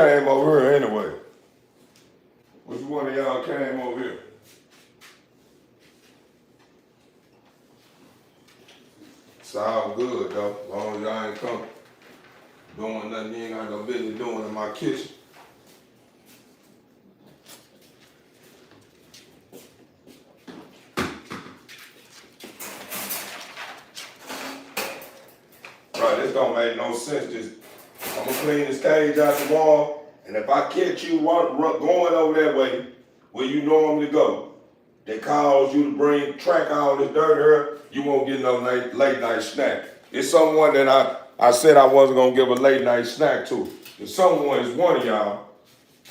came over here anyway? Which one of y'all came over here? It's all good though, as long as y'all ain't come doing nothing you ain't got no business doing in my kitchen. Right, this don't make no sense. Just I'm gonna clean this cage out tomorrow, and if I catch you going over that way where you normally go, that cause you to track all this dirt here, you won't get no late night snack. It's someone that I said I wasn't gonna give a late night snack to. If someone is one of y'all,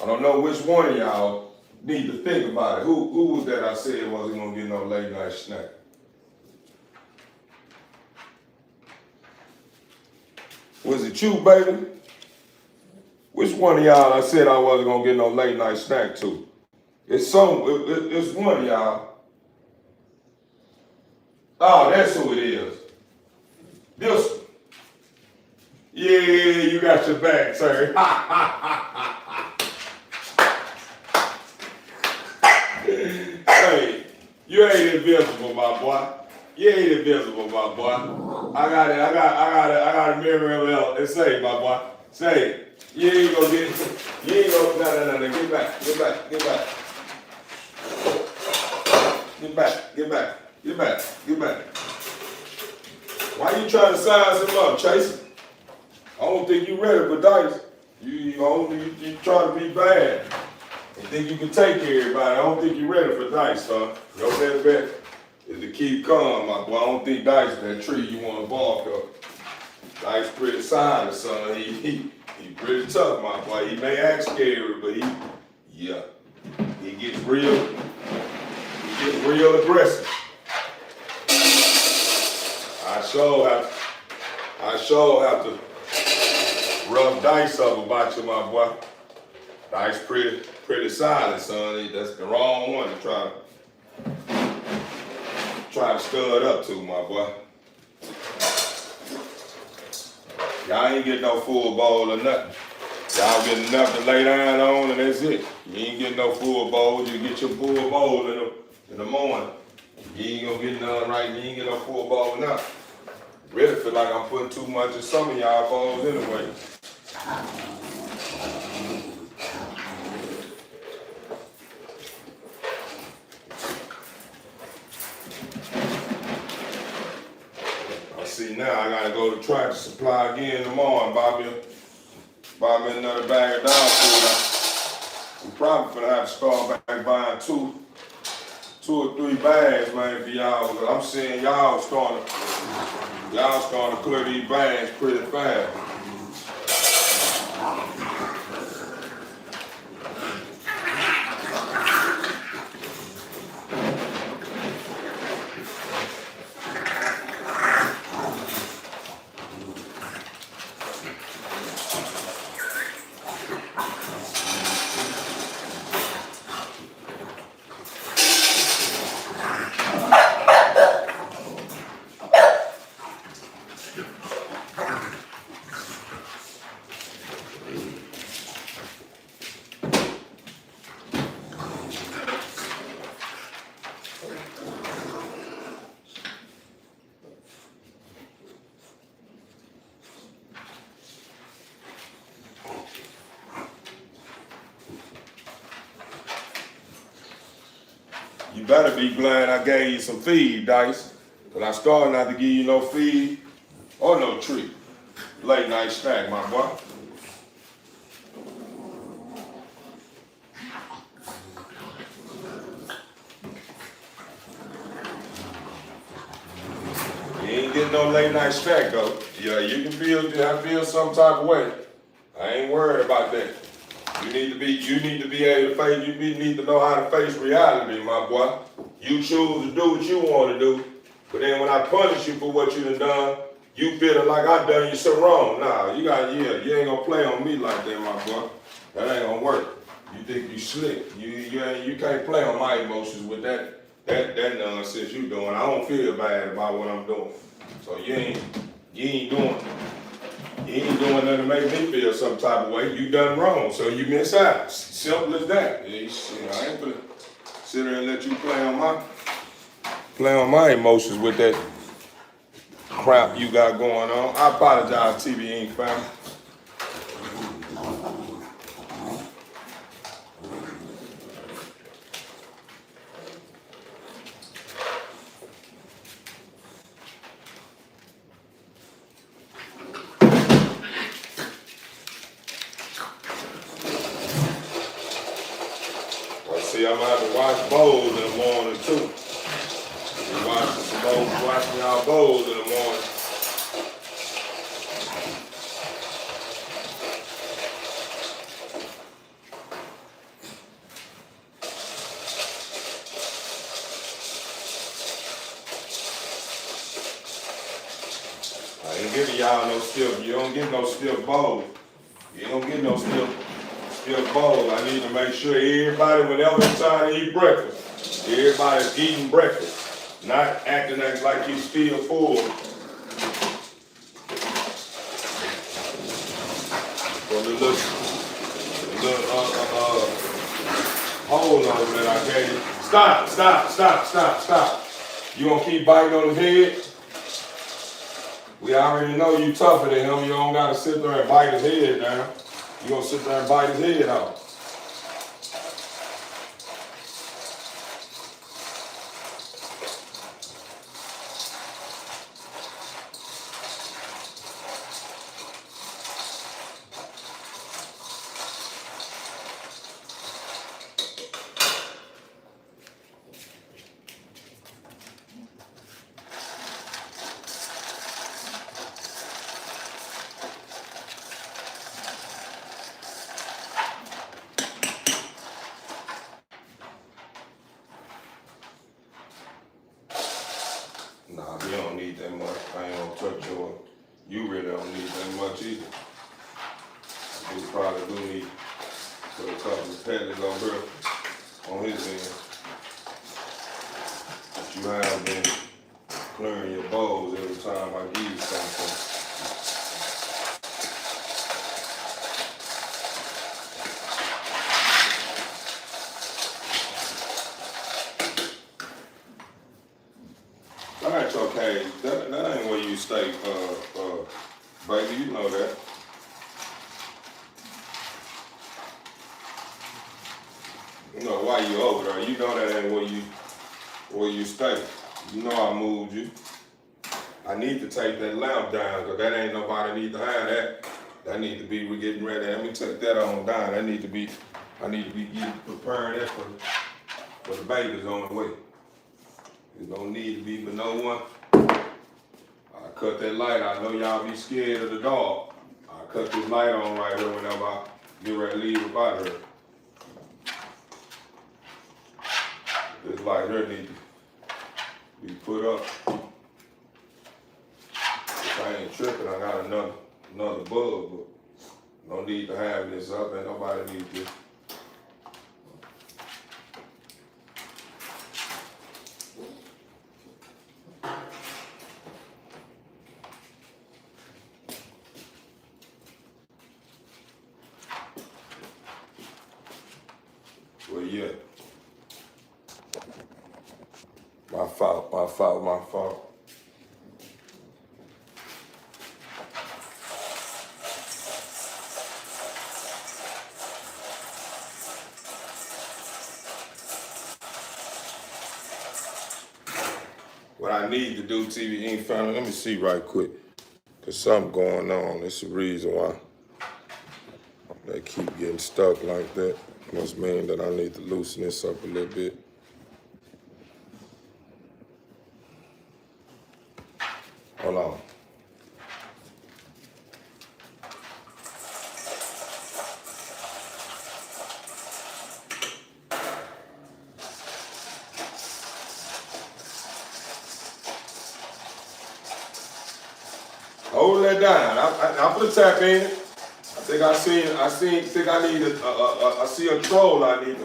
I don't know which one of y'all, need to think about it. Who was that I said wasn't gonna get no late night snack? Was it you, baby? Which one of y'all I said I wasn't gonna get no late night snack to? It's one of y'all. Oh, that's who it is. This one. Yeah, you got your back, sir. Hey, you ain't invisible, my boy. You ain't invisible, my boy. I got a mirror and say, my boy. Say, you ain't gonna no, get back. Get back. Why you trying to size him up, Chase? I don't think you ready for dice. You trying to be bad. You think you can take care of everybody. I don't think you ready for dice, son. Your best bet is to keep calm, my boy. I don't think dice is that tree you want to bark up. Dice pretty silent, son. He pretty tough, my boy. He may act scary, but he gets real aggressive. I sure have to rub dice up about you, my boy. Dice pretty silent, son. That's the wrong one to try to stir it up to, my boy. Y'all ain't getting no full bowl or nothing. Y'all getting enough to lay down on and that's it. You ain't getting no full bowl. You get your full bowl in the morning. You ain't gonna get none right. You ain't get no full bowl or nothing. Really feel like I'm putting too much in some of y'all bowls anyway. See, now I gotta go to Tractor Supply again tomorrow and buy me another bag of dog food. I'm probably gonna have to start back buying two or three bags, man, for y'all. Because I'm seeing y'all starting to clear these bags pretty fast. You better be glad I gave you some feed, Dice. But I started not to give you no feed or no treat. Late night snack, my boy. You ain't getting no late night snack though. Yeah, you can feel some type of way. I ain't worried about that. You need to be able to face, you need to know how to face reality, my boy. You choose to do what you want to do, but then when I punish you for what you done, you feeling like I done you something wrong. Nah, you ain't gonna play on me like that, my boy. That ain't gonna work. You think you slick. You can't play on my emotions with that nonsense you doing. I don't feel bad about what I'm doing. So you ain't doing You ain't doing nothing to make me feel some type of way. You done wrong, so you miss out. Simple as that. You know, I ain't gonna sit there and let you play on my emotions with that crap you got going on. I apologize, TV Inc. family. See, I'm gonna have to watch bowls in the morning too. We watching y'all bowls in the morning. I ain't giving y'all no stiff. You don't get no stiff bowls. You don't get no stiff bowls. I need to make sure everybody, whenever it's time to eat breakfast, everybody's eating breakfast, not acting like you still full. From the little hole on that I gave you. Stop. You gonna keep biting on his head? We already know you tougher than him. You don't gotta sit there and bite his head down. You gonna sit there and bite his head off. Nah, you don't need that much. I ain't gonna touch yours. You really don't need that much either. You probably do need put a couple of pellets on her, on his end. But you have been clearing your bowls every time I give you something. That's okay. That ain't where you stay, baby. You know that. You know why you over there. You know that ain't where you stay. You know I moved you. I need to take that lamp down because that ain't nobody need to have that. That need to be, we're getting ready. Let me take that on down. I need to be preparing that for the babies on the way. It don't need to be for no one. I cut that light. I know y'all be scared of the dog. I cut this light on right here whenever I get ready to leave up out of here. This light here need to be put up. If I ain't tripping, I got another bug, but no need to have this up, and nobody need this. Well, yeah. My fault. What I need to do, TV Inc. family, let me see right quick. There's something going on. It's the reason why they keep getting stuck like that. Must mean that I need to loosen this up a little bit. Hold on. Hold that down. I'm gonna tap in. I see a troll I need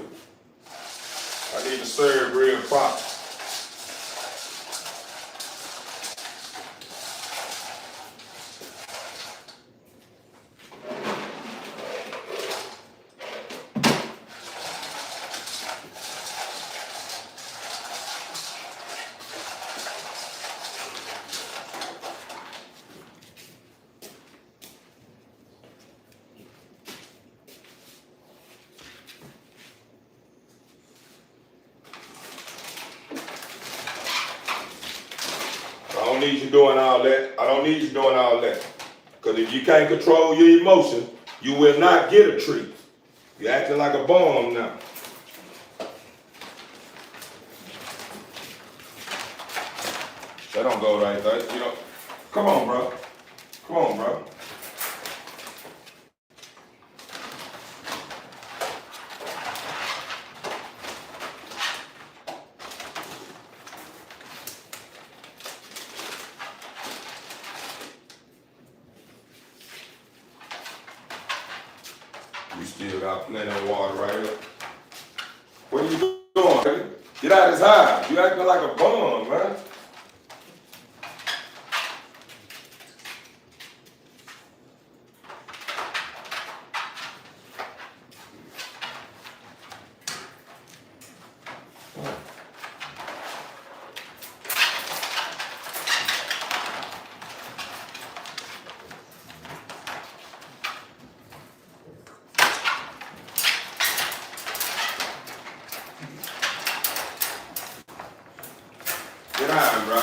to serve real proper. don't need you doing all that. I don't need you doing all that. Because if you can't control your emotion, you will not get a treat. You're acting like a bum now. That don't go right there. You know, come on, bro. Come on, bro. You still got plenty of water right here. What are you doing, baby? Get out of his eye. You acting like a bum, man. Get out, bro.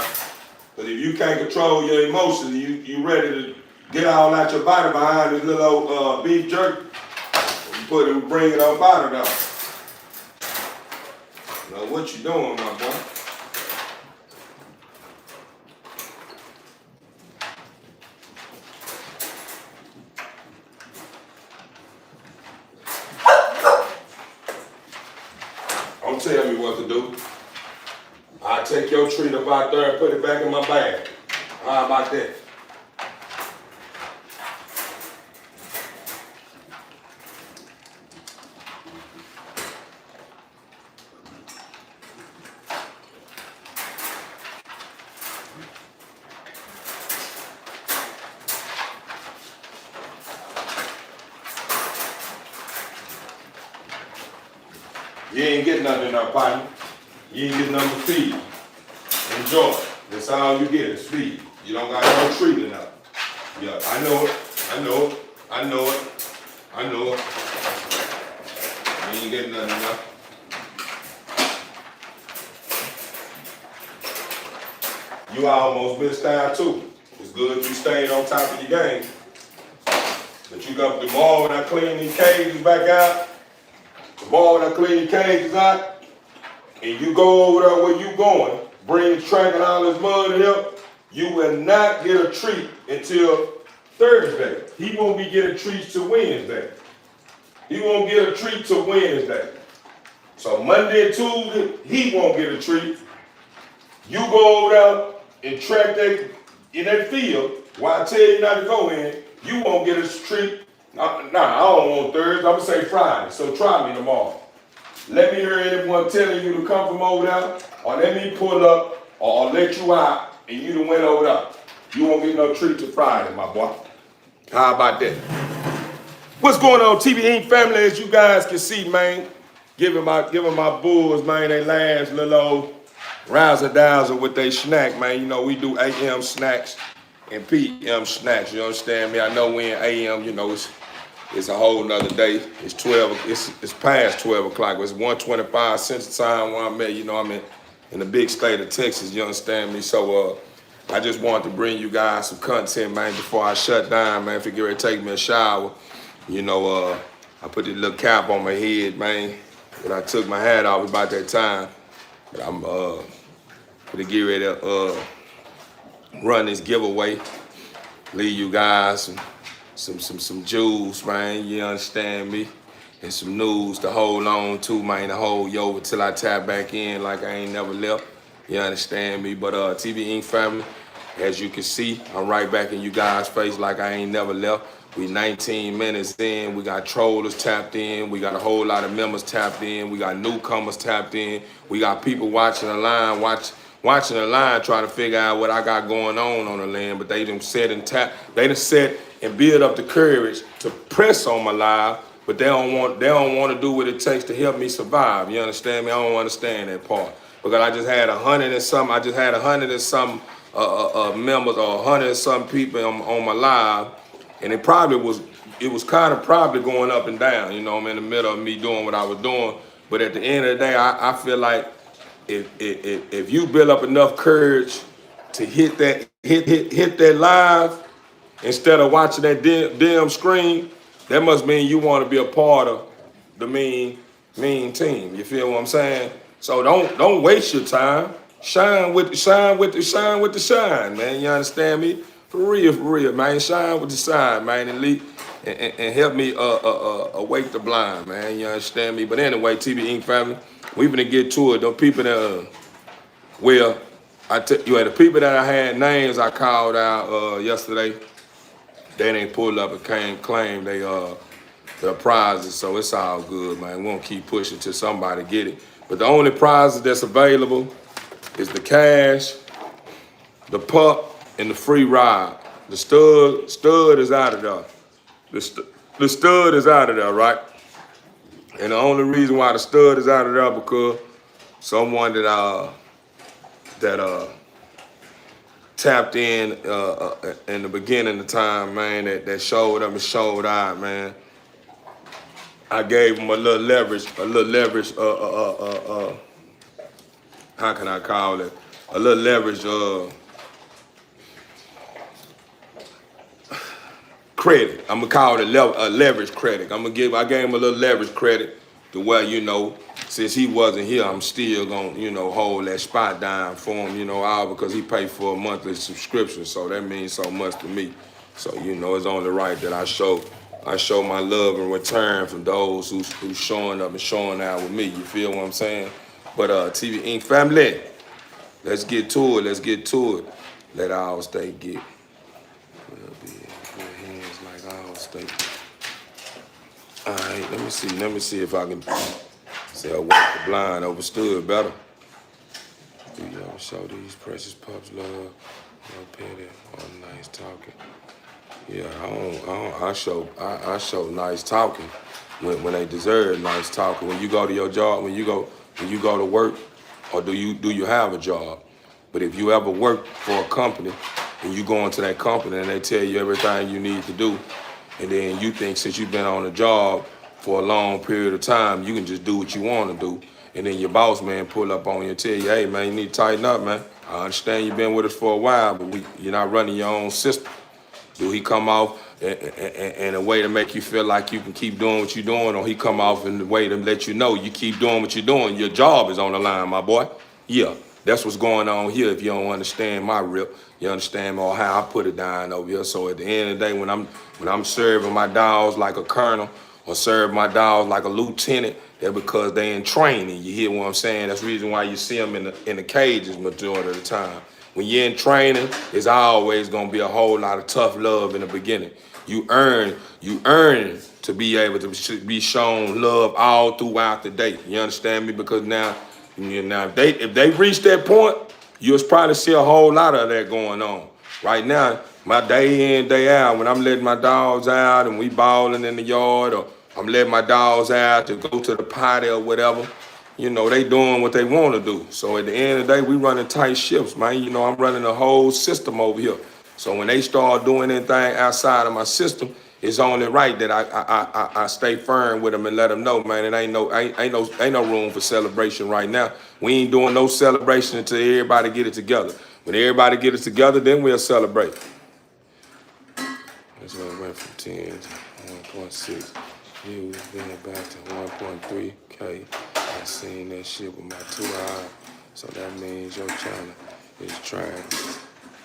But if you can't control your emotions, you ready to get all out your body behind this little old beef jerky, you bring it up out of there. Now what you doing, my boy? Don't tell me what to do. I'll take your treat up out there and put it back in my bag. How about that? You ain't getting nothing in our party. You ain't getting nothing to feed. Enjoy. That's all you get is feed. You don't got no treat enough. Yeah, I know it. I know it. I know it. I know it. You ain't getting nothing enough. You almost missed out too. It's good you stayed on top of your game. But you got tomorrow when I clean these cages back out, tomorrow when I clean the cages out, and you go over there where you going, bring track and all this mud here, you will not get a treat until Thursday. He won't be getting treats till Wednesday. He won't get a treat till Wednesday. So Monday and Tuesday, he won't get a treat. You go over there and track that in that field, while I tell you not to go in, you won't get a treat. Nah, I don't want Thursday, I'm gonna say Friday, so try me tomorrow. Let me hear anyone telling you to come from over there, or let me pull up, or let you out, and you done went over there. You won't get no treat till Friday, my boy. How about that? What's going on, TV Inc. family? As you guys can see, man, giving my bulls, man, they last little old razzle-dazzle with they snack, man. You know, we do AM snacks and PM snacks, you understand me? I know we in AM, you know, it's a whole nother day. It's past 12 o'clock. It's 1:25 Central Time where I'm at. You know, I'm in the big state of Texas, you understand me? So I just wanted to bring you guys some content, man, before I shut down, man, if you get ready to take me a shower. You know, I put this little cap on my head, man, when I took my hat off about that time. But I'm gonna get ready to run this giveaway, leave you guys some jewels, man, you understand me, and some news to hold on to, man, to hold you over till I tap back in like I ain't never left, you understand me. But TV Inc. family, as you can see, I'm right back in you guys' face like I ain't never left. We 19 minutes in, we got trollers tapped in, we got a whole lot of members tapped in, we got newcomers tapped in, we got people watching the line, watching the line trying to figure out what I got going on the land, but they done set and build up the courage to press on my live, but they don't want to do what it takes to help me survive. You understand me? I don't understand that part. Because I just had 100 and some members or 100 and some people on my live, and it was kind of probably going up and down, you know, I'm in the middle of me doing what I was doing. But at the end of the day, I feel like if you build up enough courage to hit that live instead of watching that damn screen, that must mean you want to be a part of the mean team. You feel what I'm saying? So don't waste your time. Shine with the shine, man. You understand me? For real, man. Shine with the shine, man, and help me awake the blind, man. You understand me? But anyway, TV Inc. family, we gonna get to it. Them people that well, the people that I had names I called out yesterday, they didn't pull up and claim their prizes, so it's all good, man. We won't keep pushing till somebody get it. But the only prizes that's available is the cash, the pup, and the free ride. The stud is out of there. The stud is out of there, right? And the only reason why the stud is out of there because someone that tapped in the beginning of the time, man, that showed up and showed out, man. I gave him a little leverage, how can I call it? A little leverage, credit. I'm gonna call it a leverage credit. I gave him a little leverage credit to where, since he wasn't here, I'm still gonna, hold that spot down for him, all because he paid for a monthly subscription. So that means so much to me. So, it's only right that I show my love and return from those who's showing up and showing out with me. You feel what I'm saying? But TV Inc. family, let's get to it. Let our state get. We'll be in good hands like our state. All right, let me see if I can say I work the blind overstood better. Do y'all show these precious pups love? No petty or nice talking. Yeah, I show nice talking when they deserve nice talking. When you go to your job, when you go to work, or do you have a job? But if you ever work for a company and you go into that company and they tell you everything you need to do, and then you think since you've been on a job for a long period of time, you can just do what you want to do, and then your boss man pull up on you and tell you, hey man, you need to tighten up, man. I understand you've been with us for a while, but you're not running your own system. Do he come off in a way to make you feel like you can keep doing what you're doing, or he come off in a way to let you know you keep doing what you're doing? Your job is on the line, my boy. Yeah, that's what's going on here. If you don't understand my rip, you understand or how I put it down over here. So at the end of the day, when I'm serving my dogs like a colonel or serve my dogs like a lieutenant, that's because they in training. You hear what I'm saying? That's the reason why you see them in the cages majority of the time. When you're in training, it's always gonna be a whole lot of tough love in the beginning. You earn to be able to be shown love all throughout the day. You understand me? Because now if they reach that point, you'll probably see a whole lot of that going on. Right now, my day in, day out, when I'm letting my dogs out and we balling in the yard, or I'm letting my dogs out to go to the potty or whatever, they doing what they want to do. So at the end of the day, we running tight ships, man. I'm running a whole system over here. So when they start doing anything outside of my system, it's only right that I stay firm with them and let them know, man, it ain't no room for celebration right now. We ain't doing no celebration until everybody get it together. When everybody get it together, then we'll celebrate. That's why I went from 10 to 1.6. Yeah, we've been back to 1.3K. I seen that shit with my 2 eyes. So that means your channel is trash.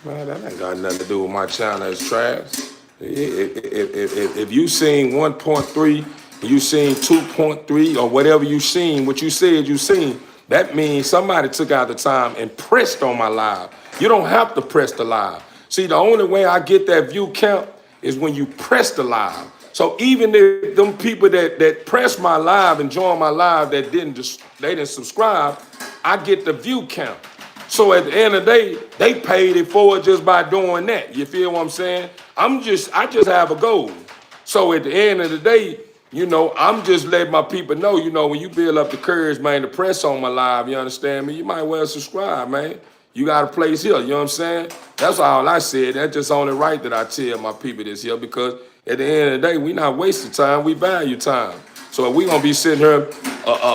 Man, that ain't got nothing to do with my channel is trash. If you seen 1.3, you seen 2.3, or whatever you seen, what you said you seen, that means somebody took out the time and pressed on my live. You don't have to press the live. See, the only way I get that view count is when you press the live. So even if them people that press my live and join my live that didn't subscribe, I get the view count. So at the end of the day, they paid it forward just by doing that. You feel what I'm saying? I just have a goal. So at the end of the day, I'm just letting my people know, when you build up the courage, man, to press on my live, you understand me? You might well subscribe, man. You got a place here, you know what I'm saying? That's all I said. That's just only right that I tell my people this here, because at the end of the day, we not wasting time, we value time. So if we gonna be sitting here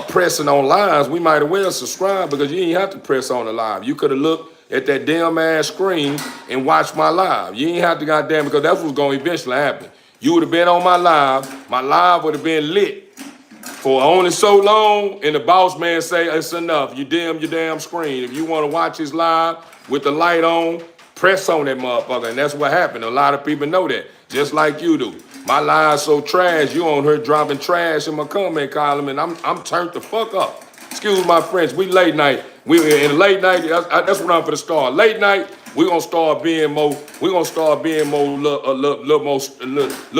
pressing on lives, we might as well subscribe, because you ain't have to press on the live. You could have looked at that damn ass screen and watch my live. You ain't have to goddamn, because that's what's gonna eventually happen. You would have been on my live would have been lit for only so long, and the boss man say it's enough. You dim your damn screen. If you want to watch his live with the light on, press on that motherfucker, and that's what happened. A lot of people know that, just like you do. My live's so trash, you on her dropping trash in my comment column, and I'm turned the fuck up. Excuse my French. We late night. We in late night. That's what I'm for the start. Late night. We're gonna start being more. We're gonna start being more, little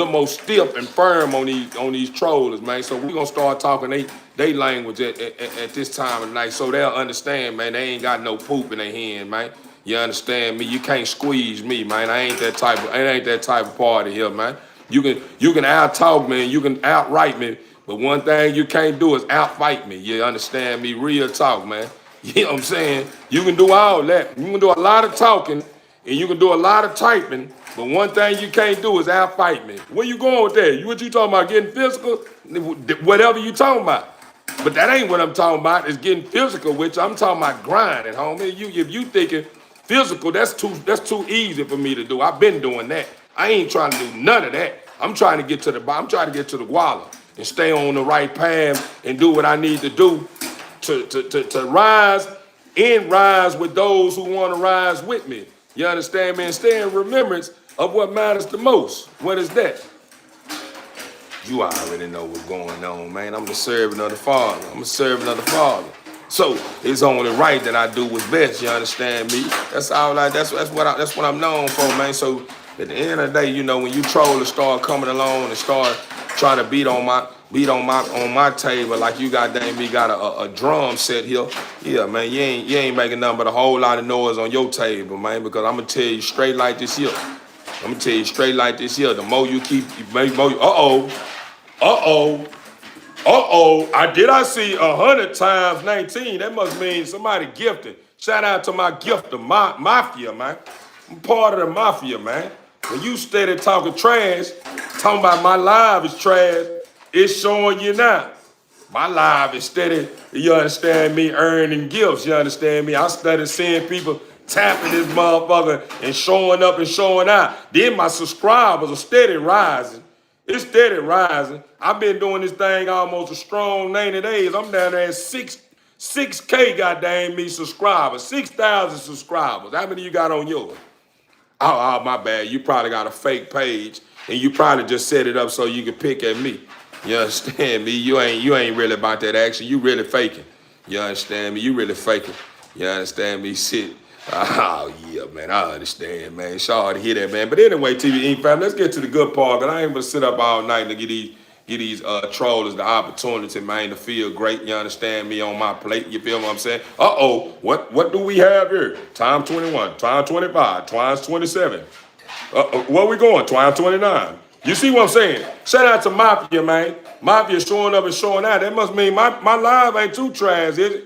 more stiff and firm on these trollers, man. So we're gonna start talking they language at this time of night, so they'll understand, man. They ain't got no poop in their hand, man. You understand me? You can't squeeze me, man. I ain't that type of party here, man. You can out talk me, and you out outright me, but one thing you can't do is outfight me. You understand me? Real talk, man. You know what I'm saying? You can do all that. You can do a lot of talking, and you can do a lot of typing, but one thing you can't do is outfight me. Where you going with that? What you talking about? Getting physical? Whatever you talking about. But that ain't what I'm talking about. Is getting physical, which I'm talking about grinding, homie. If you thinking physical, that's too easy for me to do. I've been doing that. I ain't trying to do none of that. I'm trying to get to the bottom. I'm trying to get to the guala and stay on the right path and do what I need to do to rise with those who want to rise with me. You understand me? And stay in remembrance of what matters the most. What is that? You already know what's going on, man. I'm the servant of the Father. I'm a servant of the Father. So it's only right that I do what's best. You understand me? That's all. That's what I'm known for, man. So at the end of the day, you know, when you trollers start coming along and start trying to beat on my table like you got a drum set here, yeah, man, you ain't making nothing but a whole lot of noise on your table, man. Because I'm gonna tell you straight like this here. The more you keep, I see 100 times 19. That must mean somebody gifted. Shout out to my gifter, mafia, man. I'm part of the mafia, man. When you steady talking trash, talking about my live is trash, it's showing you now. My live is steady, you understand me, earning gifts, you understand me? I started seeing people tapping this motherfucker and showing up and showing out. Then my subscribers are steady rising. It's steady rising. I've been doing this thing almost a strong 90 days. I'm down there at 6K goddamn me subscribers, 6,000 subscribers. How many you got on yours? Oh, my bad. You probably got a fake page, and you probably just set it up so you can pick at me. You understand me? You ain't really about that action. You really faking. You understand me? You really faking. You understand me? Shit. Oh, yeah, man. I understand, man. Sorry to hear that, man. But anyway, TVE fam, let's get to the good part, because I ain't gonna sit up all night to get these trollers the opportunity, man, to feel great. You understand me, on my plate. You feel what I'm saying? What do we have here? Time 21, time 25, times 27. Where we going? Time 29. You see what I'm saying? Shout out to Mafia, man. Mafia showing up and showing out. That must mean my live ain't too trash, is it?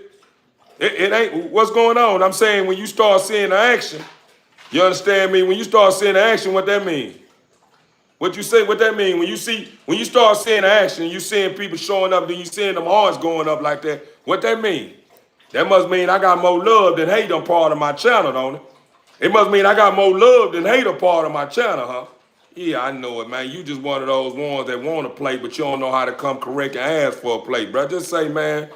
It ain't. What's going on? I'm saying when you start seeing the action, you understand me? When you start seeing the action, what that mean? What you say? What that mean? When you start seeing the action, you seeing people showing up, then you seeing them hearts going up like that. What that mean? That must mean I got more love than hate on part of my channel, don't it? It must mean I got more love than hate on part of my channel, huh? Yeah, I know it, man. You just one of those ones that want to play, but you don't know how to come correct and ask for a play, bro. Just say, man,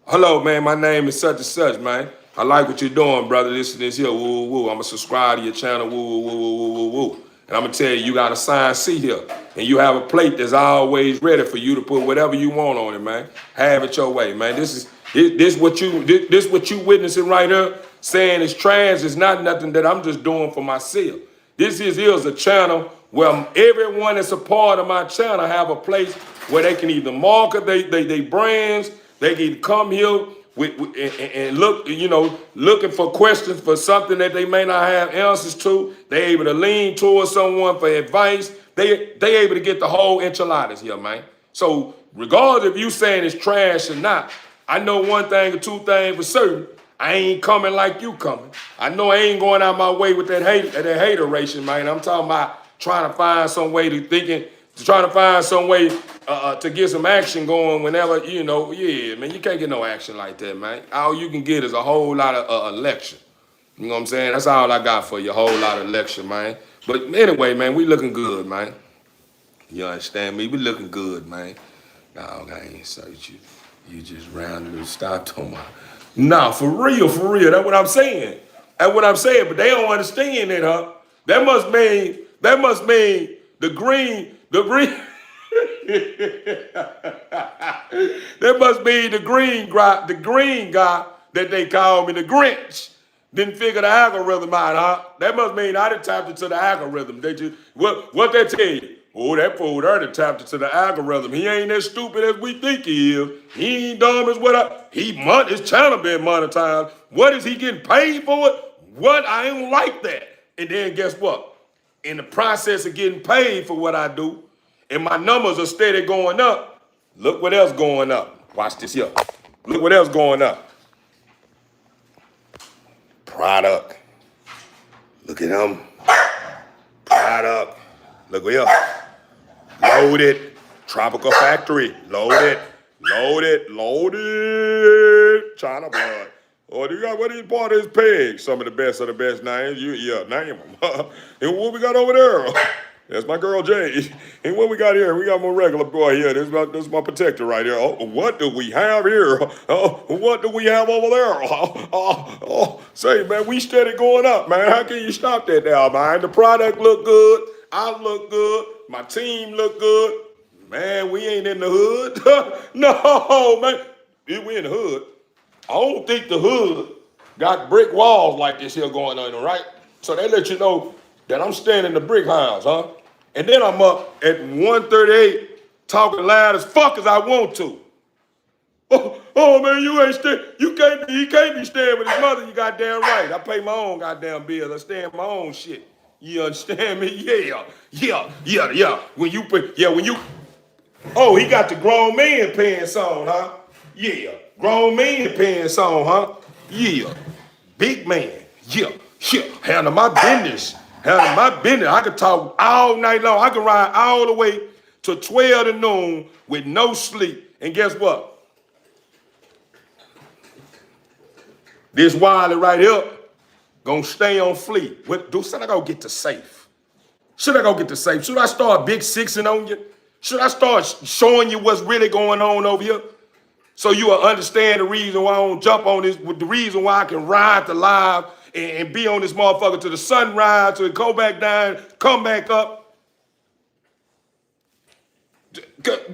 hello, man, my name is such and such, man. I like what you're doing, brother. This and this here, woo, woo, woo. I'm going to subscribe to your channel, woo, woo, woo, woo, woo, woo. And I'm going to tell you, you got a signed seat here. And you have a plate that's always ready for you to put whatever you want on it, man. Have it your way, man. This what you witnessing right here, saying it's trash, is not nothing that I'm just doing for myself. This is a channel where everyone that's a part of my channel have a place where they can either market they brands, they can come here and look, looking for questions for something that they may not have answers to. They able to lean towards someone for advice. They able to get the whole enchiladas here, man. So regardless if you saying it's trash or not, I know one thing or two things for certain. I ain't coming like you coming. I know I ain't going out my way with that hateration, man. I'm talking about trying to find some way to get some action going whenever, yeah, man, you can't get no action like that, man. All you can get is a whole lot of election. You know what I'm saying? That's all I got for you. A whole lot of lecture, man. But anyway, man, we looking good, man. You understand me? We looking good, man. Nah, I ain't search you. You just randomly stopped on my. Nah, for real, for real. That's what I'm saying. That's what I'm saying. But they don't understand it, huh? That must mean the green. That must be the green guy that they call me the Grinch. Didn't figure the algorithm out, huh? That must mean I done tapped into the algorithm. They just what they tell you? Oh, that fool there done tapped into the algorithm. He ain't as stupid as we think he is. He ain't dumb as his channel been monetized. What is he getting paid for it? What? I ain't like that. And then guess what? In the process of getting paid for what I do, and my numbers are steady going up, look what else going up. Watch this here. Look what else going up. Product. Look at them. Product. Look here. Loaded. Tropical Factory. Loaded. Loaded. Loaded. China blood. Oh, what is part of his peg? Some of the best names. Name them. And what we got over there? That's my girl Jay. And what we got here? We got my regular boy here. This is my protector right here. Oh, what do we have here? Oh, what do we have over there? Say, man, we steady going up, man. How can you stop that now, man? The product look good. I look good. My team look good. Man, we ain't in the hood. No, man. We in the hood. I don't think the hood got brick walls like this here going on, right? So they let you know that I'm staying in the brick house, huh? And then I'm up at 138 talking loud as fuck as I want to. Oh man, you can't be staying with his mother, you goddamn right. I pay my own goddamn bills. I stay in my own shit. You understand me? Yeah. Oh, he got the grown man pants on, huh? Yeah. Grown man pants on, huh? Yeah. Big man. Yeah. Handle my business. I could talk all night long. I could ride all the way to 12 to noon with no sleep. And guess what? This Wiley right here gonna stay on fleet. Should I go get the safe? Should I start big sixing on you? Should I start showing you what's really going on over here? So you will understand the reason why I don't jump on this, the reason why I can ride the live and be on this motherfucker to the sunrise, to go back down, come back up.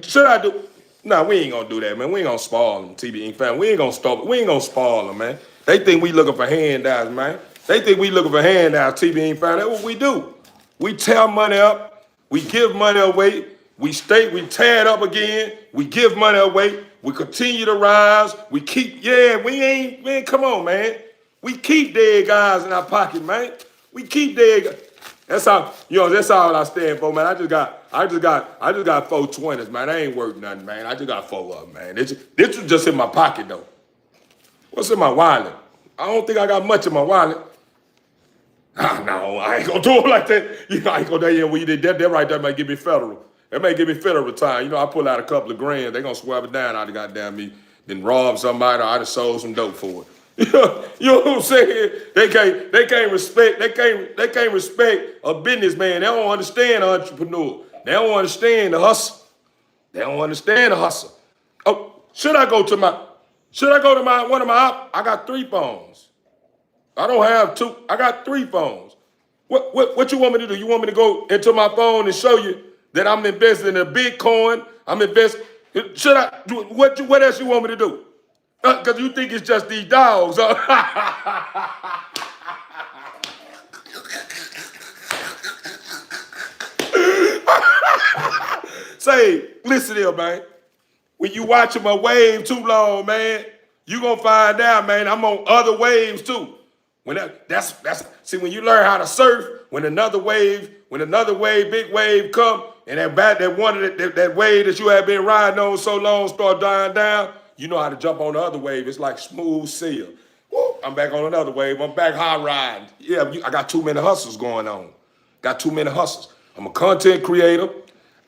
Should I do? Nah, we ain't gonna do that, man. We ain't gonna spoil them, TB Inc. fan. We ain't gonna spoil them, man. They think we looking for handouts, man. They think we looking for handouts, TB Inc. fan. That's what we do. We tear money up. We give money away. We tear it up again. We give money away. We continue to rise. Man, come on, man. We keep dead guys in our pocket, man. We keep dead guys. That's all I stand for, man. I just got 420s, man. I ain't worth nothing, man. I just got 4 of them, man. This was just in my pocket, though. What's in my wallet? I don't think I got much in my wallet. No, I ain't gonna do it like that. I ain't gonna do it. Well, you did that right there might give me federal. That may give me federal time. I pull out a couple of grand. They gonna swab it down out of goddamn me. Then rob somebody or I just sold some dope for it. You know what I'm saying? They can't respect a businessman. They don't understand an entrepreneur. They don't understand the hustle. Oh, should I go to one of my I got 3 phones. I don't have 2. I got 3 phones. What you want me to do? You want me to go into my phone and show you that I'm investing in a Bitcoin? Should I do what else you want me to do? Because you think it's just these dogs. Say, listen here, man. When you watching my wave too long, man, you gonna find out, man, I'm on other waves too. When you learn how to surf, when another wave, big wave come, and that wave that you have been riding on so long start dying down, you know how to jump on the other wave. It's like smooth sail. Woo, I'm back on another wave. I'm back high riding. Yeah, I got too many hustles going on. I'm a content creator.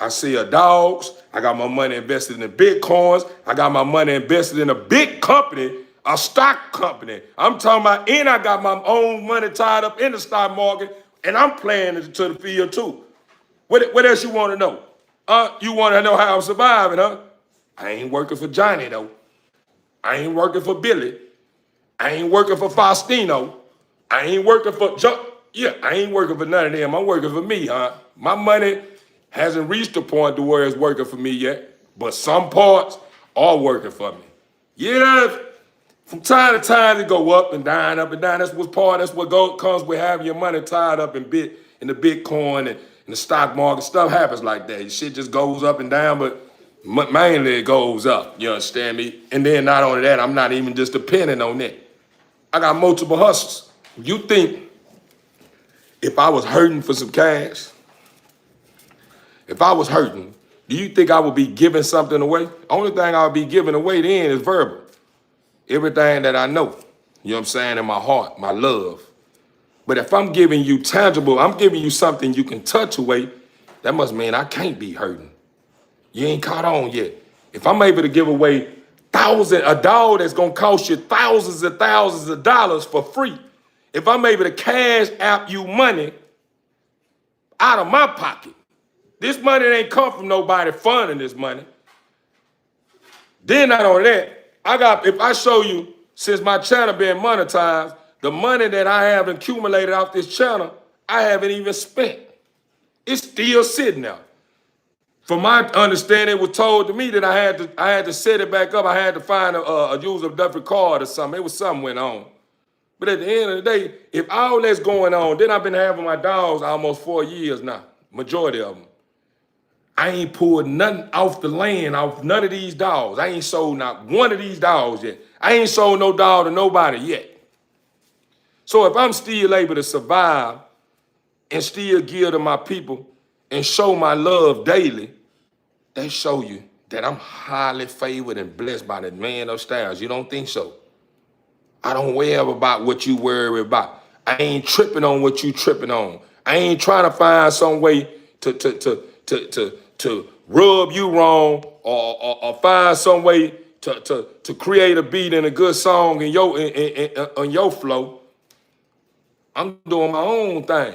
I sell dogs. I got my money invested in the Bitcoins. I got my money invested in a big company. a stock company. I'm talking about, and I got my own money tied up in the stock market, and I'm playing it to the field too. What else you want to know? You want to know how I'm surviving, huh? I ain't working for Johnny, though. I ain't working for Billy. I ain't working for Faustino. I ain't working for I ain't working for none of them. I'm working for me, huh? My money hasn't reached the point to where it's working for me yet, but some parts are working for me. From time to time it go up and down, up and down. That's what comes with having your money tied up in the Bitcoin and in the stock market. Stuff happens like that. Shit just goes up and down, but mainly it goes up. You understand me? And then not only that, I'm not even just depending on that. I got multiple hustles. You think if I was hurting for some cash, if I was hurting, do you think I would be giving something away? Only thing I would be giving away then is verbal. Everything that I know, you know what I'm saying, in my heart, my love. But if I'm giving you tangible, I'm giving you something you can touch away, that must mean I can't be hurting. You ain't caught on yet. If I'm able to give away a dog that's gonna cost you thousands of dollars for free, if I'm able to cash out you money out of my pocket, this money ain't come from nobody funding this money. Then not only that, if I show you, since my channel been monetized, the money that I have accumulated off this channel, I haven't even spent. It's still sitting there. From my understanding, it was told to me that I had to set it back up. I had to find a user different card or something. It was something went on. But at the end of the day, if all that's going on, then I've been having my dogs almost 4 years now, majority of them. I ain't pulled nothing off the land, off none of these dogs. I ain't sold not one of these dogs yet. I ain't sold no dog to nobody yet. So if I'm still able to survive and still give to my people and show my love daily, they show you that I'm highly favored and blessed by the man upstairs. You don't think so? I don't worry about what you worry about. I ain't tripping on what you tripping on. I ain't trying to find some way to rub you wrong or find some way to create a beat and a good song in your flow. I'm doing my own thing.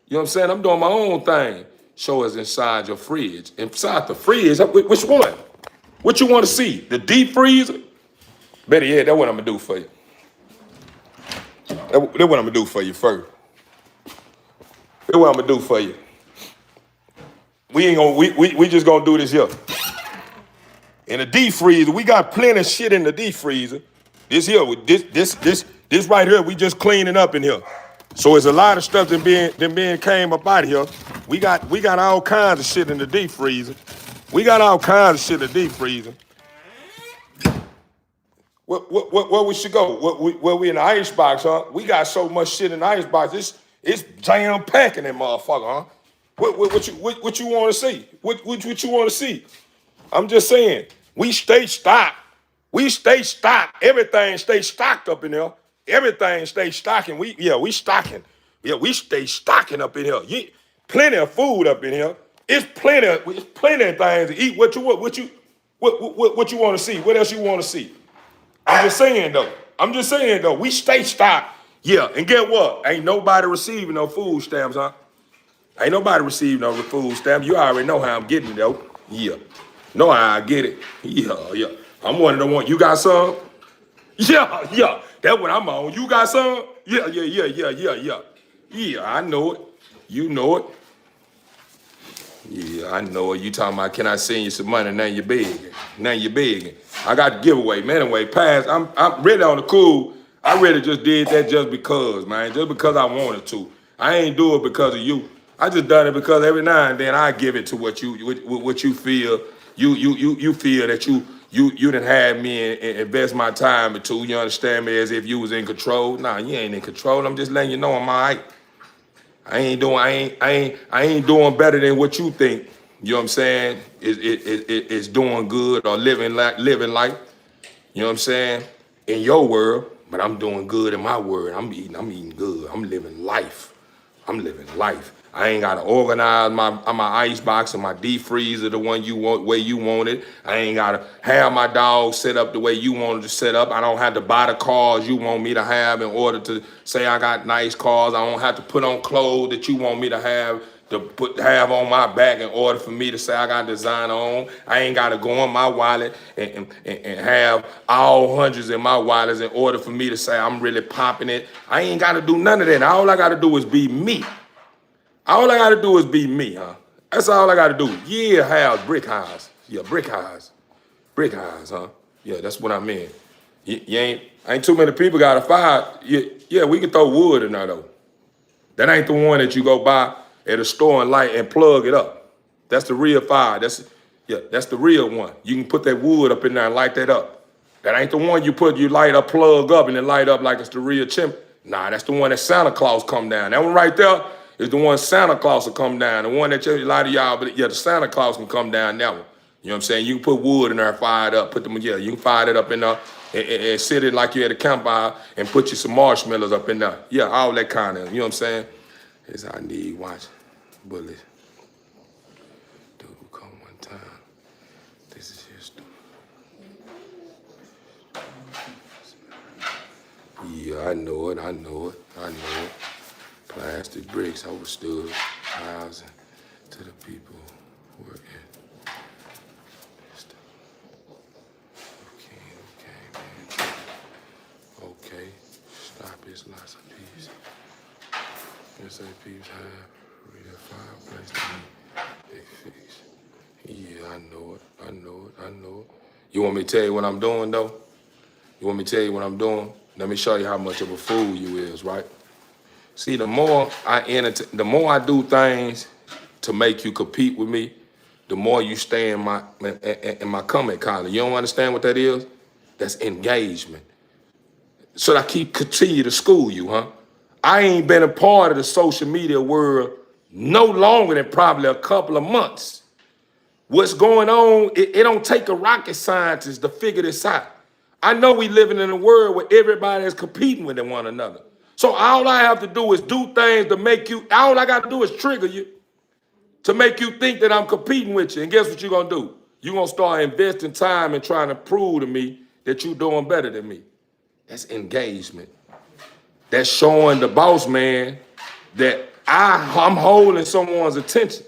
You know what I'm saying? I'm doing my own thing. Show us inside your fridge. Inside the fridge, which one? What you want to see? The deep freezer? Better yet, that's what I'm gonna do for you. That's what I'm gonna do for you first. That's what I'm gonna do for you. We just gonna do this here. In the deep freezer, we got plenty of shit in the deep freezer. This right here, we just cleaning up in here. So it's a lot of stuff that came up out of here. We got all kinds of shit in the deep freezer. We got all kinds of shit in the deep freezer. Where we should go? Where we in the ice box, huh? We got so much shit in the ice box. It's jam packing that motherfucker, huh? What you want to see? What you want to see? I'm just saying, we stay stocked. We stay stocked. Everything stays stocked up in there. Everything stays stocking. We stocking. Yeah, we stay stocking up in here. Plenty of food up in here. It's plenty of things to eat. What you want to see? What else you want to see? I'm just saying though. We stay stocked. Yeah, and get what? Ain't nobody receiving no food stamps, huh? Ain't nobody receiving no food stamps. You already know how I'm getting it though. Yeah. Know how I get it. Yeah. I'm one of the ones. You got some? Yeah. That's what I'm on. You got some? Yeah. Yeah, I know it. You know it. Yeah, I know it. You talking about, can I send you some money? Now you're begging. I got the giveaway. Man, anyway, pass. I'm really on the cool. I really just did that just because, man. Just because I wanted to. I ain't do it because of you. I just done it because every now and then I give it to what you feel. You feel that you done had me and invest my time into. You understand me, as if you was in control. Nah, you ain't in control. I'm just letting you know I'm all right. I ain't doing better than what you think. You know what I'm saying? It's doing good or living life. You know what I'm saying? In your world, but I'm doing good in my world. I'm eating good. I'm living life. I ain't gotta organize my ice box and my deep freezer the one you want, way you want it. I ain't gotta have my dog set up the way you wanted to set up. I don't have to buy the cars you want me to have in order to say I got nice cars. I don't have to put on clothes that you want me to have on my back in order for me to say I got designer on. I ain't gotta go on my wallet and have all hundreds in my wallets in order for me to say I'm really popping it. I ain't gotta do none of that. All I gotta do is be me. All I gotta do is be me, huh? That's all I gotta do. Yeah, house, brick house. Yeah, brick house. Brick house, huh? Yeah, that's what I mean. You ain't too many people got a fire. Yeah, we can throw wood in there though. That ain't the one that you go buy at a store and light and plug it up. That's the real fire. That's the real one. You can put that wood up in there and light that up. That ain't the one you light up, plug up, and then light up like it's the real chimney. Nah, that's the one that Santa Claus come down. That one right there is the one Santa Claus will come down. The one that a lot of y'all, but yeah, the Santa Claus can come down that one. You know what I'm saying? You can put wood in there, fire it up, you can fire it up in there and sit it like you at a campfire and put you some marshmallows up in there. Yeah, all that kind of, you know what I'm saying? Is I need watch bullets. Dude, come one time. This is his story. Yeah, I know it. Plastic bricks overstood housing to the people working. Okay, stop, it's lots of peace. SAPs have real fireplace to me. They fix. Yeah, I know it. You want me to tell you what I'm doing though? You want me to tell you what I'm doing? Let me show you how much of a fool you is, right? See, the more I do things to make you compete with me, the more you stay in my comment column. You don't understand what that is? That's engagement. So I continue to school you, huh? I ain't been a part of the social media world no longer than probably a couple of months. What's going on, it don't take a rocket scientist to figure this out. I know we living in a world where everybody is competing with one another. So all I have to do is do things to make you, all I got to do is trigger you to make you think that I'm competing with you. And guess what you're going to do? You're going to start investing time and trying to prove to me that you're doing better than me. That's engagement. That's showing the boss man that I'm holding someone's attention.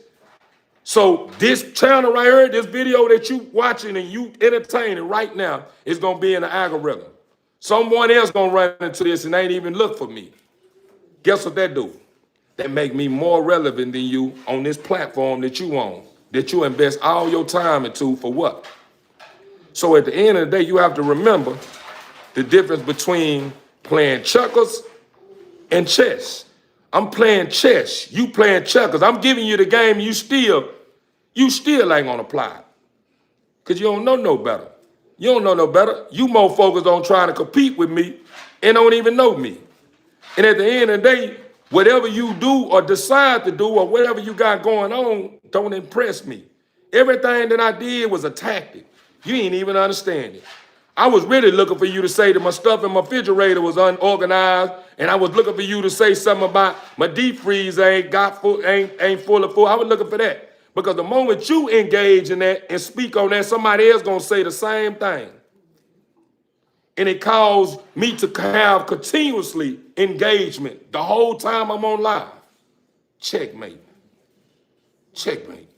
So this channel right here, this video that you watching and you entertaining right now is gonna be in the algorithm. Someone else gonna run into this and ain't even look for me. Guess what that do? That make me more relevant than you on this platform that you own, that you invest all your time into for what? So at the end of the day, you have to remember the difference between playing checkers and chess. I'm playing chess, you playing checkers. I'm giving you the game, you still ain't gonna apply it. Cause you don't know no better. You don't know no better. You more focused on trying to compete with me and don't even know me. And at the end of the day, whatever you do or decide to do or whatever you got going on, don't impress me. Everything that I did was a tactic. You ain't even understand it. I was really looking for you to say that my stuff in my refrigerator was unorganized, and I was looking for you to say something about my deep freeze ain't full of food. I was looking for that. Because the moment you engage in that and speak on that, somebody else gonna say the same thing. And it caused me to have continuously engagement the whole time I'm on live. Checkmate. Checkmate.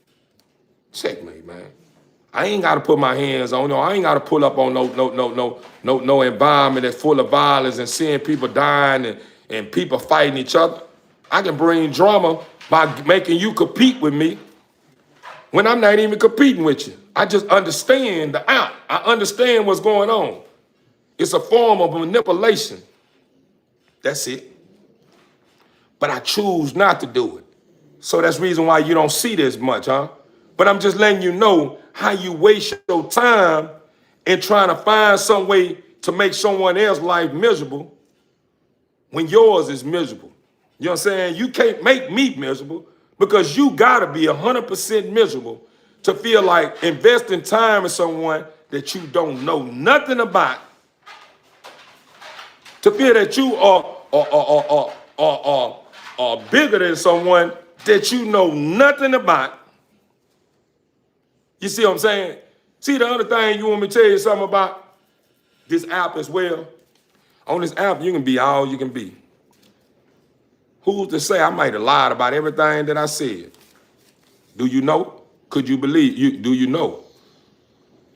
Checkmate, man. I ain't gotta put my hands on, I ain't gotta pull up on no environment that's full of violence and seeing people dying and people fighting each other. I can bring drama by making you compete with me when I'm not even competing with you. I just understand the out. I understand what's going on. It's a form of manipulation. That's it. But I choose not to do it. So that's the reason why you don't see this much, huh? But I'm just letting you know how you waste your time in trying to find some way to make someone else's life miserable when yours is miserable. You know what I'm saying? You can't make me miserable because you gotta be 100% miserable to feel like investing time in someone that you don't know nothing about, to feel that you are bigger than someone that you know nothing about. You see what I'm saying? See, the other thing you want me to tell you something about this app as well? On this app, you can be all you can be. Who's to say I might have lied about everything that I said? Do you know? Could you believe? Do you know?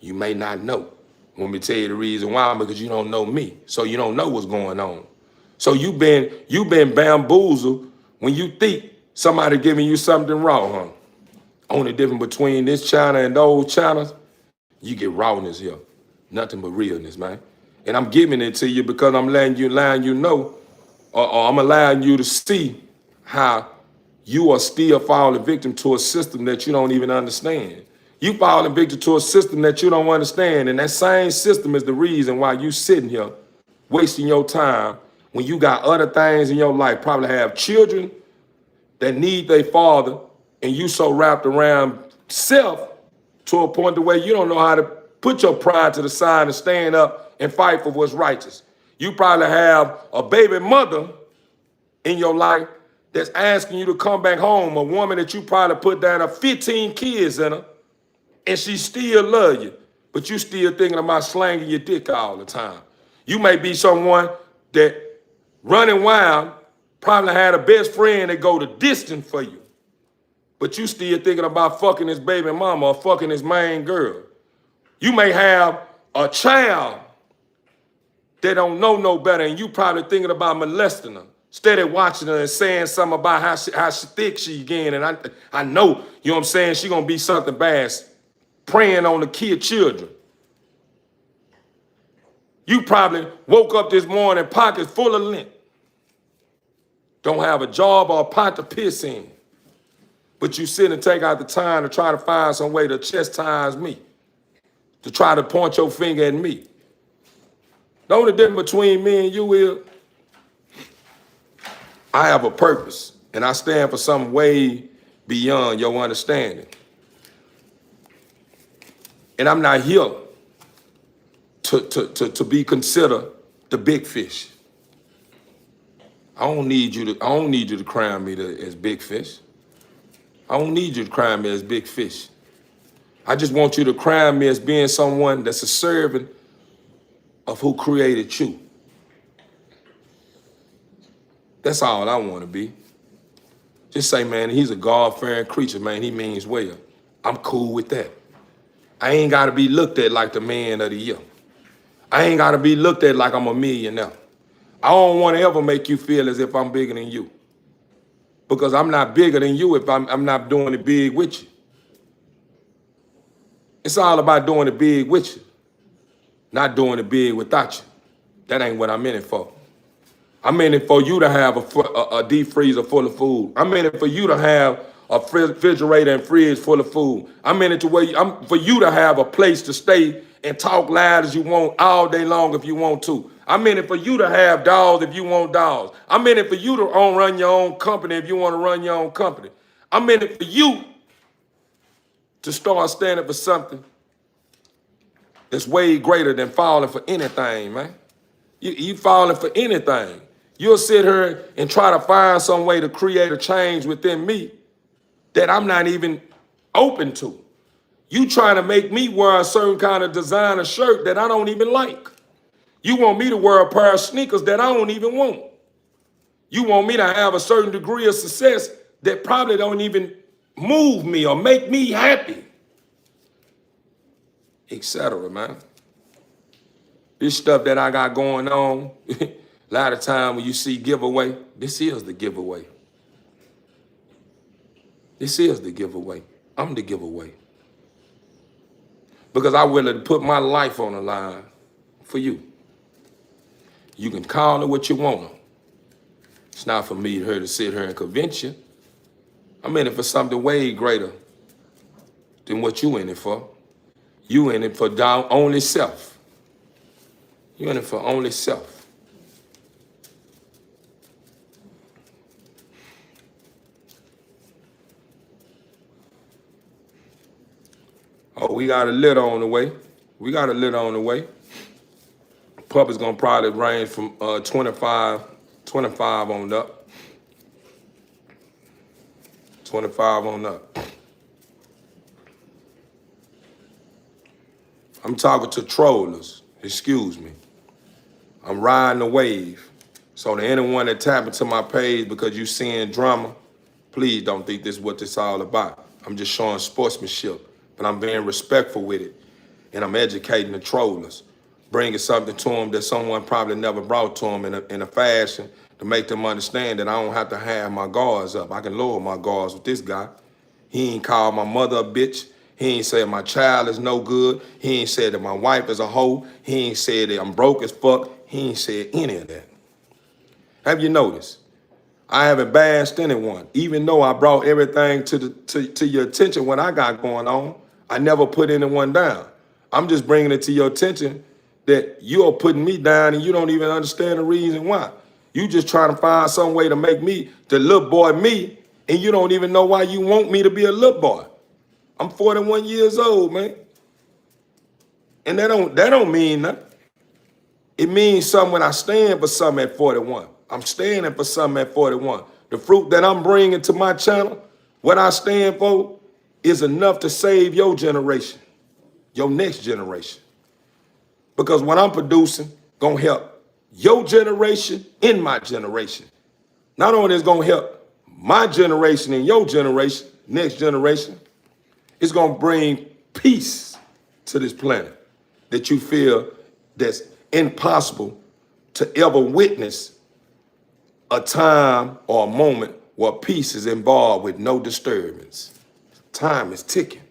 You may not know. Want me to tell you the reason why? Because you don't know me. So you don't know what's going on. So you've been bamboozled when you think somebody giving you something raw, huh? Only difference between this channel and those channels, you get rawness here. Nothing but realness, man. And I'm giving it to you because I'm letting you know, or I'm allowing you to see how you are still falling victim to a system that you don't even understand. You falling victim to a system that you don't understand, and that same system is the reason why you sitting here wasting your time when you got other things in your life, probably have children that need their father, and you so wrapped around self to a point to where you don't know how to put your pride to the side and stand up and fight for what's righteous. You probably have a baby mother in your life that's asking you to come back home, a woman that you probably put down 15 kids in her, and she still love you, but you still thinking about slanging your dick all the time. You may be someone that running wild, probably had a best friend that go the distance for you, but you still thinking about fucking his baby mama or fucking his main girl. You may have a child that don't know no better, and you probably thinking about molesting her, steady watching her and saying something about how she thick she again, and I know, you know what I'm saying, she gonna be something bad, preying on the children. You probably woke up this morning pockets full of lint, don't have a job or a pot to piss in, but you sit and take out the time to try to find some way to chastise me, to try to point your finger at me. The only difference between me and you is I have a purpose, and I stand for something way beyond your understanding. And I'm not here to be considered the big fish. I don't need you to crown me as big fish. I don't need you to crown me as big fish. I just want you to crown me as being someone that's a servant of who created you. That's all I want to be. Just say, man, he's a God-fearing creature, man. He means well. I'm cool with that. I ain't got to be looked at like the man of the year. I ain't got to be looked at like I'm a millionaire. I don't want to ever make you feel as if I'm bigger than you. Because I'm not bigger than you if I'm not doing it big with you. It's all about doing it big with you, not doing it big without you. That ain't what I'm in it for. I'm in it for you to have a deep freezer full of food. I'm in it for you to have a refrigerator and fridge full of food. I'm in it for you to have a place to stay and talk loud as you want all day long if you want to. I'm in it for you to have dogs if you want dogs. I'm in it for you to run your own company if you want to run your own company. I'm in it for you to start standing for something that's way greater than falling for anything, man. You falling for anything. You'll sit here and try to find some way to create a change within me that I'm not even open to. You trying to make me wear a certain kind of designer shirt that I don't even like. You want me to wear a pair of sneakers that I don't even want. You want me to have a certain degree of success that probably don't even move me or make me happy, etc., man. This stuff that I got going on, a lot of time when you see giveaway, this is the giveaway. This is the giveaway. I'm the giveaway. Because I'm willing to put my life on the line for you. You can call it what you want. It's not for me to sit here and convince you. I'm in it for something way greater than what you in it for. You in it for only self. You in it for only self. Oh, we got a litter on the way. We got a litter on the way. Pup is gonna probably range from 25 on up. 25 on up. I'm talking to trollers, excuse me. I'm riding the wave. So to anyone that tap into my page because you seeing drama, please don't think this is what this all about. I'm just showing sportsmanship, but I'm being respectful with it. And I'm educating the trollers, bringing something to them that someone probably never brought to them in a fashion to make them understand that I don't have to have my guards up. I can lower my guards with this guy. He ain't called my mother a bitch. He ain't said my child is no good. He ain't said that my wife is a hoe. He ain't said that I'm broke as fuck. He ain't said any of that. Have you noticed? I haven't bashed anyone, even though I brought everything to your attention what I got going on. I never put anyone down. I'm just bringing it to your attention that you're putting me down and you don't even understand the reason why. You just trying to find some way to make me the little boy me, and you don't even know why you want me to be a little boy. I'm 41 years old, man. And that don't mean nothing. It means something when I stand for something at 41. I'm standing for something at 41. The fruit that I'm bringing to my channel, what I stand for, is enough to save your generation, your next generation. Because what I'm producing gonna help your generation and my generation. Not only is it gonna help my generation and your generation, next generation, it's gonna bring peace to this planet that you feel that's impossible to ever witness a time or a moment where peace is involved with no disturbance. Time is ticking.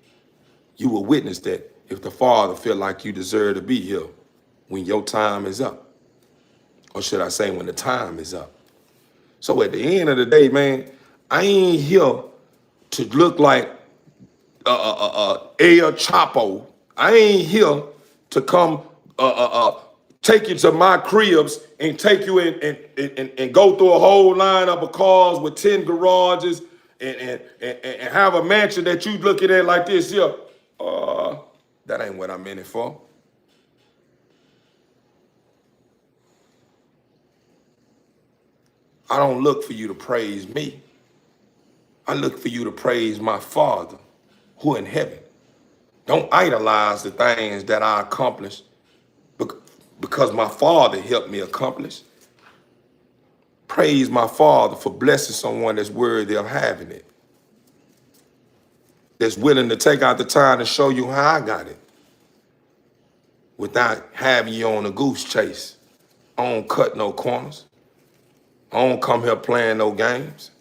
You will witness that if the Father feel like you deserve to be here when your time is up. Or should I say when the time is up. So at the end of the day, man, I ain't here to look like El Chapo. I ain't here to come take you to my cribs and take you in and go through a whole lineup of cars with 10 garages and have a mansion that you looking at like this here. That ain't what I'm in it for. I don't look for you to praise me. I look for you to praise my Father who in heaven. Don't idolize the things that I accomplished because my Father helped me accomplish. Praise my Father for blessing someone that's worthy of having it. That's willing to take out the time to show you how I got it without having you on a goose chase. I don't cut no corners. I don't come here playing no games.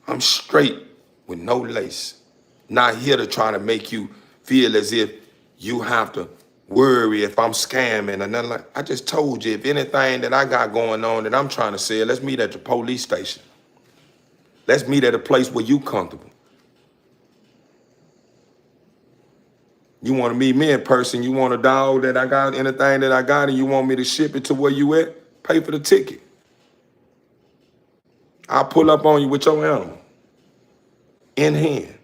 I'm straight with no lace. Not here to try to make you feel as if you have to worry if I'm scamming or nothing like. I just told you, if anything that I got going on that I'm trying to sell, let's meet at the police station. Let's meet at a place where you comfortable. You want to meet me in person, you want a dog that I got, anything that I got, and you want me to ship it to where you at, pay for the ticket. I'll pull up on you with your animal in hand.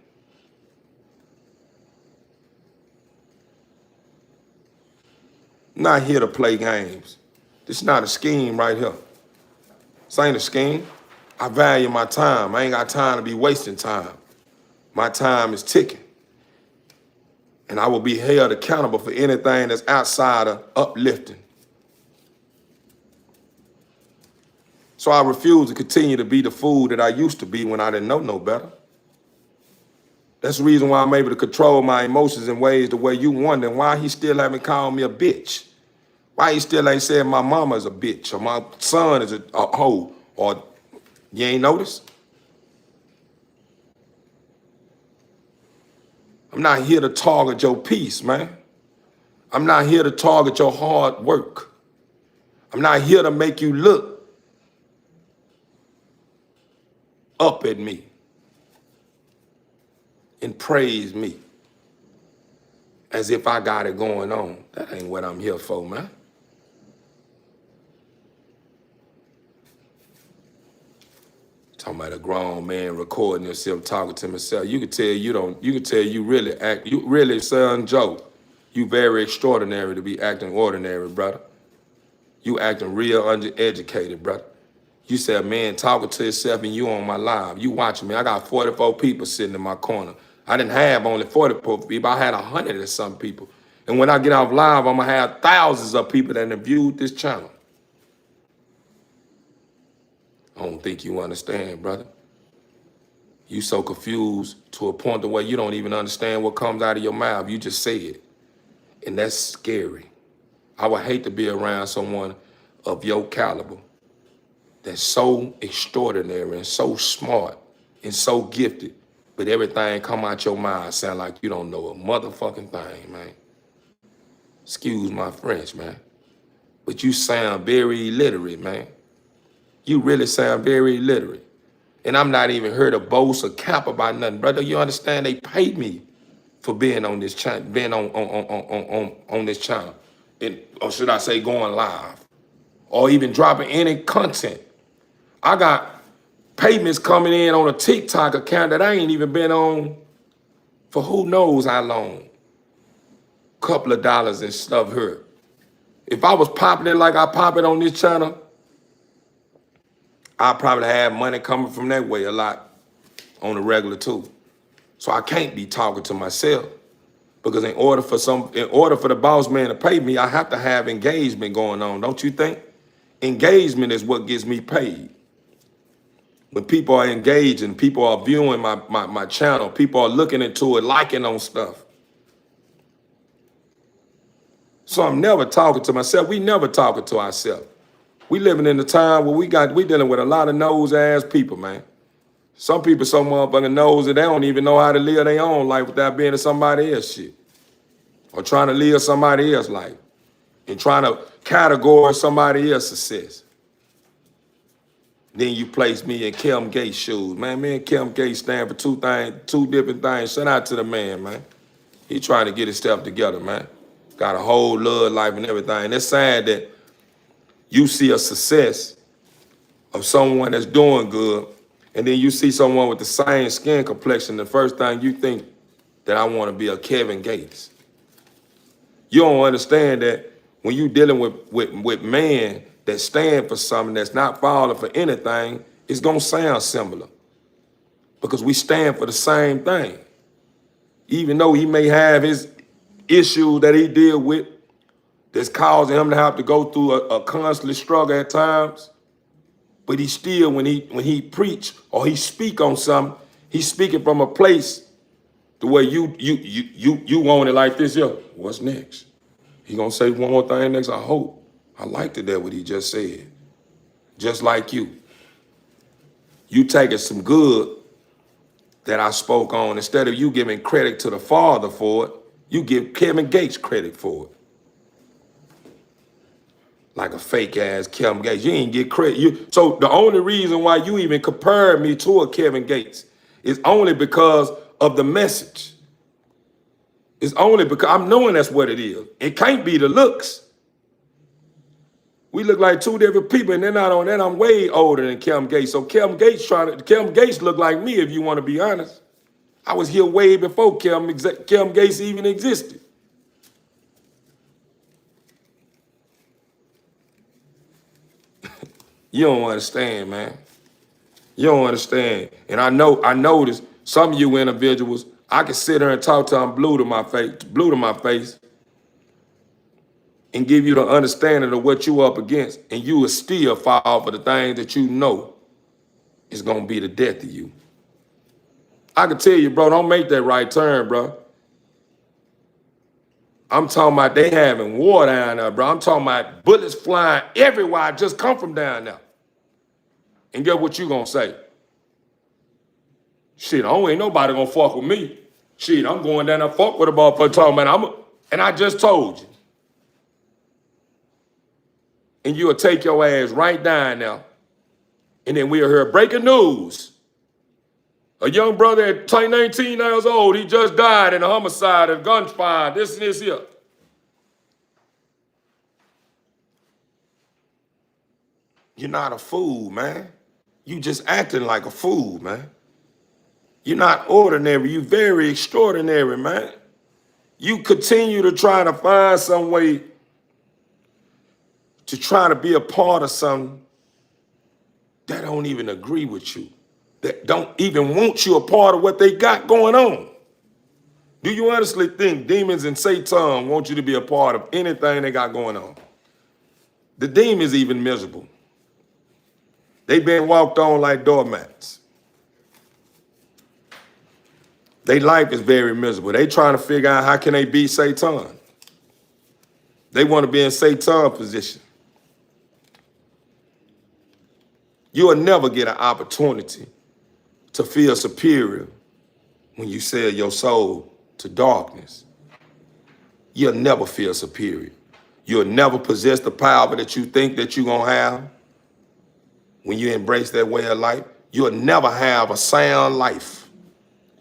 I'm not here to play games. This is not a scheme right here. This ain't a scheme. I value my time. I ain't got time to be wasting time. My time is ticking. And I will be held accountable for anything that's outside of uplifting. So I refuse to continue to be the fool that I used to be when I didn't know no better. That's the reason why I'm able to control my emotions in ways the way you wondering why he still haven't called me a bitch. Why he still ain't said my mama is a bitch or my son is a hoe, or you ain't noticed? I'm not here to target your peace, man. I'm not here to target your hard work. I'm not here to make you look up at me and praise me as if I got it going on. That ain't what I'm here for, man. Talking about a grown man recording himself talking to himself. You could tell you really act, you really, son Joe, you very extraordinary to be acting ordinary, brother. You acting real undereducated, brother. You said, man, talking to yourself and you on my live. You watching me. I got 44 people sitting in my corner. I didn't have only 44 people. I had 100 or some people. And when I get off live, I'm going to have thousands of people that have viewed this channel. I don't think you understand, brother. You so confused to a point where you don't even understand what comes out of your mouth. You just say it. And that's scary. I would hate to be around someone of your caliber that's so extraordinary and so smart and so gifted, but everything come out your mouth sound like you don't know a motherfucking thing, man. Excuse my French, man. But you sound very illiterate, man. You really sound very illiterate. And I'm not even here to boast or cap about nothing, brother. You understand? They paid me for being on this channel, being on this channel, or should I say, going live, or even dropping any content. I got payments coming in on a TikTok account that I ain't even been on for who knows how long. Couple of dollars and stuff here. If I was popping it like I pop it on this channel, I probably have money coming from that way a lot on the regular too. So I can't be talking to myself, because in order for the boss man to pay me, I have to have engagement going on, don't you think? Engagement is what gets me paid. When people are engaging, people are viewing my channel, people are looking into it, liking on stuff. So I'm never talking to myself. We never talking to ourselves. We living in a time where we dealing with a lot of nose-ass people, man. Some people so motherfucking nose that they don't even know how to live their own life without being in somebody else's shit. Or trying to live somebody else's life. And trying to categorize somebody else's success. Then you place me in Kevin Gates' shoes. Man, me and Kevin Gates stand for two different things. Shout out to the man, man. He trying to get his stuff together, man. Got a whole love life and everything. And it's sad that you see a success of someone that's doing good, and then you see someone with the same skin complexion, the first thing you think that I want to be a Kevin Gates. You don't understand that when you dealing with man that stand for something, that's not falling for anything, it's gonna sound similar. Because we stand for the same thing. Even though he may have his issue that he deal with that's causing him to have to go through a constant struggle at times, but he still, when he preach or he speak on something, he's speaking from a place the way you want it like this. Yo, what's next? He gonna say one more thing next. I hope. I liked it, that what he just said. Just like you. You taking some good that I spoke on. Instead of you giving credit to the Father for it, you give Kevin Gates credit for it. Like a fake ass Kevin Gates. You ain't get credit. So the only reason why you even compared me to a Kevin Gates is only because of the message. It's only because I'm knowing that's what it is. It can't be the looks. We look like two different people, and then not on that, I'm way older than Kevin Gates. So Kevin Gates look like me, if you want to be honest. I was here way before Kevin Gates even existed. You don't understand, man. You don't understand. And I noticed some of you individuals, I can sit here and talk to them blue to my face, and give you the understanding of what you up against, and you will still fall for the things that you know is gonna be the death of you. I can tell you, bro, don't make that right turn, bro. I'm talking about they having war down there, bro. I'm talking about bullets flying everywhere. I just come from down there. And guess what you gonna say? Shit, ain't nobody gonna fuck with me. Shit, I'm going down there fuck with a motherfucker talking about and I just told you. And you'll take your ass right down now. And then we'll hear breaking news. A young brother at 19 years old, he just died in a homicide, a gunfire, this and this here. You're not a fool, man. You just acting like a fool, man. You're not ordinary, you very extraordinary, man. You continue to try to find some way to try to be a part of something that don't even agree with you, that don't even want you a part of what they got going on. Do you honestly think demons and Satan want you to be a part of anything they got going on? The demons even miserable. They been walked on like doormats. Their life is very miserable. They trying to figure out how can they beat Satan. They want to be in Satan's position. You will never get an opportunity to feel superior when you sell your soul to darkness. You'll never feel superior. You'll never possess the power that you think that you're going to have when you embrace that way of life. You'll never have a sound life.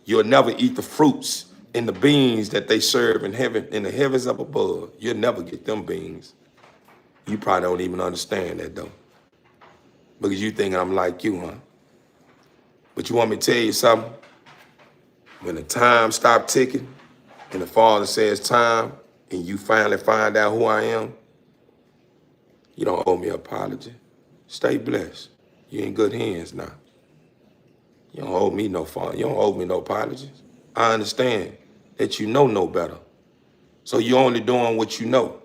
You'll never eat the fruits and the beans that they serve in heaven, in the heavens up above. You'll never get them beans. You probably don't even understand that though, because you think I'm like you, huh? But you want me to tell you something? When the time stops ticking and the Father says time and you finally find out who I am, you don't owe me an apology. Stay blessed. You in good hands now. You don't owe me no fault. You don't owe me no apologies. I understand that you know no better. So you're only doing what you know.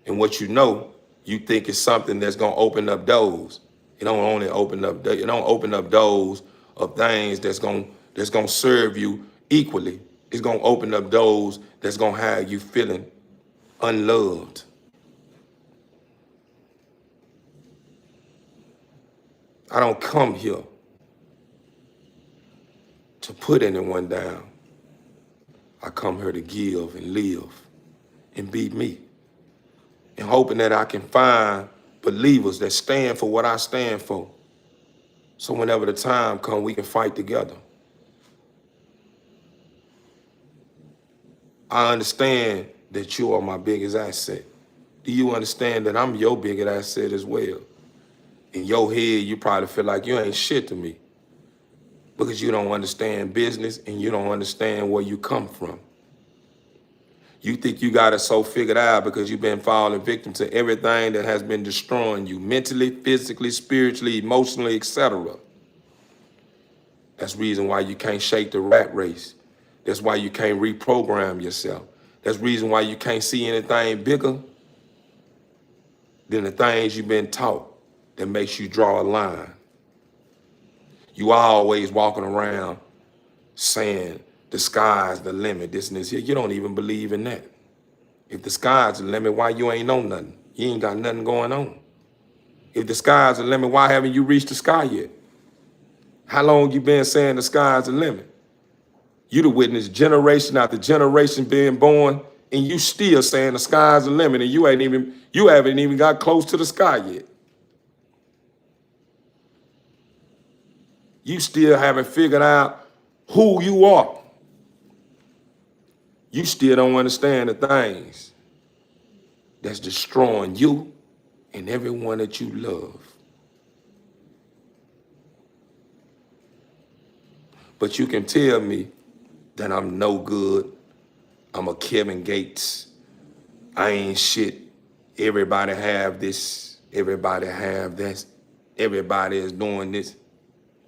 And what you know, you think is something that's gonna open up doors. It don't only open up, it don't open up doors of things that's gonna serve you equally. It's gonna open up doors that's gonna have you feeling unloved. I don't come here to put anyone down. I come here to give and live and be me, and hoping that I can find believers that stand for what I stand for. So whenever the time comes, we can fight together. I understand that you are my biggest asset. Do you understand that I'm your biggest asset as well? In your head, you probably feel like you ain't shit to me because you don't understand business and you don't understand where you come from. You think you got it so figured out because you've been falling victim to everything that has been destroying you mentally, physically, spiritually, emotionally, etc. That's the reason why you can't shake the rat race. That's why you can't reprogram yourself. That's the reason why you can't see anything bigger than the things you've been taught that makes you draw a line. You always walking around saying the sky's the limit, this and this here. You don't even believe in that. If the sky's the limit, why you ain't know nothing? You ain't got nothing going on. If the sky's the limit, why haven't you reached the sky yet? How long you been saying the sky's the limit? You the witness generation after generation being born, and you still saying the sky's the limit, and you haven't even got close to the sky yet. You still haven't figured out who you are. You still don't understand the things that's destroying you and everyone that you love. But you can tell me that I'm no good. I'm a Kevin Gates. I ain't shit. Everybody have this. Everybody have that. Everybody is doing this.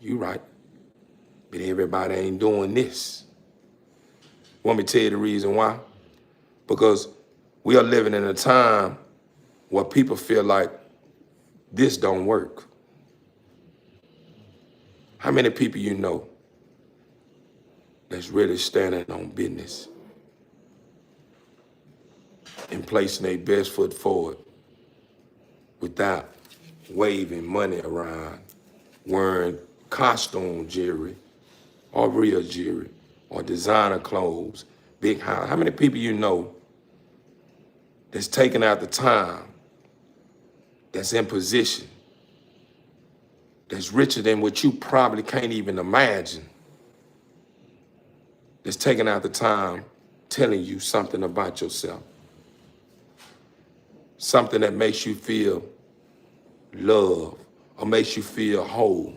You right. But everybody ain't doing this. Want me to tell you the reason why? Because we are living in a time where people feel like this don't work. How many people you know that's really standing on business and placing their best foot forward without waving money around, wearing costume jewelry or real jewelry or designer clothes, big house? How many people you know that's taking out the time, that's in position, that's richer than what you probably can't even imagine, that's taking out the time telling you something about yourself, something that makes you feel love or makes you feel whole?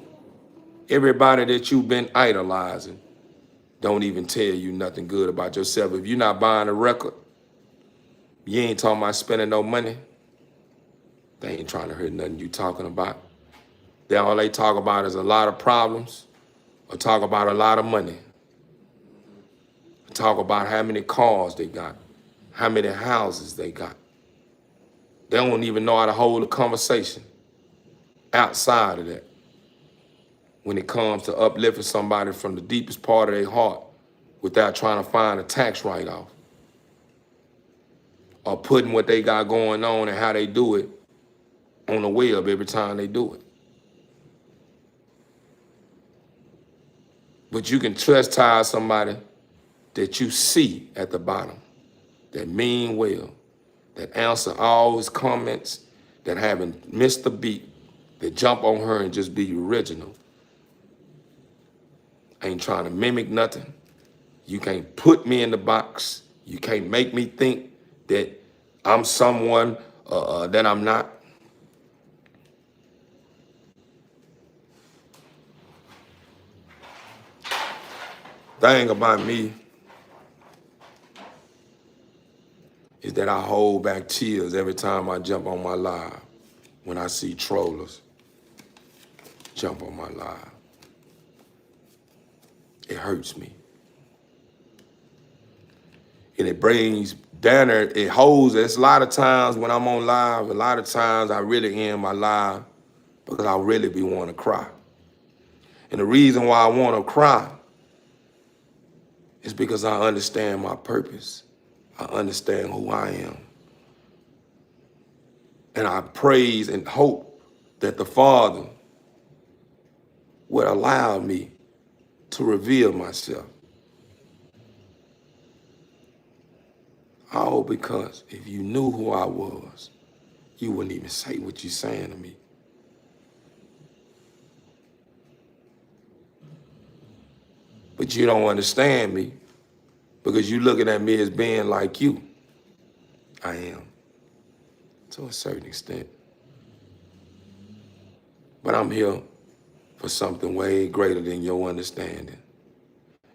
Everybody that you've been idolizing don't even tell you nothing good about yourself. If you're not buying a record, you ain't talking about spending no money, they ain't trying to hear nothing you talking about. all they talk about is a lot of problems, or talk about a lot of money. Talk about how many cars they got, how many houses they got. They don't even know how to hold a conversation outside of that when it comes to uplifting somebody from the deepest part of their heart without trying to find a tax write-off or putting what they got going on and how they do it on the web every time they do it. But you can chastise somebody that you see at the bottom, that mean well, that answer all his comments, that haven't missed a beat, that jump on her and just be original. Ain't trying to mimic nothing. You can't put me in the box. You can't make me think that I'm someone that I'm not. Thing about me is that I hold back tears every time I jump on my live when I see trollers jump on my live. It hurts me. And it brings down there, it holds, there's a lot of times when I'm on live, a lot of times I really end my live because I really be wanting to cry. And the reason why I want to cry is because I understand my purpose. I understand who I am. And I praise and hope that the Father would allow me to reveal myself. All because if you knew who I was, you wouldn't even say what you're saying to me. But you don't understand me because you're looking at me as being like you. I am, to a certain extent. But I'm here for something way greater than your understanding.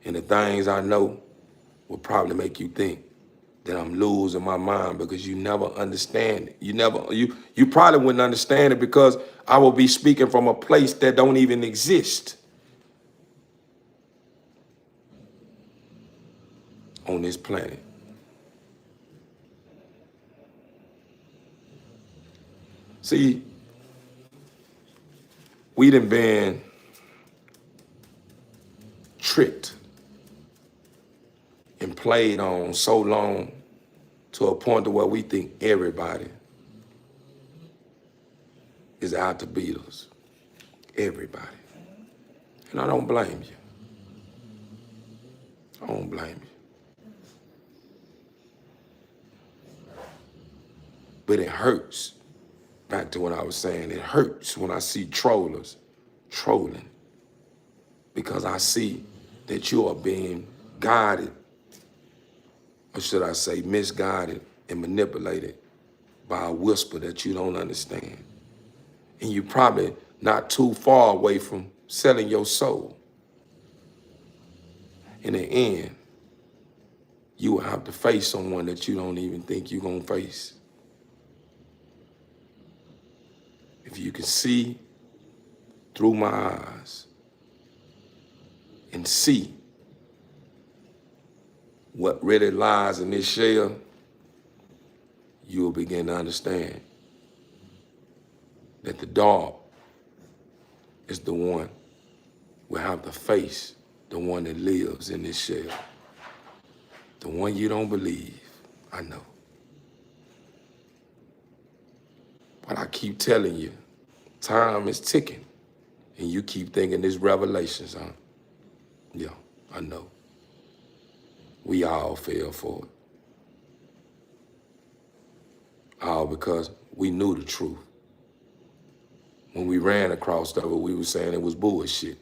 And the things I know will probably make you think that I'm losing my mind because you never understand it. You probably wouldn't understand it because I will be speaking from a place that don't even exist on this planet. See, we done been tricked and played on so long to a point to where we think everybody is out to beat us. Everybody. And I don't blame you. I don't blame you. But it hurts. Back to what I was saying, it hurts when I see trollers trolling because I see that you are being guided, or should I say misguided and manipulated by a whisper that you don't understand. And you're probably not too far away from selling your soul. In the end, you will have to face someone that you don't even think you're gonna face. If you can see through my eyes and see what really lies in this shell, you will begin to understand that the dog is the one will have to face the one that lives in this shell. The one you don't believe, I know. But I keep telling you, time is ticking, and you keep thinking this revelations, huh? Yeah, I know. We all fell for it. All because we knew the truth. When we ran across stuff, we were saying it was bullshit.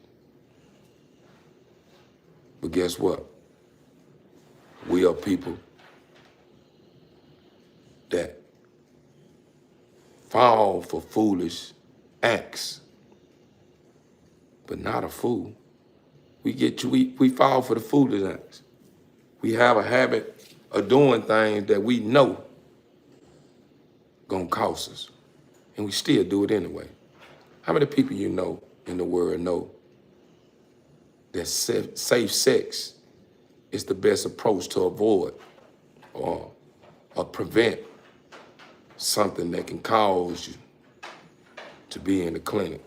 But guess what? We are people that fall for foolish acts, but not a fool. We fall for the foolish acts. We have a habit of doing things that we know gonna cost us, and we still do it anyway. How many people you know in the world know that safe sex is the best approach to avoid or, or prevent something that can cause you to be in the clinic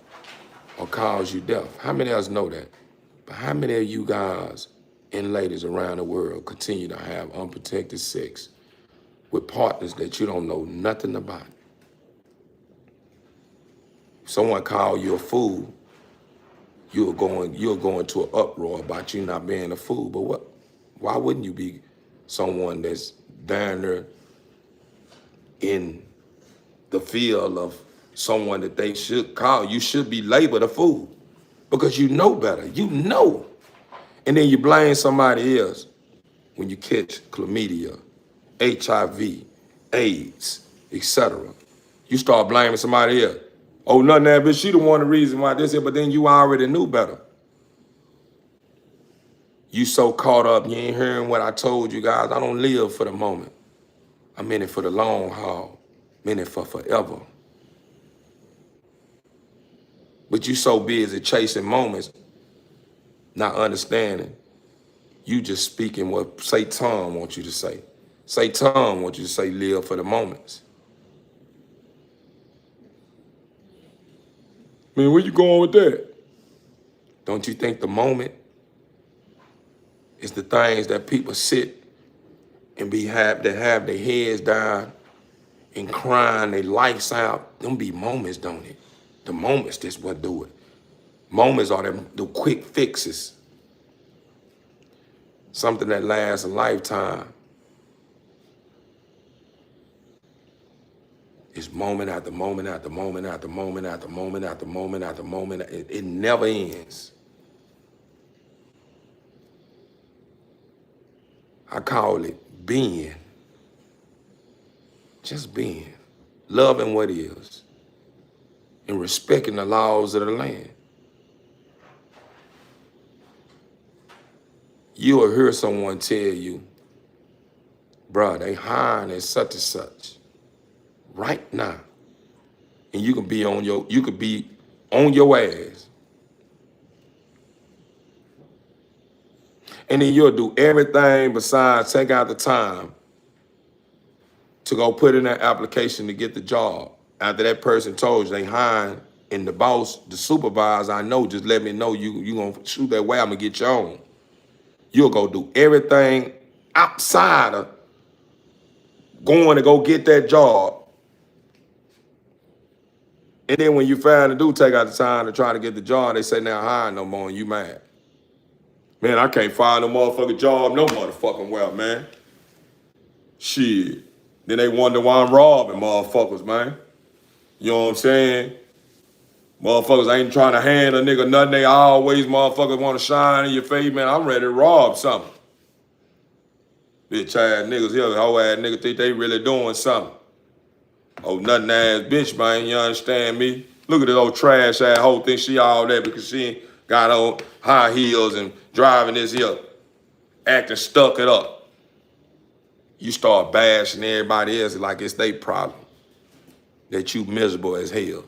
or cause you death? How many of us know that? But how many of you guys and ladies around the world continue to have unprotected sex with partners that you don't know nothing about? If someone call you a fool, you're going to an uproar about you not being a fool. But what? Why wouldn't you be someone that's down there in the field of someone that they should call? You should be labeled a fool because you know better. You know. And then you blame somebody else when you catch chlamydia, HIV, AIDS, etc. You start blaming somebody else. Oh, nothing that bitch, she the one the reason why this is, but then you already knew better. You so caught up, you ain't hearing what I told you guys. I don't live for the moment. I'm in it for the long haul. I'm in it for forever. But you so busy chasing moments, not understanding. You just speaking what Satan wants you to say. Satan wants you to say live for the moments. Man, where you going with that? Don't you think the moment is the things that people sit and have their heads down and crying their lights out? Them be moments, don't it? The moments, that's what do it. Moments are the quick fixes. Something that lasts a lifetime. It's moment after moment after moment after moment after moment after moment after moment. It never ends. I call it being. Just being. Loving what is. And respecting the laws of the land. You will hear someone tell you, bruh, they hiring at such and such. Right now. And you could be on your ass. And then you'll do everything besides take out the time to go put in that application to get the job. After that person told you they hiring, and the boss, the supervisor, I know, just let me know you gonna shoot that way, I'm gonna get you on. You'll go do everything outside of going to go get that job. And then when you finally do take out the time to try to get the job, they say now hiring no more and you mad. Man, I can't find no motherfucking job no motherfucking well, man. Shit. Then they wonder why I'm robbing motherfuckers, man. You know what I'm saying? Motherfuckers ain't trying to hand a nigga nothing. They always motherfuckers want to shine in your face, man. I'm ready to rob something. Bitch ass niggas here, hoe ass niggas think they really doing something. Oh, nothing ass bitch, man, you understand me? Look at this old trash ass hoe, think she all that because she ain't got on high heels and driving this here, acting stuck it up. You start bashing everybody else like it's their problem, that you miserable as hell.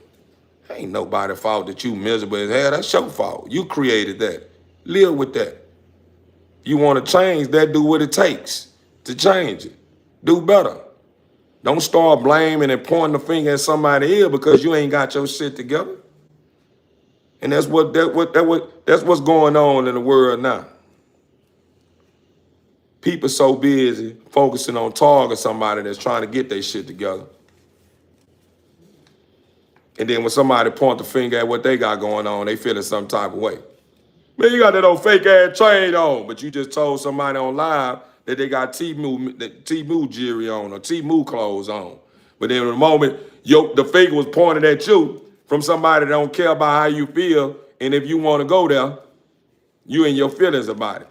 Ain't nobody's fault that you miserable as hell, that's your fault. You created that, live with that. You want to change that, do what it takes to change it, do better. Don't start blaming and pointing the finger at somebody else because you ain't got your shit together. And that's what's going on in the world now. People so busy focusing on targeting somebody that's trying to get their shit together. And then when somebody point the finger at what they got going on, they feeling some type of way. Man, you got that old fake ass chain on, but you just told somebody on live that they got Temu jewelry on or Temu clothes on. But then in the moment, the finger was pointed at you from somebody that don't care about how you feel, and if you want to go there, you in your feelings about it.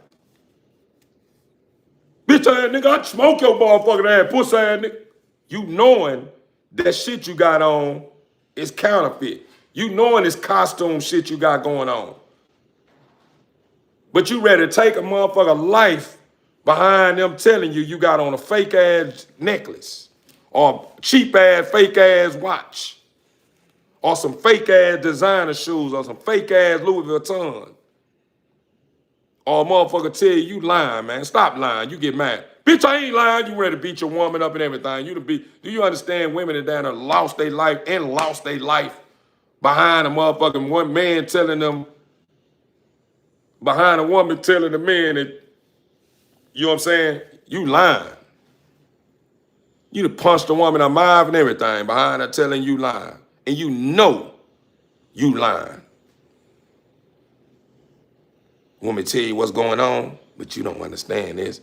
Bitch ass nigga, I'd smoke your motherfucking ass, pussy ass nigga. You knowing that shit you got on is counterfeit. You knowing this costume shit you got going on. But you ready to take a motherfucker life behind them telling you got on a fake ass necklace or cheap ass fake ass watch or some fake ass designer shoes or some fake ass Louis Vuitton. Or a motherfucker tell you lying, man. Stop lying. You get mad. Bitch, I ain't lying. You ready to beat your woman up and everything. Do you understand women that have lost their life behind a motherfucking one man telling them, behind a woman telling the man that, you know what I'm saying? You lying. You done punched a woman in her mouth and everything behind her telling you lying. And you know you lying. Want me to tell you what's going on, but you don't understand this.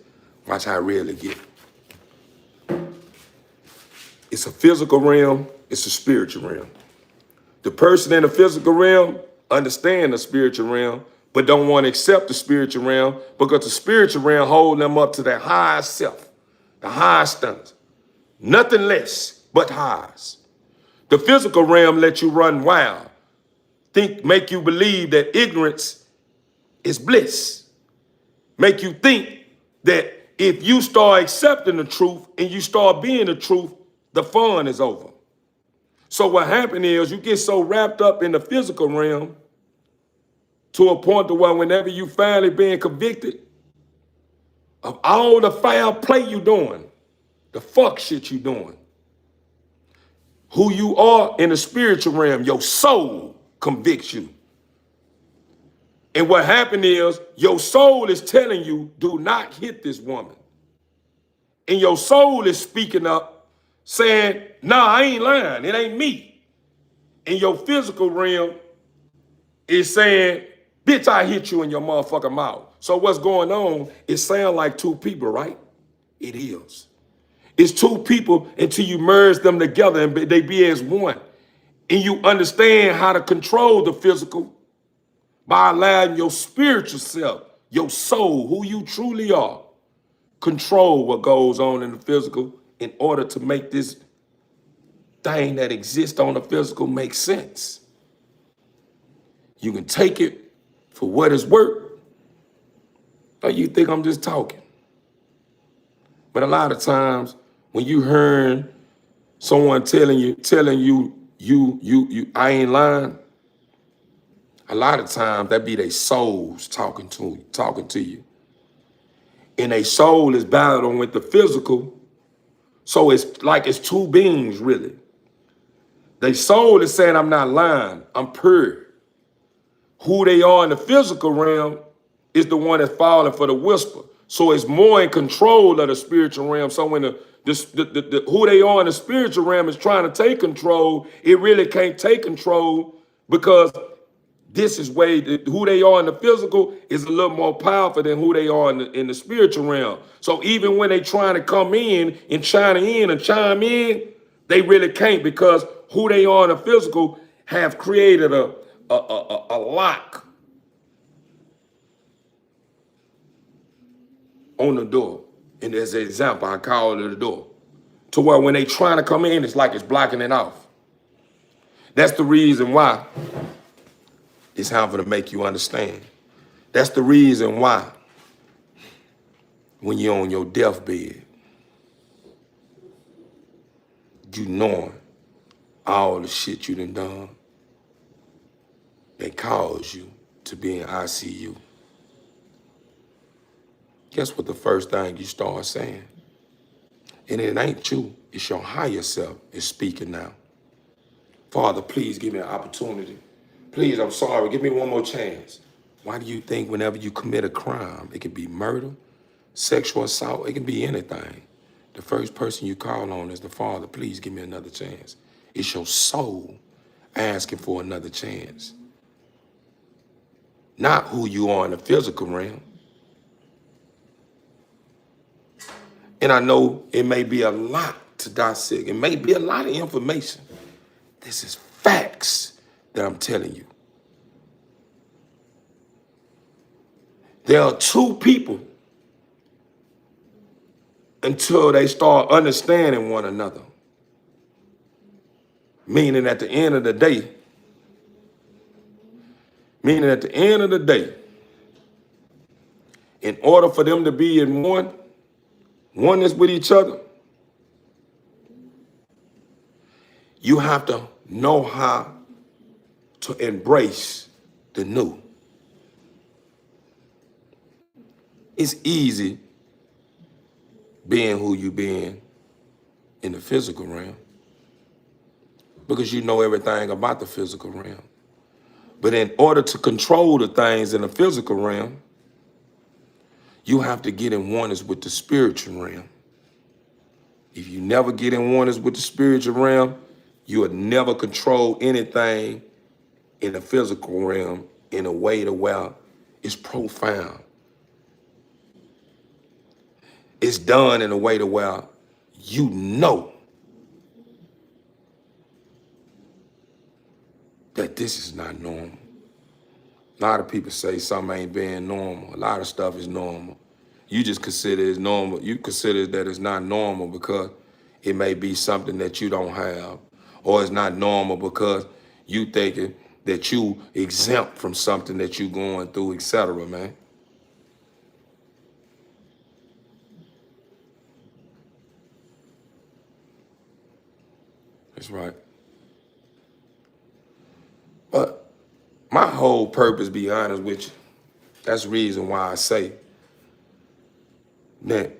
Watch how I really get. It's a physical realm, it's a spiritual realm. The person in the physical realm understand the spiritual realm, but don't want to accept the spiritual realm because the spiritual realm hold them up to their highest self, the highest standards. Nothing less but highs. The physical realm lets you run wild, make you believe that ignorance is bliss. Make you think that if you start accepting the truth and you start being the truth, the fun is over. So what happened is you get so wrapped up in the physical realm to a point to where whenever you finally being convicted of all the foul play you doing, the fuck shit you doing, who you are in the spiritual realm, your soul convicts you. And what happened is your soul is telling you, do not hit this woman. And your soul is speaking up saying, nah, I ain't lying. It ain't me. And your physical realm is saying, bitch, I hit you in your motherfucking mouth. So what's going on? It sounds like two people, right? It is. It's two people until you merge them together and they be as one. And you understand how to control the physical by allowing your spiritual self, your soul, who you truly are, control what goes on in the physical in order to make this thing that exists on the physical make sense. You can take it for what it's worth, or you think I'm just talking. But a lot of times when you hear someone telling you, I ain't lying, a lot of times that be their souls talking to you. And their soul is battling with the physical. So it's like it's two beings really. Their soul is saying, I'm not lying, I'm pure. Who they are in the physical realm is the one that's falling for the whisper. So it's more in control of the spiritual realm. So when who they are in the spiritual realm is trying to take control, it really can't take control because this is who they are in the physical is a little more powerful than who they are in the spiritual realm. So even when they trying to come in and chime in, they really can't because who they are in the physical have created a lock on the door. And as an example, I call it a door. To where when they trying to come in, it's like it's blocking it off. That's the reason why it's harmful to make you understand. That's the reason why when you're on your deathbed, you knowing all the shit you done that caused you to be in ICU. Guess what the first thing you start saying? And it ain't you, it's your higher self is speaking now. Father, please give me an opportunity. Please, I'm sorry, give me one more chance. Why do you think whenever you commit a crime, it can be murder, sexual assault, it can be anything. The first person you call on is the Father, please give me another chance. It's your soul asking for another chance. Not who you are in the physical realm. And I know it may be a lot to dissect. It may be a lot of information. This is facts that I'm telling you. There are two people until they start understanding one another. Meaning at the end of the day, in order for them to be in oneness with each other, you have to know how to embrace the new. It's easy being who you being in the physical realm because you know everything about the physical realm. But in order to control the things in the physical realm, you have to get in oneness with the spiritual realm. If you never get in oneness with the spiritual realm, you will never control anything in the physical realm in a way to where it's profound. It's done in a way to where you know that this is not normal. A lot of people say something ain't being normal. A lot of stuff is normal. You just consider it normal. You consider that it's not normal because it may be something that you don't have, or it's not normal because you thinking that you exempt from something that you going through, etc., man. That's right. But my whole purpose, be honest with you, that's the reason why I say that,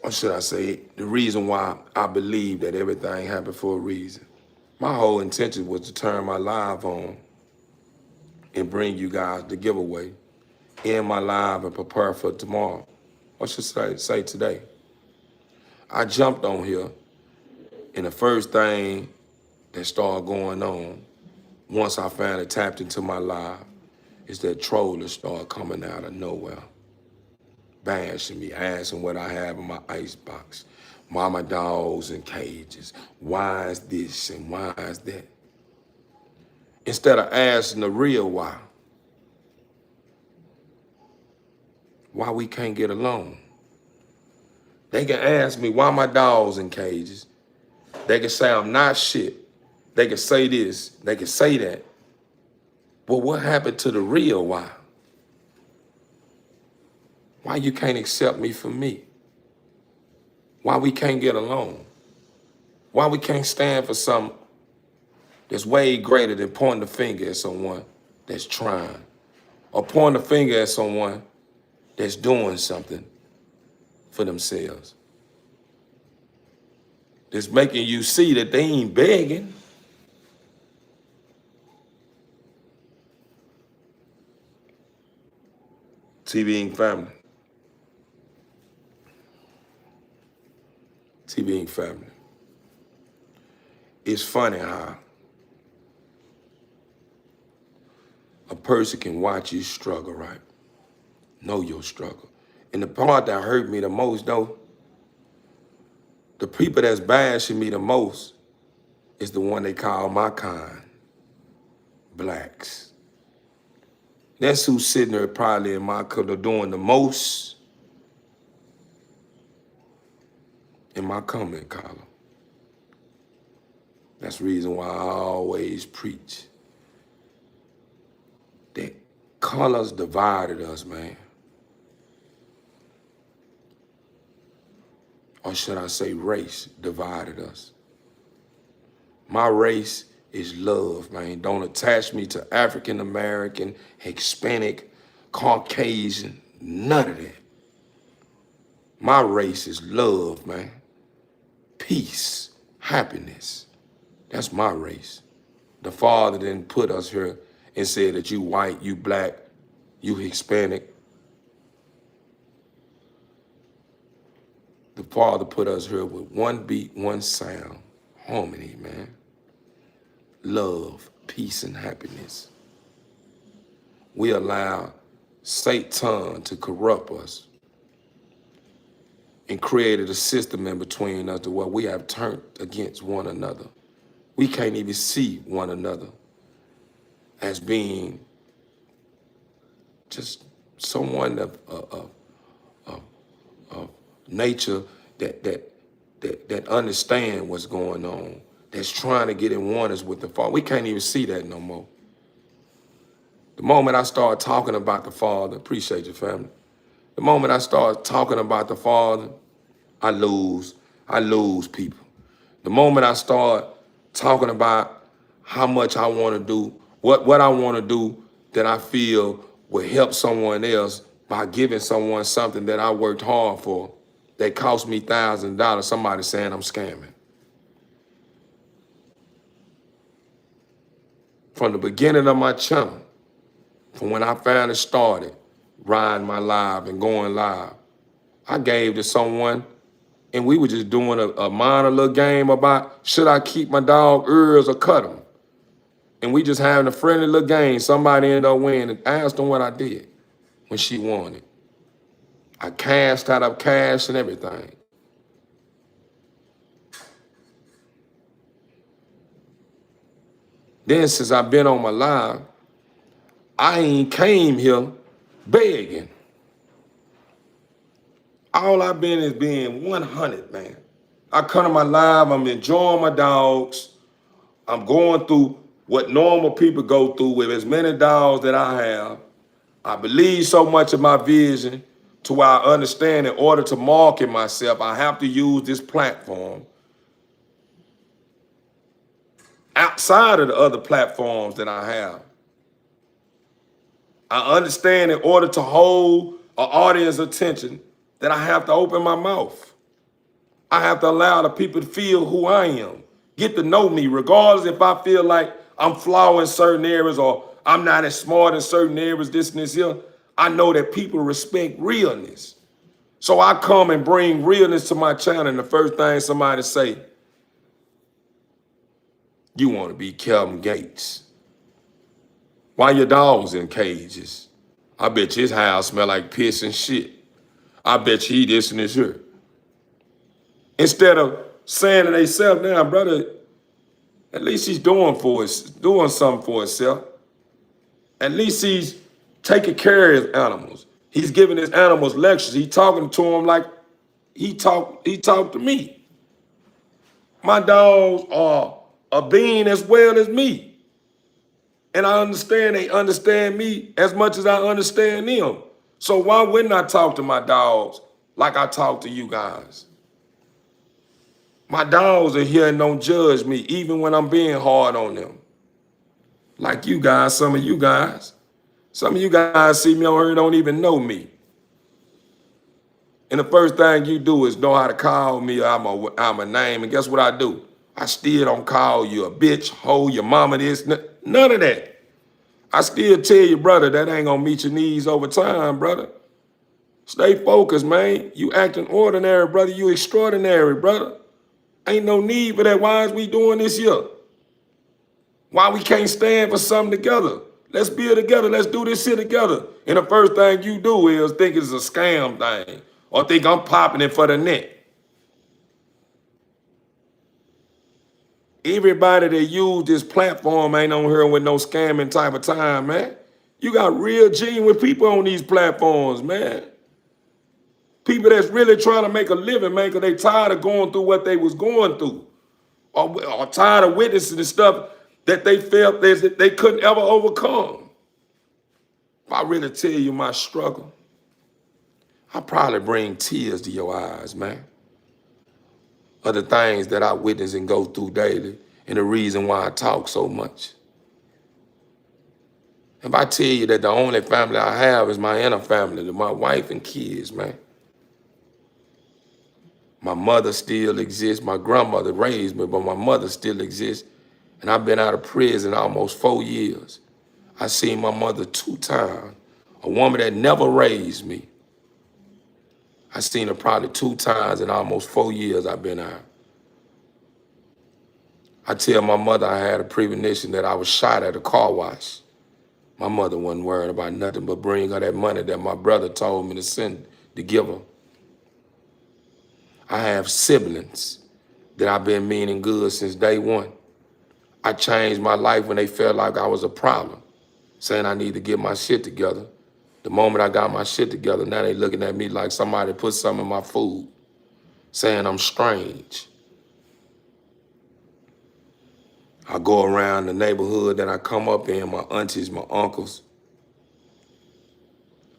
or should I say, the reason why I believe that everything happened for a reason. My whole intention was to turn my live on and bring you guys the giveaway, end my live and prepare for tomorrow. Or should I say today. I jumped on here, and the first thing that started going on once I finally tapped into my live is that trollers started coming out of nowhere, bashing me, asking what I have in my icebox, mama dogs in cages, why is this and why is that? Instead of asking the real why we can't get along. They can ask me why my dogs in cages. They can say I'm not shit. They can say this, they can say that. But what happened to the real why? Why you can't accept me for me? Why we can't get along? Why we can't stand for something that's way greater than pointing the finger at someone that's trying, or pointing the finger at someone that's doing something for themselves. That's making you see that they ain't begging. TVing family. TVing family. It's funny how a person can watch you struggle, right? Know your struggle. And the part that hurt me the most, though, the people that's bashing me the most is the one they call my kind, blacks. That's who's sitting there probably in my color doing the most in my comment column. That's the reason why I always preach that colors divided us, man. Or should I say race divided us. My race is love, man. Don't attach me to African American, Hispanic, Caucasian, none of that. My race is love, man. Peace, happiness. That's my race. The Father didn't put us here and said that you white, you black, you Hispanic. The Father put us here with one beat, one sound, harmony, man. Love, peace, and happiness. We allow Satan to corrupt us and created a system in between us to where we have turned against one another. We can't even see one another as being just someone of nature that understand what's going on, that's trying to get in oneness with the Father. We can't even see that no more. The moment I start talking about the Father, appreciate your family. The moment I start talking about the Father, I lose people. The moment I start talking about how much I want to do, what I want to do that I feel will help someone else by giving someone something that I worked hard for that cost me thousands of dollars. Somebody saying I'm scamming. From the beginning of my channel, from when I finally started riding my live and going live, I gave to someone, and we were just doing a minor little game about should I keep my dog ears or cut them? And we just having a friendly little game. Somebody ended up winning. I asked them what I did when she won it. I cashed out of cash and everything. Then since I've been on my live, I ain't came here begging. All I've been is being 100, man. I come to my live, I'm enjoying my dogs. I'm going through what normal people go through with as many dogs that I have. I believe so much in my vision to where I understand in order to market myself, I have to use this platform outside of the other platforms that I have. I understand in order to hold an audience attention that I have to open my mouth. I have to allow the people to feel who I am, get to know me, regardless if I feel like I'm flawed in certain areas or I'm not as smart in certain areas, this and this here. I know that people respect realness. So I come and bring realness to my channel, and the first thing somebody say, you want to be Kelvin Gates. Why your dogs in cages? I bet you his house smell like piss and shit. I bet you he this and this here. Instead of saying to themselves, now, brother, at least he's doing something for himself. At least he's taking care of his animals. He's giving his animals lectures. He's talking to them like he talked to me. My dogs are a being as well as me. And I understand they understand me as much as I understand them. So why wouldn't I talk to my dogs like I talk to you guys? My dogs are here and don't judge me, even when I'm being hard on them. Like you guys, some of you guys. Some of you guys see me on here and don't even know me. And the first thing you do is know how to call me out my name. And guess what I do? I still don't call you a bitch, hoe, your mama this, none of that. I still tell you, brother, that ain't gonna meet your needs over time, brother. Stay focused, man. You acting ordinary, brother. You extraordinary, brother. Ain't no need for that. Why is we doing this here? Why we can't stand for something together? Let's build together. Let's do this shit together. And the first thing you do is think it's a scam thing or think I'm popping it for the net. Everybody that use this platform ain't on here with no scamming type of time, man. You got real genuine people on these platforms, man. People that's really trying to make a living, man, because they tired of going through what they was going through. Or tired of witnessing the stuff that they felt that they couldn't ever overcome. If I really tell you my struggle, I probably bring tears to your eyes, man. Of the things that I witness and go through daily and the reason why I talk so much. If I tell you that the only family I have is my inner family, my wife and kids, man. My mother still exists. My grandmother raised me, but my mother still exists. And I've been out of prison almost 4 years. I seen my mother 2 times. A woman that never raised me. I seen her probably 2 times in almost 4 years I've been out. I tell my mother I had a premonition that I was shot at a car wash. My mother wasn't worried about nothing but bring her that money that my brother told me to send to give her. I have siblings that I've been meaning good since day one. I changed my life when they felt like I was a problem, saying I need to get my shit together. The moment I got my shit together, now they looking at me like somebody put something in my food, saying I'm strange. I go around the neighborhood that I come up in, my aunties, my uncles,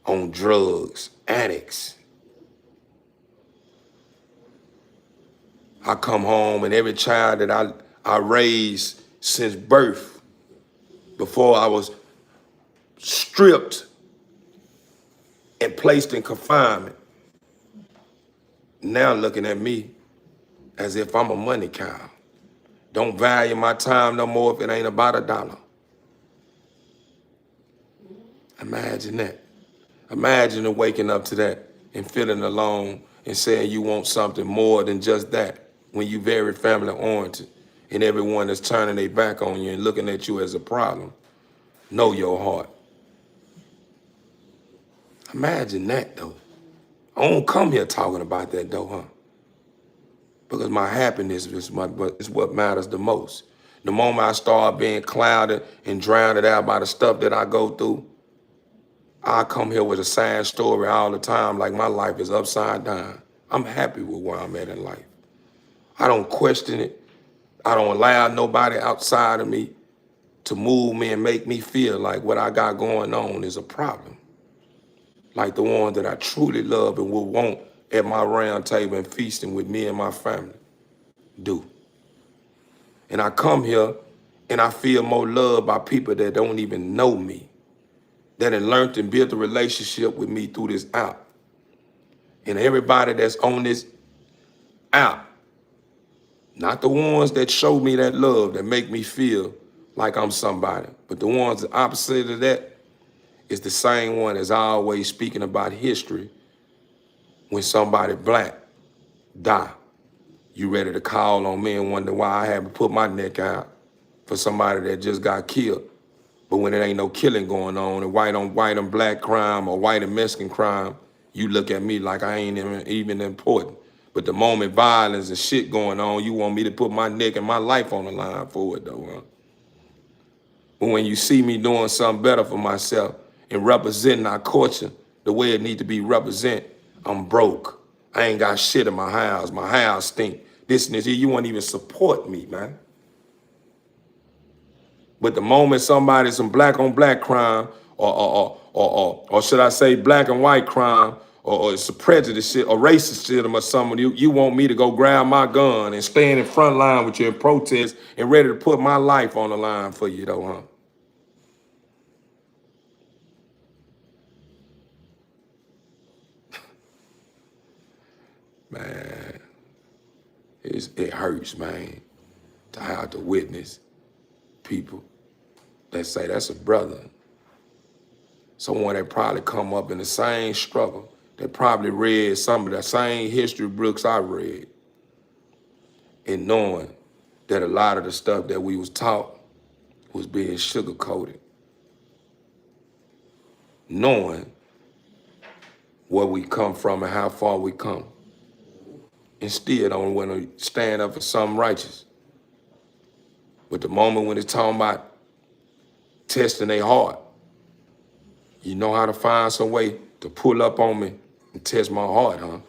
on drugs, addicts. I come home and every child that I raised since birth, before I was stripped and placed in confinement. Now looking at me as if I'm a money cow. Don't value my time no more if it ain't about $1. Imagine that. Imagine waking up to that and feeling alone and saying you want something more than just that when you very family oriented and everyone is turning their back on you and looking at you as a problem. Know your heart. Imagine that though. I don't come here talking about that though, huh? Because my happiness is what matters the most. The moment I start being clouded and drowned out by the stuff that I go through, I come here with a sad story all the time, like my life is upside down. I'm happy with where I'm at in life. I don't question it. I don't allow nobody outside of me to move me and make me feel like what I got going on is a problem. Like the one that I truly love and will want at my round table and feasting with me and my family do. And I come here and I feel more love by people that don't even know me, that have learned and built a relationship with me through this app. And everybody that's on this app, not the ones that show me that love, that make me feel like I'm somebody, but the ones the opposite of that is the same one as always speaking about history when somebody black die. You ready to call on me and wonder why I haven't put my neck out for somebody that just got killed. But when it ain't no killing going on and white on white and black crime or white and Mexican crime, you look at me like I ain't even important. But the moment violence and shit going on, you want me to put my neck and my life on the line for it though, huh? But when you see me doing something better for myself and representing our culture the way it need to be represented, I'm broke. I ain't got shit in my house. My house stink. This and this. You won't even support me, man. But the moment somebody, some black on black crime, or should I say black and white crime, or it's a prejudice shit, or racist shit, or something, you want me to go grab my gun and stand in front line with you and protest and ready to put my life on the line for you though, huh? Man, it hurts, man, to have to witness people that say that's a brother, someone that probably come up in the same struggle, that probably read some of the same history books I read, and knowing that a lot of the stuff that we was taught was being sugar-coated, knowing where we come from and how far we come, and still don't want to stand up for something righteous. But the moment when it's talking about testing their heart, you know how to find some way to pull up on me and test my heart, huh?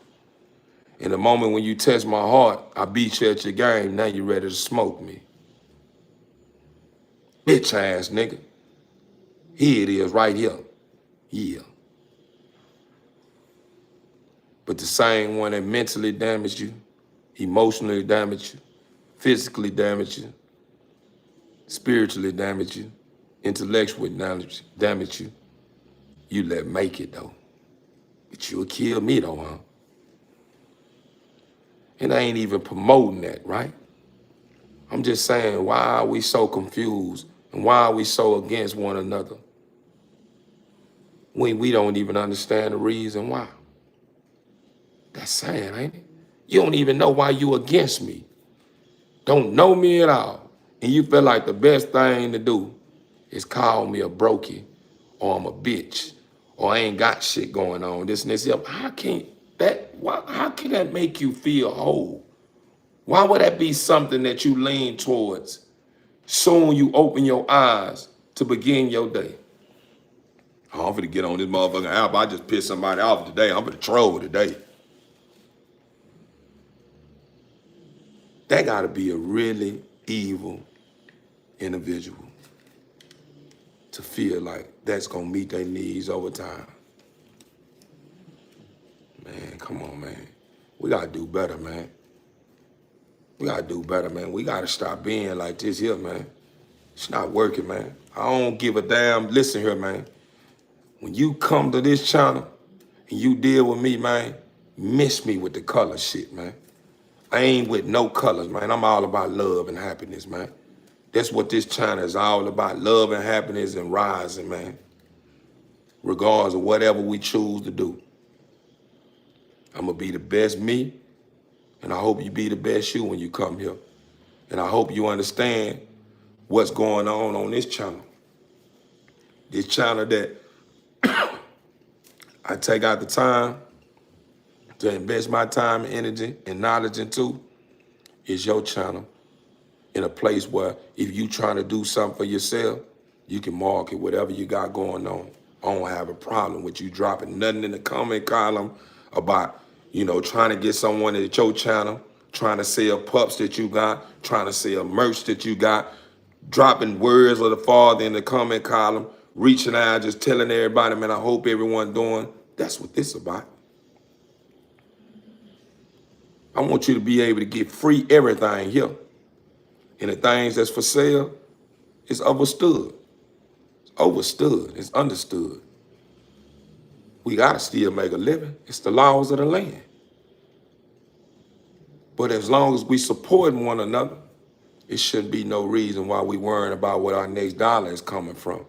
In the moment when you test my heart, I beat you at your game, now you ready to smoke me. Bitch ass nigga. Here it is right here. Yeah. But the same one that mentally damaged you, emotionally damaged you, physically damaged you, spiritually damaged you, intellectually damaged you, you let make it though. But you'll kill me though, huh? And I ain't even promoting that, right? I'm just saying, why are we so confused and why are we so against one another when we don't even understand the reason why? That's sad, ain't it? You don't even know why you against me. Don't know me at all. And you feel like the best thing to do is call me a brokey or I'm a bitch or I ain't got shit going on, this and this. How can that make you feel whole? Why would that be something that you lean towards soon you open your eyes to begin your day? Oh, I'm finna get on this motherfucking app. I just pissed somebody off today. I'm finna troll today. That gotta be a really evil individual to feel like that's gonna meet their needs over time. Man, come on, man. We gotta do better, man. We gotta do better, man. We gotta stop being like this here, man. It's not working, man. I don't give a damn. Listen here, man. When you come to this channel and you deal with me, man, miss me with the color shit, man. I ain't with no colors, man. I'm all about love and happiness, man. That's what this channel is all about, love and happiness and rising, man. Regardless of whatever we choose to do. I'm gonna be the best me, and I hope you be the best you when you come here. And I hope you understand what's going on this channel. This channel that I take out the time to invest my time and energy and knowledge into is your channel, in a place where if you trying to do something for yourself, you can market whatever you got going on. I don't have a problem with you dropping nothing in the comment column about, you know, trying to get someone at your channel, trying to sell pups that you got, trying to sell merch that you got, dropping words of the Father in the comment column, reaching out, just telling everybody, man, I hope everyone doing. That's what this about. I want you to be able to get free everything here. And the things that's for sale, it's understood. It's overstood. It's understood. We gotta still make a living. It's the laws of the land. But as long as we support one another, it shouldn't be no reason why we worrying about where our next dollar is coming from.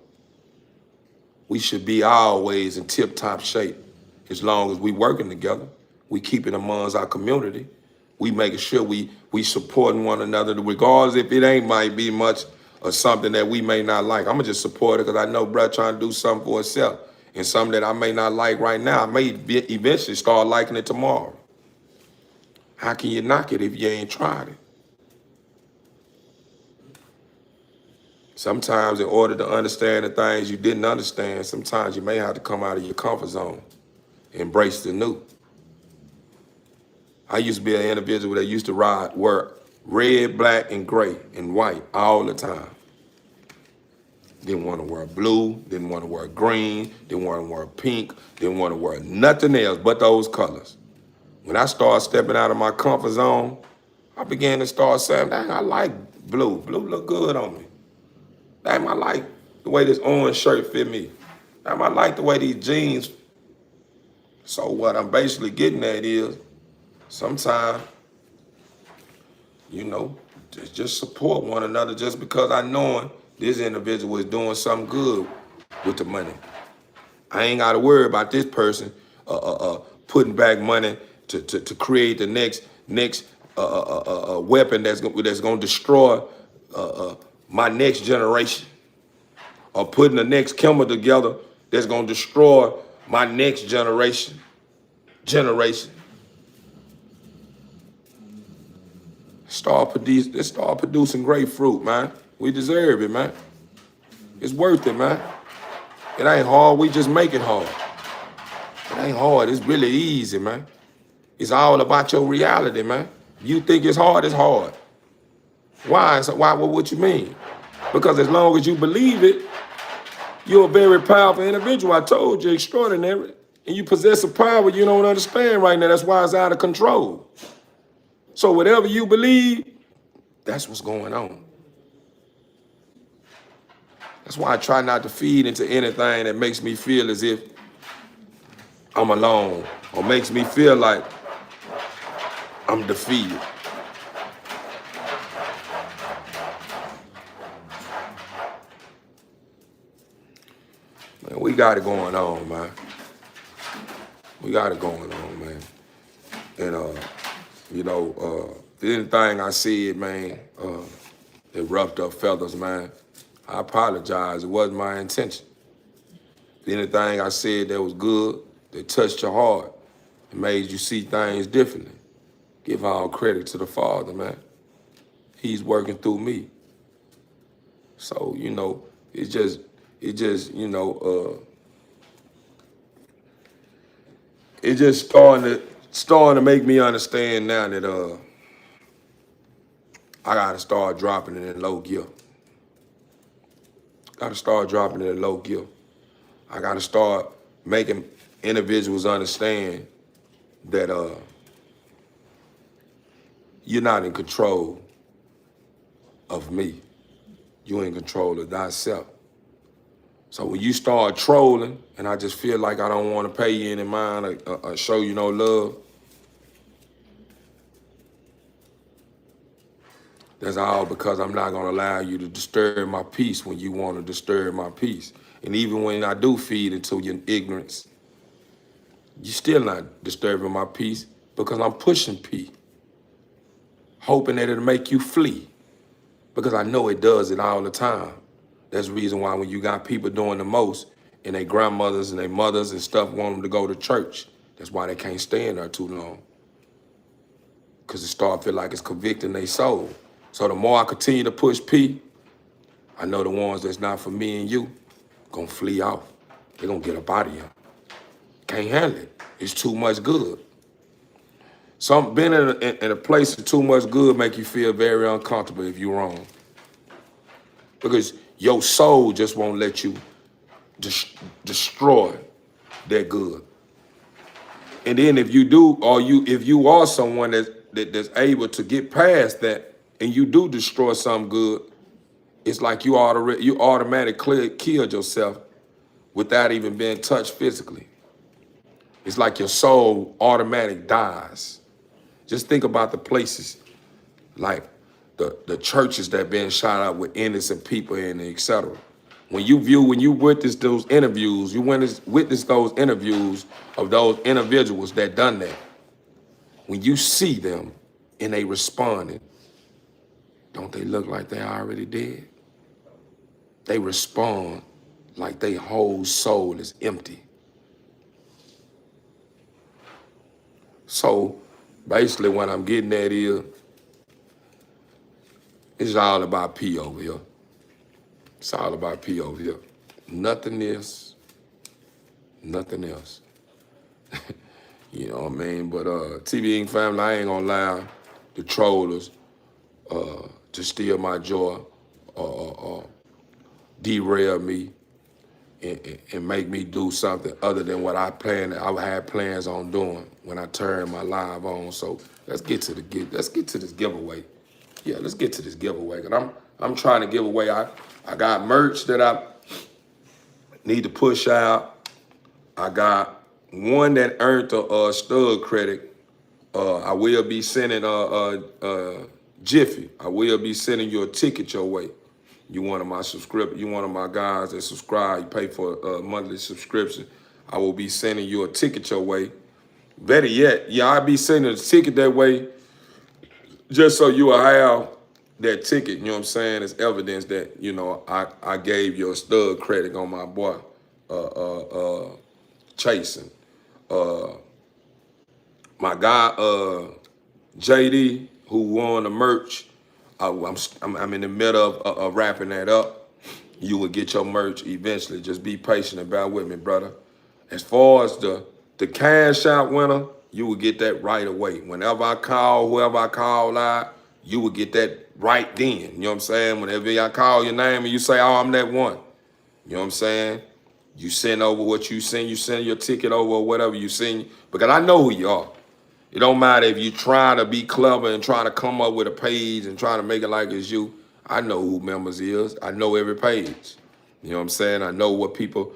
We should be always in tip-top shape. As long as we working together, we keeping amongst our community. We making sure we supporting one another, regardless if it ain't might be much or something that we may not like. I'm gonna just support it because I know bruh trying to do something for himself. And something that I may not like right now, I may eventually start liking it tomorrow. How can you knock it if you ain't tried it? Sometimes in order to understand the things you didn't understand, sometimes you may have to come out of your comfort zone, embrace the new. I used to be an individual that used to wear red, black, and gray, and white all the time. Didn't want to wear blue, didn't want to wear green, didn't want to wear pink, didn't want to wear nothing else but those colors. When I started stepping out of my comfort zone, I began to start saying, dang, I like blue. Blue look good on me. Damn, I like the way this orange shirt fit me. Damn, I like the way these jeans. So what I'm basically getting at is, sometimes, you know, just support one another just because I know this individual is doing something good with the money. I ain't got to worry about this person putting back money to create the next weapon that's gonna destroy my next generation, or putting the next chemical together that's gonna destroy my next generation. Start producing great fruit, man. We deserve it, man. It's worth it, man. It ain't hard, we just make it hard. It ain't hard, it's really easy, man. It's all about your reality, man. You think it's hard, it's hard. Why? What you mean? Because as long as you believe it, you're a very powerful individual. I told you, extraordinary. And you possess a power you don't understand right now. That's why it's out of control. So whatever you believe, that's what's going on. That's why I try not to feed into anything that makes me feel as if I'm alone, or makes me feel like I'm defeated. Man, we got it going on, man. We got it going on, man. And you know, anything I said, man, it ruffled up feathers, man, I apologize. It wasn't my intention. Anything I said that was good, that touched your heart, and made you see things differently, give all credit to the Father, man. He's working through me. So, you know, it just, you know, it just starting to make me understand now that I gotta start dropping it in low gear. Gotta start dropping it in low gear. I gotta start making individuals understand that you're not in control of me. You're in control of thyself. So when you start trolling, and I just feel like I don't want to pay you any mind or show you no love, that's all because I'm not going to allow you to disturb my peace when you want to disturb my peace. And even when I do feed into your ignorance, you're still not disturbing my peace because I'm pushing P, hoping that it'll make you flee, because I know it does it all the time. That's the reason why when you got people doing the most and their grandmothers and their mothers and stuff want them to go to church, that's why they can't stay in there too long, because it start to feel like it's convicting their soul. So the more I continue to push P, I know the ones that's not for me and you gonna flee off. They're gonna get up out of here. Can't handle it. It's too much good. Some being in a place of too much good make you feel very uncomfortable if you're wrong, because your soul just won't let you destroy that good. And then if you do, or if you are someone that's able to get past that, and you do destroy something good, it's like you automatically killed yourself without even being touched physically. It's like your soul automatic dies. Just think about the places like the churches that been shot up with innocent people in it, etc. When you witness those interviews, you witness those interviews of those individuals that done that. When you see them and they responding, don't they look like they already dead? They respond like their whole soul is empty. So basically what I'm getting at is, it's all about P over here. It's all about P over here. Nothing else. Nothing else. You know what I mean? But TV Inc. family, I ain't gonna allow the trollers to steal my joy or derail me and make me do something other than what I had plans on doing when I turned my live on. So let's get to this giveaway. Yeah, let's get to this giveaway. And I'm trying to give away. I got merch that I need to push out. I got one that earned a stud credit. I will be sending Jiffy. I will be sending you a ticket your way. You one of my guys that subscribe, you pay for a monthly subscription. I will be sending you a ticket your way. Better yet, yeah, I'll be sending a ticket that way just so you will have that ticket, you know what I'm saying? It's evidence that, you know, I gave you a stud credit on my boy, Chasing. My guy, JD, who won the merch, I'm in the middle of wrapping that up. You will get your merch eventually. Just be patient and bear with me, brother. As far as the cash out winner, you will get that right away. Whenever I call, whoever I call out, you will get that right then. You know what I'm saying? Whenever I call your name and you say, oh, I'm that one. You know what I'm saying? You send over what you send your ticket over or whatever you send, because I know who you are. It don't matter if you try to be clever and try to come up with a page and try to make it like it's you. I know who members is. I know every page. You know what I'm saying? I know what people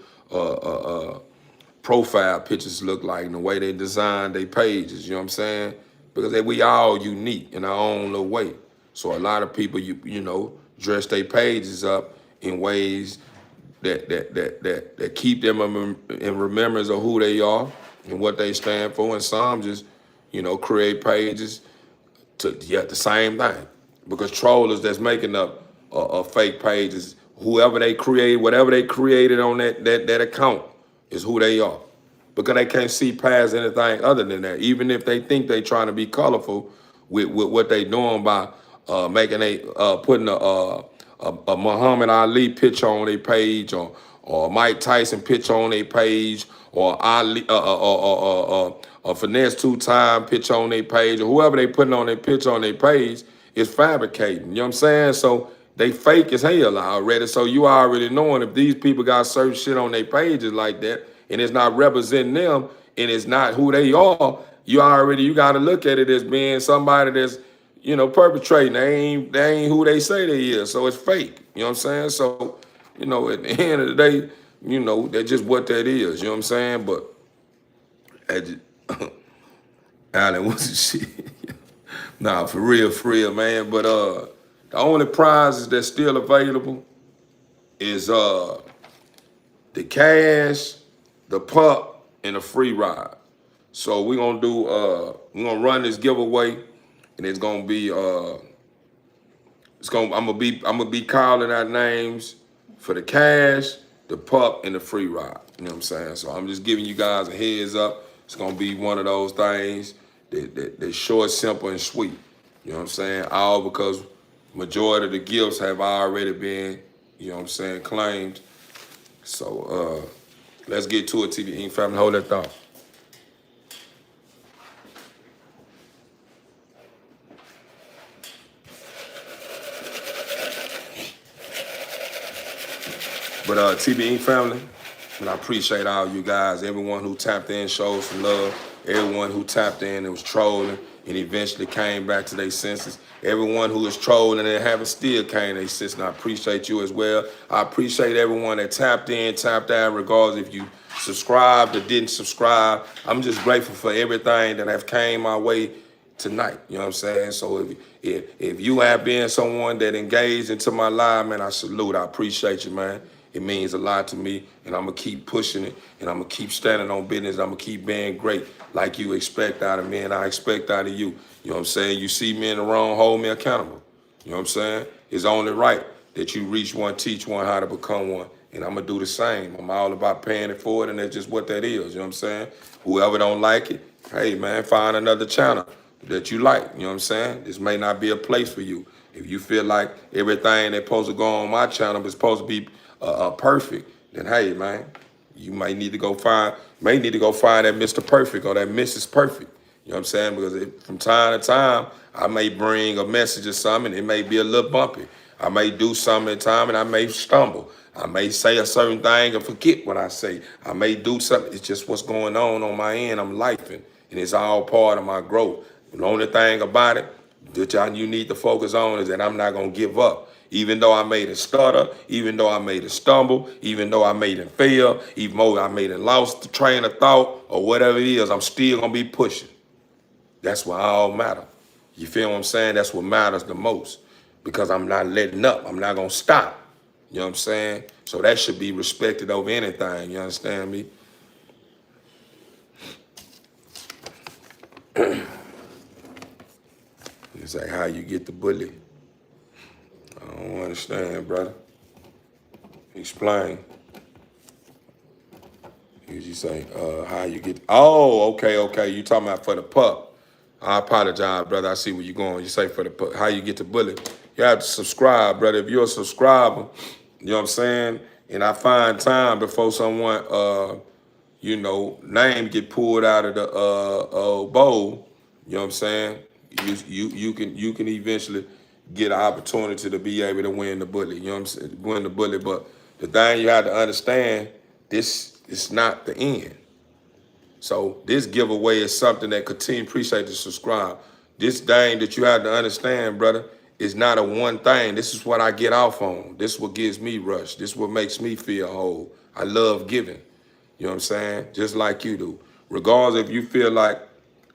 profile pictures look like and the way they design their pages. You know what I'm saying? Because we all unique in our own little way. So a lot of people, you know, dress their pages up in ways that keep them in remembrance of who they are and what they stand for. And some just, you know, create pages to the same thing. Because trollers that's making up fake pages, whoever they create, whatever they created on that account is who they are. Because they can't see past anything other than that. Even if they think they trying to be colorful with what they doing by putting a Muhammad Ali picture on their page, or Mike Tyson picture on their page, or Ali a Finesse 2-time picture on their page, or whoever they putting on their picture on their page is fabricating. You know what I'm saying? So they fake as hell already. So you already knowing if these people got certain shit on their pages like that, and it's not representing them, and it's not who they are, you got to look at it as being somebody that's, perpetrating. They ain't who they say they is. So it's fake. You know what I'm saying? So, at the end of the day, that's just what that is. You know what I'm saying? But Allen, what's the shit? Nah, for real, man. But the only prizes that's still available is the cash, the pup, and the free ride. So we're gonna run this giveaway, and it's gonna be I'm gonna be calling out names for the cash, the pup, and the free ride. You know what I'm saying? So I'm just giving you guys a heads up. It's gonna be one of those things that's short, simple, and sweet. You know what I'm saying? All because majority of the gifts have already been, claimed. So let's get to it, TV family. Hold that thought. But TBE family, and I appreciate all you guys, everyone who tapped in, showed some love, everyone who tapped in and was trolling and eventually came back to their senses, everyone who is trolling and haven't still came to their senses, and I appreciate you as well. I appreciate everyone that tapped in, tapped out, regardless if you subscribed or didn't subscribe. I'm just grateful for everything that have came my way tonight. You know what I'm saying? So if you have been someone that engaged into my live, man, I salute. I appreciate you, man. It means a lot to me, and I'm gonna keep pushing it, and I'm gonna keep standing on business. I'm gonna keep being great like you expect out of me, and I expect out of you. You know what I'm saying? You see me in the wrong, hold me accountable. You know what I'm saying? It's only right that you reach one, teach one how to become one, and I'm gonna do the same. I'm all about paying it forward, and that's just what that is. You know what I'm saying? Whoever don't like it, hey man, find another channel that you like. You know what I'm saying? This may not be a place for you. If you feel like everything that's supposed to go on my channel is supposed to be perfect, then hey man, you may need to go find that Mr. Perfect or that Mrs. Perfect. You know what I'm saying? Because from time to time, I may bring a message or something, it may be a little bumpy. I may do something at a time and I may stumble. I may say a certain thing and forget what I say. I may do something. It's just what's going on my end. I'm lifing, and it's all part of my growth. The only thing about it that you need to focus on is that I'm not going to give up. Even though I made it stutter, even though I made it stumble, even though I made it fail, even though I made it lost the train of thought or whatever it is, I'm still going to be pushing. That's what all matters. You feel what I'm saying? That's what matters the most, because I'm not letting up. I'm not going to stop. You know what I'm saying? So that should be respected over anything. You understand me? It's like how you get the bullet. I don't understand, brother. Explain. You say, how you get, oh, okay. You talking about for the pup. I apologize, brother. I see where you're going. You say for the pup, how you get the bullet. You have to subscribe, brother. If you're a subscriber, you know what I'm saying? And I find time before someone, name get pulled out of the bowl, you know what I'm saying? You can eventually get an opportunity to be able to win the bullet. You know what I'm saying? Win the bullet. But the thing you have to understand, this is not the end. So this giveaway is something that continue. Appreciate the subscribe. This thing that you have to understand, brother, is not a one thing. This is what I get off on. This is what gives me rush. This is what makes me feel whole. I love giving. You know what I'm saying? Just like you do. Regardless if you feel like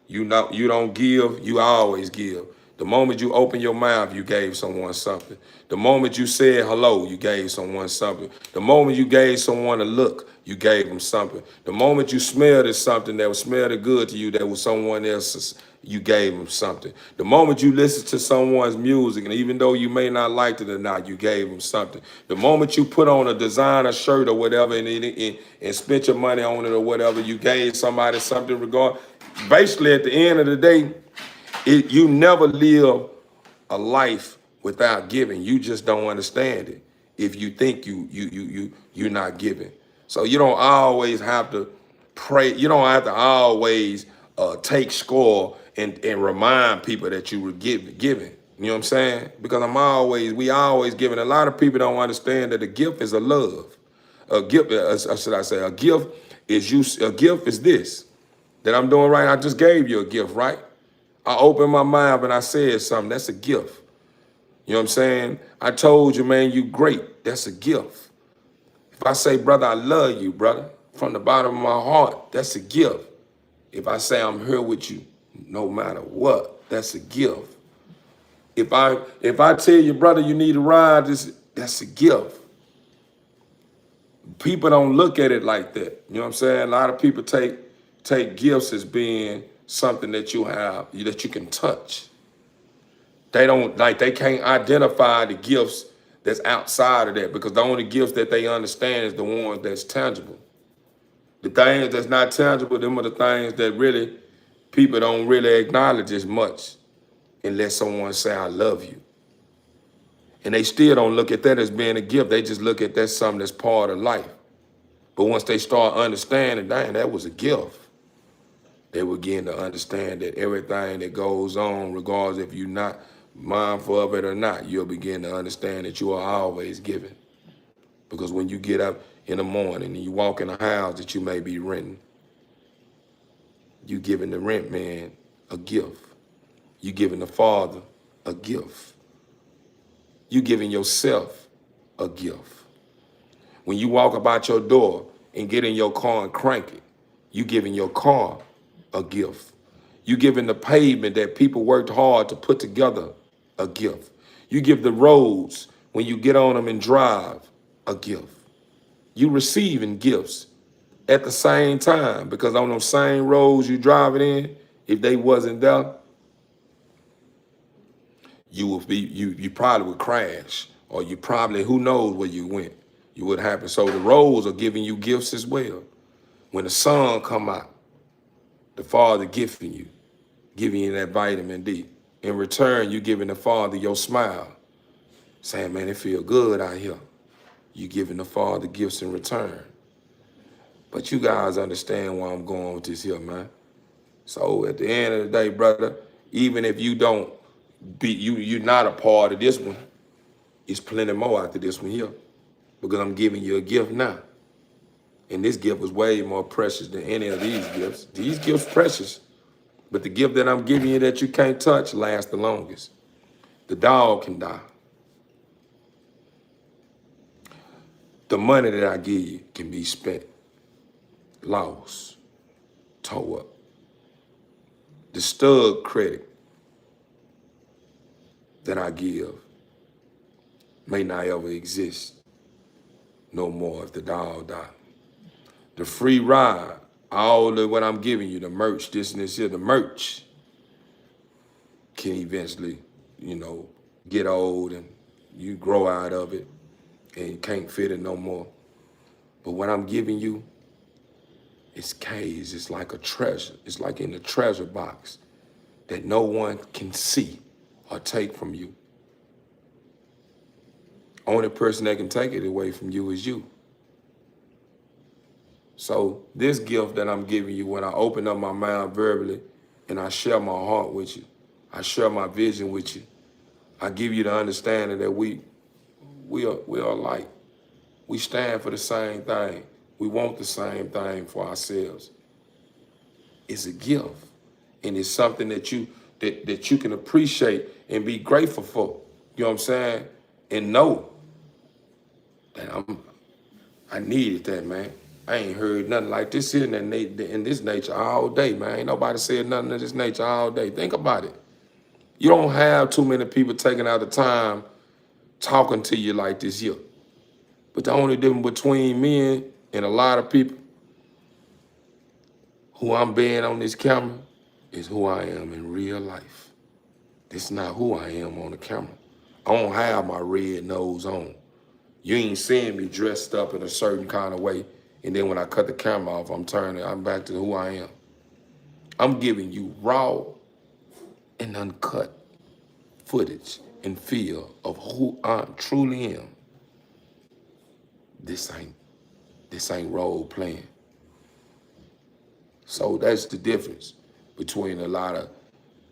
you don't give, you always give. The moment you open your mouth, you gave someone something. The moment you said hello, you gave someone something. The moment you gave someone a look, you gave them something. The moment you smelled something that was smelled good to you that was someone else's, you gave them something. The moment you listened to someone's music, and even though you may not like it or not, you gave them something. The moment you put on a designer shirt or whatever and spent your money on it or whatever, you gave somebody something. Basically, at the end of the day, you never live a life without giving. You just don't understand it if you think you're not giving. So you don't always have to pray. You don't have to always take score and remind people that you were giving. You know what I'm saying? Because we always giving. A lot of people don't understand that a gift is a love. A gift, should I say, a gift is this that I'm doing right. I just gave you a gift, right? I opened my mouth and I said something. That's a gift. You know what I'm saying? I told you, man, you great. That's a gift. If I say, brother, I love you, brother, from the bottom of my heart, that's a gift. If I say I'm here with you, no matter what, that's a gift. If I tell you, brother, you need a ride, that's a gift. People don't look at it like that. You know what I'm saying? A lot of people take gifts as being something that you have, that you can touch. They can't identify the gifts that's outside of that, because the only gifts that they understand is the ones that's tangible. The things that's not tangible, them are the things that really people don't really acknowledge as much unless someone say, I love you. And they still don't look at that as being a gift. They just look at that something that's part of life. But once they start understanding, dang, that was a gift, they begin to understand that everything that goes on, regardless if you're not mindful of it or not, you'll begin to understand that you are always giving. Because when you get up in the morning and you walk in a house that you may be renting, you giving the rent man a gift. You giving the Father a gift. You giving yourself a gift. When you walk about your door and get in your car and crank it, you giving your car a gift. You giving the pavement that people worked hard to put together a gift. You give the roads when you get on them and drive a gift. You receiving gifts at the same time, because on those same roads you driving in, if they wasn't there, you probably would crash, or you probably, who knows where you went, you would happen. So the roads are giving you gifts as well. When the sun come out, the Father giving you that vitamin D. In return, you giving the Father your smile, saying, man, it feel good out here. You giving the Father gifts in return. But you guys understand where I'm going with this here, man. So at the end of the day, brother, even if you don't you're not a part of this one, it's plenty more after this one here, because I'm giving you a gift now. And this gift was way more precious than any of these gifts. These gifts precious, but the gift that I'm giving you that you can't touch lasts the longest. The dog can die. The money that I give you can be spent, lost, tore up. The stud credit that I give may not ever exist no more if the dog die. The free ride, all of what I'm giving you, the merch, this and this here, the merch can eventually, get old and you grow out of it and you can't fit it no more. But what I'm giving you, it's caged. It's like a treasure. It's like in the treasure box that no one can see or take from you. Only person that can take it away from you is you. So this gift that I'm giving you, when I open up my mouth verbally and I share my heart with you, I share my vision with you, I give you the understanding that we are alike. We stand for the same thing. We want the same thing for ourselves. It's a gift, and it's something that you can appreciate and be grateful for. You know what I'm saying? And know that I needed that, man. I ain't heard nothing like this here in this nature all day, man. Ain't nobody said nothing of this nature all day. Think about it. You don't have too many people taking out the time talking to you like this here. But the only difference between me and a lot of people who I'm being on this camera is who I am in real life. This is not who I am on the camera. I don't have my red nose on. You ain't seeing me dressed up in a certain kind of way, and then when I cut the camera off, I'm back to who I am. I'm giving you raw and uncut footage and feel of who I truly am. This ain't role playing. So that's the difference between a lot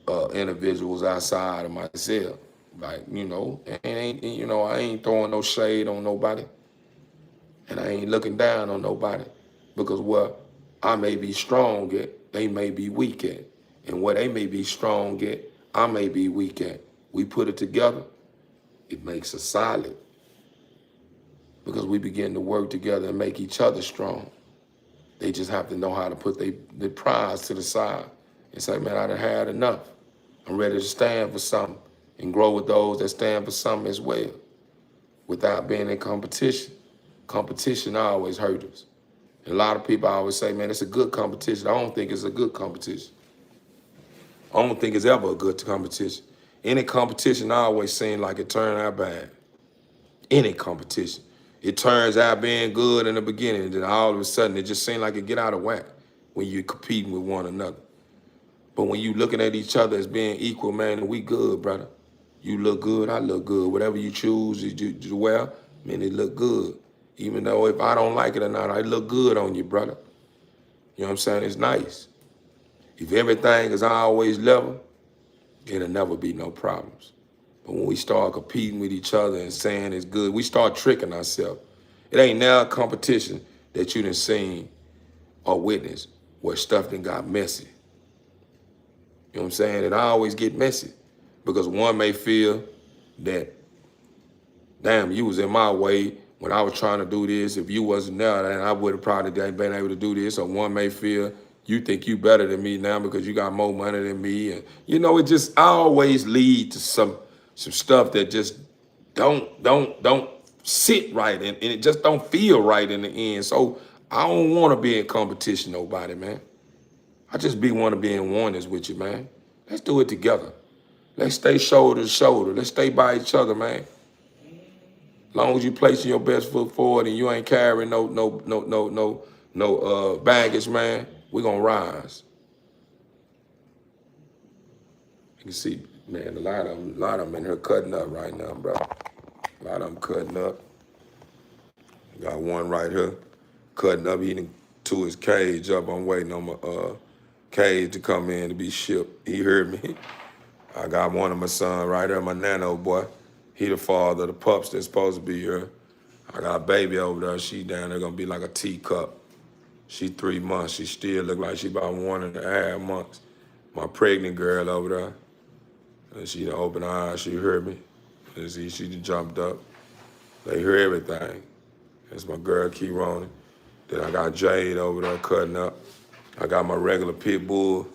of individuals outside of myself. Like, I ain't throwing no shade on nobody, and I ain't looking down on nobody, because what I may be strong at, they may be weak at. And where they may be strong at, I may be weak at. We put it together, it makes us solid because we begin to work together and make each other strong. They just have to know how to put their prize to the side and say, man, I done had enough. I'm ready to stand for something and grow with those that stand for something as well without being in competition. Competition always hurts us. And a lot of people always say, man, it's a good competition. I don't think it's a good competition. I don't think it's ever a good competition. Any competition always seems like it turns out bad. Any competition. It turns out being good in the beginning, and then all of a sudden it just seems like it get out of whack when you're competing with one another. But when you looking at each other as being equal, man, and we good, brother. You look good, I look good. Whatever you choose to wear, man, it look good. Even though if I don't like it or not, it look good on you, brother. You know what I'm saying? It's nice. If everything is always level, it'll never be no problems. But when we start competing with each other and saying it's good, we start tricking ourselves. It ain't now a competition that you done seen or witnessed where stuff done got messy. You know what I'm saying? It always get messy because one may feel that, damn, you was in my way when I was trying to do this. If you wasn't there, then I would have probably been able to do this. Or one may feel you think you better than me now because you got more money than me. And you know, it just always lead to some stuff that just don't sit right and it just don't feel right in the end. So I don't want to be in competition with nobody, man. I just want to be in oneness with you, man. Let's do it together. Let's stay shoulder to shoulder. Let's stay by each other, man. As long as you placing your best foot forward and you ain't carrying no baggage, man, we're gonna rise. You can see, man, a lot of them in here cutting up right now, bro. A lot of them cutting up. Got one right here cutting up. He done to his cage up. I'm waiting on my cage to come in to be shipped. He heard me. I got one of my son right there, my nano boy. He the father of the pups that's supposed to be here. I got a baby over there. She down there gonna be like a teacup. She 3 months. She still look like she about 1.5 months. My pregnant girl over there. And she done opened her eyes. She heard me. And see, she done jumped up. They hear everything. That's my girl, Keyronin. Then I got Jade over there cutting up. I got my regular pit bull.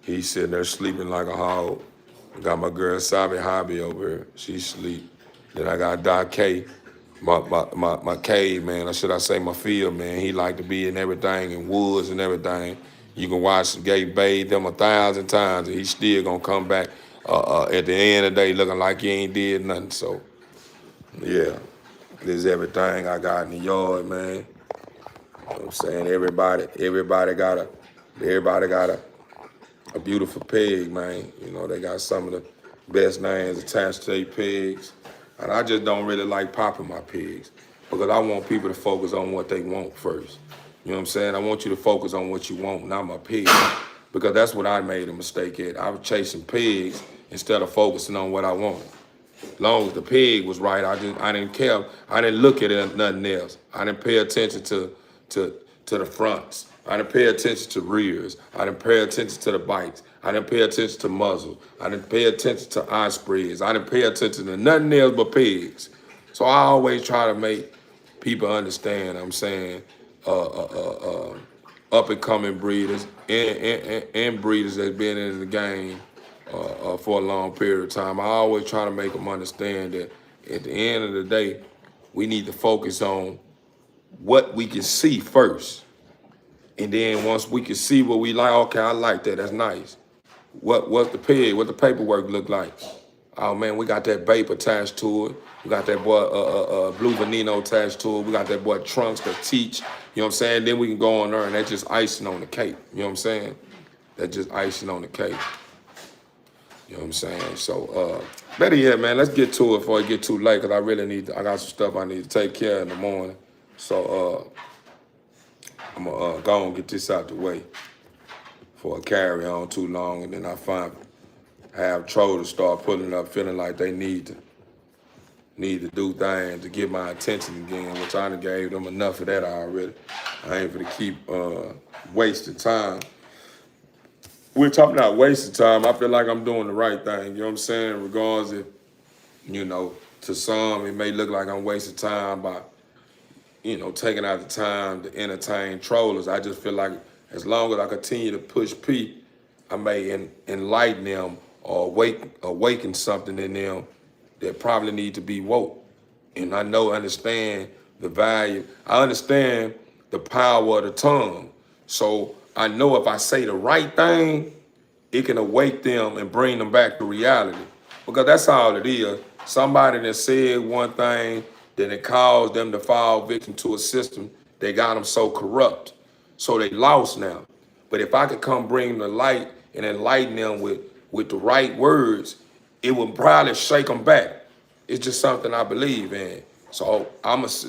He's sitting there sleeping like a hog. I got my girl Sabi Hobby over here. She sleep. Then I got Doc K, my cave man, or should I say my field man. He like to be in everything, in woods and everything. You can watch Gay bathe them 1,000 times and he still gonna come back at the end of the day looking like he ain't did nothing. So, yeah, this is everything I got in the yard, man. You know what I'm saying? Everybody got a beautiful pig, man. You know, they got some of the best names attached to their pigs. And I just don't really like popping my pigs because I want people to focus on what they want first. You know what I'm saying? I want you to focus on what you want, not my pigs. Because that's what I made a mistake at. I was chasing pigs instead of focusing on what I wanted. As long as the pig was right, I didn't care. I didn't look at it, nothing else. I didn't pay attention to the fronts. I didn't pay attention to rears. I didn't pay attention to the bites. I didn't pay attention to muzzle. I didn't pay attention to eye spreads. I didn't pay attention to nothing else but pigs. So I always try to make people understand, I'm saying, up and coming breeders and breeders that's been in the game for a long period of time. I always try to make them understand that at the end of the day, we need to focus on what we can see first. And then once we can see what we like, okay, I like that, that's nice. What's the pig, what the paperwork look like? Oh man, we got that Bape attached to it. We got that boy Blue Veneno attached to it. We got that boy Trunks that teach. You know what I'm saying? Then we can go on there and that's just icing on the cake. You know what I'm saying? That's just icing on the cake. You know what I'm saying? So better yet, man, let's get to it before it get too late because I got some stuff I need to take care of in the morning. So I'm gonna go and get this out the way before I carry on too long, and then I have trollers start pulling up, feeling like they need to do things to get my attention again, which I done gave them enough of that already. I ain't gonna keep wasting time we're talking about wasting time. I feel like I'm doing the right thing. You know what I'm saying? Regardless if, to some, it may look like I'm wasting time by, taking out the time to entertain trollers. I just feel like as long as I continue to push P, I may enlighten them or awaken something in them that probably need to be woke. And understand the value. I understand the power of the tongue. So I know if I say the right thing, it can awake them and bring them back to reality. Because that's all it is. Somebody that said one thing, then it caused them to fall victim to a system that got them so corrupt. So they lost now. But if I could come bring the light and enlighten them with the right words, it would probably shake them back. It's just something I believe in. So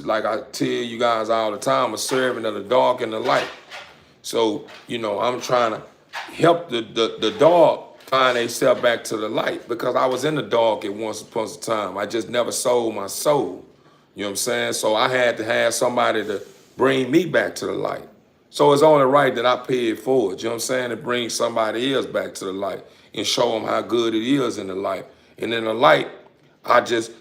like I tell you guys all the time, a servant of the dark and the light. So, I'm trying to help the dark find themselves back to the light, because I was in the dark at once upon a time. I just never sold my soul. You know what I'm saying? So I had to have somebody to bring me back to the light. So it's only right that I pay it forward, you know what I'm saying, to bring somebody else back to the light and show them how good it is in the light. And in the light, I just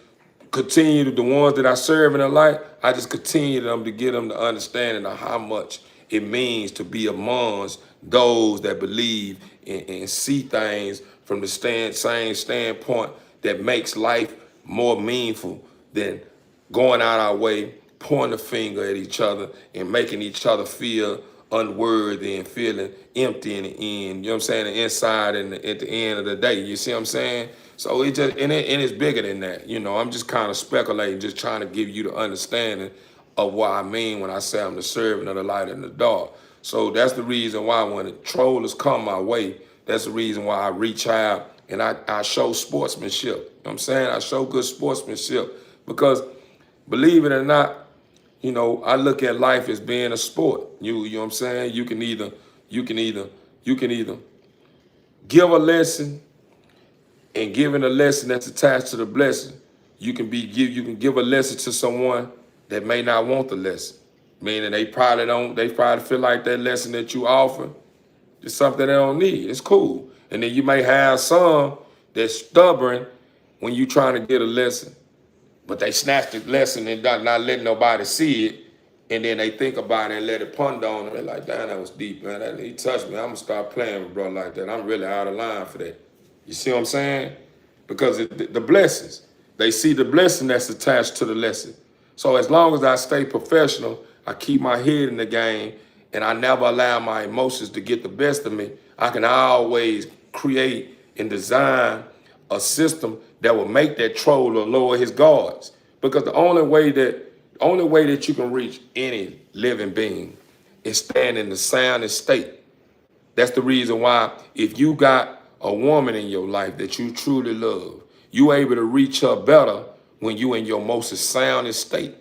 continue the ones that I serve in the light, I just continue them to get them the understanding of how much it means to be amongst those that believe and see things from the same standpoint that makes life more meaningful than going out our way, pointing the finger at each other and making each other feel unworthy and feeling empty in the end. You know what I'm saying? The inside and at the end of the day. You see what I'm saying? So it's bigger than that. I'm just kind of speculating, just trying to give you the understanding of what I mean when I say I'm the servant of the light in the dark. So that's the reason why when the trollers come my way, that's the reason why I reach out and I show sportsmanship. You know what I'm saying? I show good sportsmanship because, believe it or not, I look at life as being a sport. You know what I'm saying? You can either give a lesson, and giving a lesson that's attached to the blessing, you can give a lesson to someone that may not want the lesson. Meaning they probably feel like that lesson that you offer is something they don't need. It's cool. And then you may have some that's stubborn when you trying to get a lesson, but they snatch the lesson and not letting nobody see it. And then they think about it and let it ponder on them. They're like, damn, that was deep, man. He touched me. I'm gonna start playing with bro like that. I'm really out of line for that. You see what I'm saying? Because the blessings, they see the blessing that's attached to the lesson. So as long as I stay professional, I keep my head in the game, and I never allow my emotions to get the best of me, I can always create and design a system that will make that troller lower his guards. Because the only way that you can reach any living being is stand in the soundest state. That's the reason why if you got a woman in your life that you truly love, you able to reach her better when you in your most soundest state.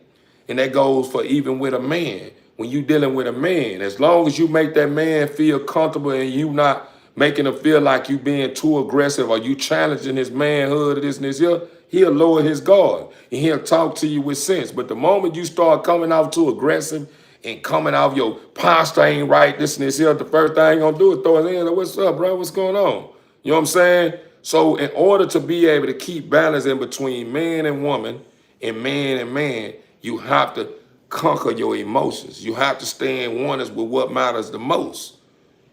And that goes for even with a man. When you dealing with a man, as long as you make that man feel comfortable and you not making him feel like you being too aggressive or you challenging his manhood or this and this here, he'll lower his guard and he'll talk to you with sense. But the moment you start coming off too aggressive and coming off your posture ain't right, this and this here, the first thing gonna do is throw his hand up, what's up, bro? What's going on? You know what I'm saying? So in order to be able to keep balance in between man and woman and man, you have to conquer your emotions. You have to stay in oneness with what matters the most.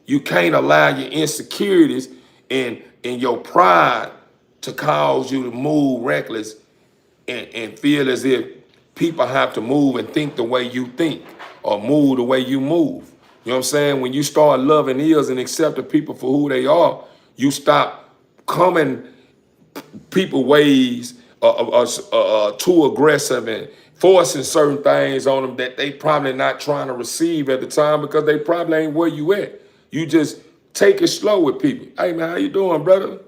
You can't allow your insecurities and your pride to cause you to move reckless and feel as if people have to move and think the way you think or move the way you move. You know what I'm saying? When you start loving ears and accepting people for who they are, you stop coming people ways too aggressive and forcing certain things on them that they probably not trying to receive at the time because they probably ain't where you at. You just take it slow with people. Hey man, how you doing, brother?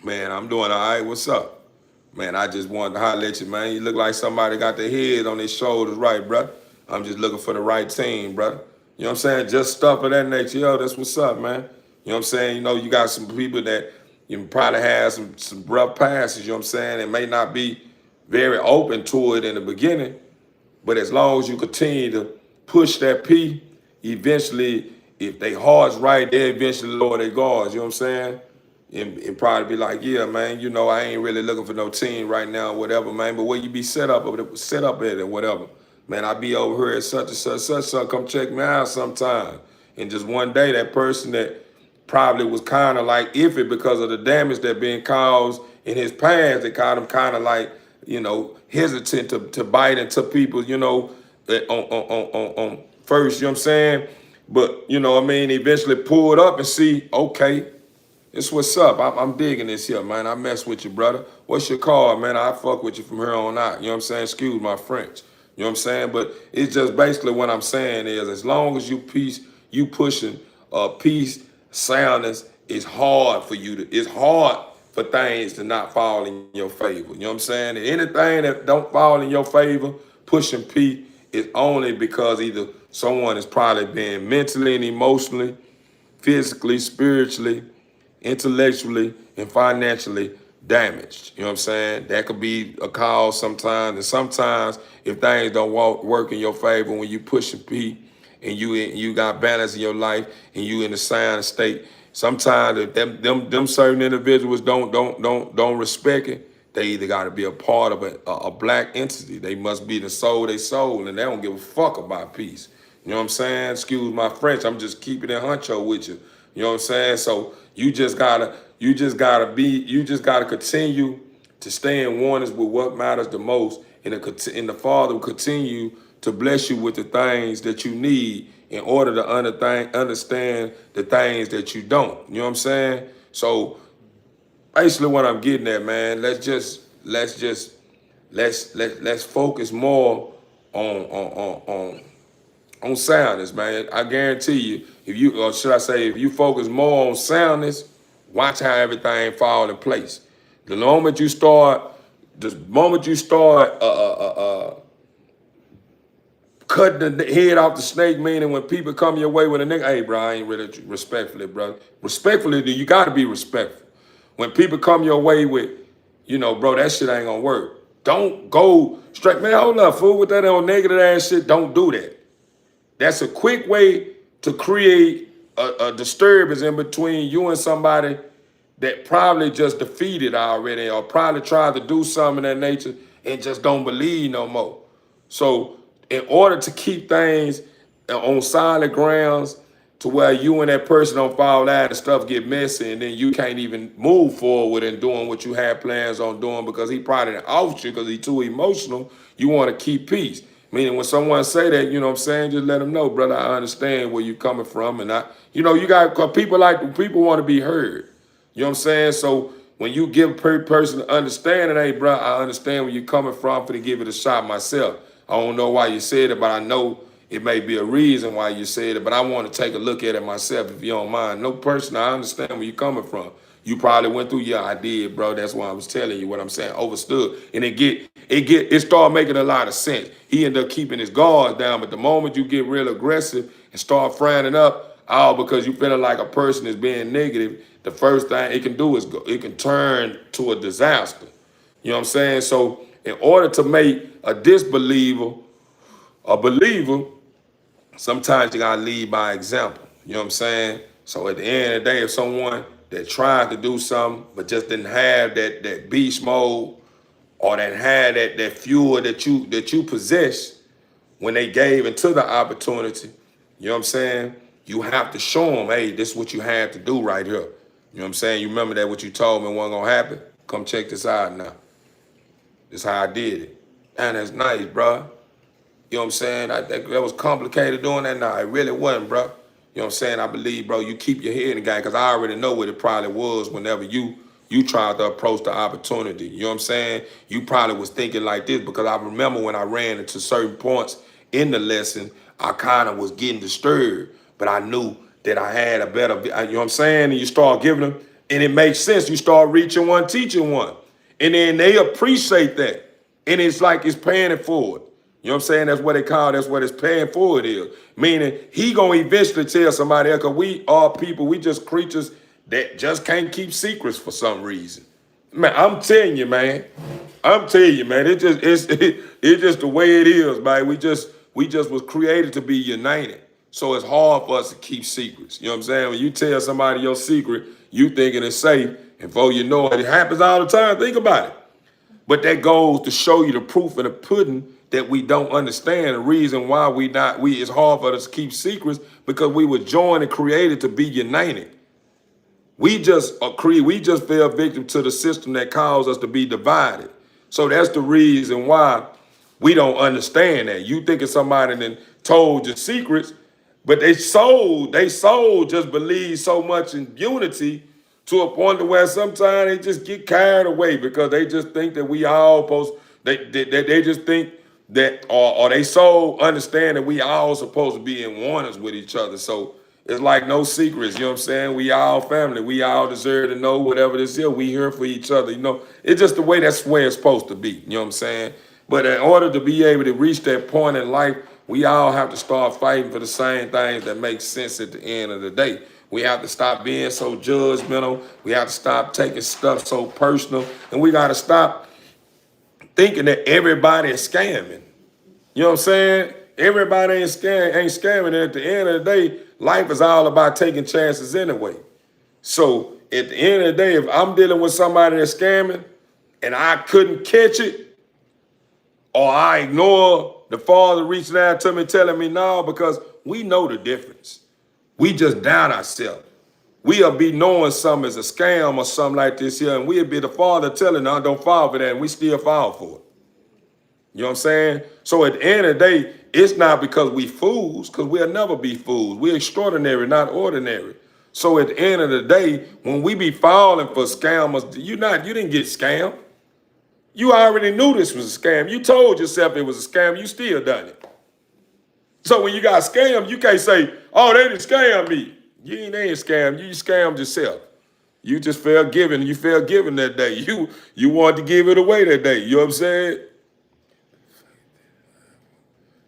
Man, I'm doing all right. What's up? Man, I just wanted to holler at you, man. You look like somebody got their head on their shoulders right, brother. I'm just looking for the right team, brother. You know what I'm saying? Just stuff of that nature. Yo, that's what's up, man. You know what I'm saying? You got some people that you probably have some rough passes, you know what I'm saying? It may not be very open to it in the beginning, but as long as you continue to push that P, eventually if they heart's right, they eventually lower their guards. You know what I'm saying? And probably be like, yeah, man, you know, I ain't really looking for no team right now, whatever, man. But where you be set up at or whatever, man, I be over here at such and such, come check me out sometime. And just one day, that person that probably was kind of like iffy because of the damage that being caused in his past, they caught him kind of like, you know, hesitant to bite into people, you know, on first, you know what I'm saying? But, you know what I mean, eventually pull it up and see, okay, it's what's up. I'm digging this here, man. I mess with you, brother. What's your call, man? I fuck with you from here on out. You know what I'm saying? Excuse my French. You know what I'm saying? But it's just basically what I'm saying is as long as you pushing peace, soundness, it's hard for you it's hard for things to not fall in your favor. You know what I'm saying? And anything that don't fall in your favor, pushing peace is only because either someone is probably being mentally and emotionally, physically, spiritually, intellectually, and financially damaged. You know what I'm saying? That could be a cause sometimes. And sometimes if things don't work in your favor when you pushing P and you got balance in your life and you in the sound state, sometimes if them certain individuals don't respect it, they either got to be a part of a black entity. They must be the soul they soul, and they don't give a fuck about peace. You know what I'm saying? Excuse my French. I'm just keeping it huncho with you. You know what I'm saying? So you just gotta continue to stay in oneness with what matters the most, and the Father will continue to bless you with the things that you need in order to understand the things that you don't. You know what I'm saying? So basically, what I'm getting at, man, let's focus more on soundness, man. I guarantee you, if you focus more on soundness, watch how everything fall in place. The moment you start cutting the head off the snake, meaning when people come your way with a nigga, hey, bro, I ain't really respectfully, bro. Respectfully, you got to be respectful. When people come your way with, you know, bro, that shit ain't gonna work. Don't go straight, man, hold up, fool, with that on negative ass shit, don't do that. That's a quick way to create a disturbance in between you and somebody that probably just defeated already or probably tried to do something of that nature and just don't believe no more. So in order to keep things on solid grounds to where you and that person don't fall out and stuff get messy and then you can't even move forward and doing what you had plans on doing because he probably off you because he too emotional, you want to keep peace. Meaning when someone say that, you know what I'm saying, just let them know, brother, I understand where you're coming from. And you got, cause people want to be heard. You know what I'm saying? So when you give a person to understand, hey, bro, I understand where you're coming from, for to give it a shot myself. I don't know why you said it, but I know it may be a reason why you said it, but I want to take a look at it myself, if you don't mind. No person, I understand where you're coming from. You probably went through, yeah, I did, bro. That's why I was telling you what I'm saying. Overstood. And it started making a lot of sense. He ended up keeping his guards down, but the moment you get real aggressive and start frowning up, all because you feeling like a person is being negative, the first thing it can do is it can turn to a disaster. You know what I'm saying? So in order to make a disbeliever a believer, sometimes you gotta lead by example. You know what I'm saying? So at the end of the day, if someone that tried to do something but just didn't have that beast mode or that had that fuel that you possess when they gave into the opportunity, you know what I'm saying? You have to show them, hey, this is what you had to do right here. You know what I'm saying? You remember that what you told me wasn't gonna happen? Come check this out now. This is how I did it. And that's nice, bro. You know what I'm saying? That was complicated doing that. Nah, it really wasn't, bro. You know what I'm saying? I believe, bro, you keep your head in the game because I already know what it probably was whenever you tried to approach the opportunity. You know what I'm saying? You probably was thinking like this because I remember when I ran into certain points in the lesson, I kind of was getting disturbed, but I knew that I had a better, you know what I'm saying? And you start giving them, and it makes sense. You start reaching one, teaching one. And then they appreciate that. And it's like it's paying it forward. You know what I'm saying? That's what that's what it's paying forward is. Meaning he gonna eventually tell somebody else, because we are people, we just creatures that just can't keep secrets for some reason. Man, I'm telling you, man. I'm telling you, man. It's just the way it is, man. We just was created to be united. So it's hard for us to keep secrets. You know what I'm saying? When you tell somebody your secret, you thinking it's safe, and before you know it, it happens all the time. Think about it. But that goes to show you the proof in the pudding that we don't understand the reason why it's hard for us to keep secrets, because we were joined and created to be united. We just fell victim to the system that caused us to be divided. So that's the reason why we don't understand that. You thinking somebody then told your secrets, but they soul just believe so much in unity to a point to where sometimes they just get carried away because they just think that we all they just think that or they so understand that we all supposed to be in oneness with each other. So it's like no secrets, you know what I'm saying? We all family. We all deserve to know whatever this is. We here for each other, you know. It's just the way that's where it's supposed to be, you know what I'm saying? But in order to be able to reach that point in life, we all have to start fighting for the same things that make sense at the end of the day. We have to stop being so judgmental. We have to stop taking stuff so personal. And we got to stop thinking that everybody is scamming. You know what I'm saying? Everybody ain't scamming. And at the end of the day, life is all about taking chances anyway. So at the end of the day, if I'm dealing with somebody that's scamming and I couldn't catch it, or I ignore the Father reaching out to me telling me no, because we know the difference. We just doubt ourselves. We'll be knowing something is a scam or something like this here, and we'll be the Father telling us don't fall for that, and we still fall for it. You know what I'm saying? So at the end of the day, it's not because we fools, because we'll never be fools. We're extraordinary, not ordinary. So at the end of the day, when we be falling for scammers, you didn't get scammed. You already knew this was a scam. You told yourself it was a scam. You still done it. So when you got scammed, you can't say, oh, they didn't scam me. They ain't scammed. You scammed yourself. You just felt given. You felt given that day. You wanted to give it away that day. You know what I'm saying?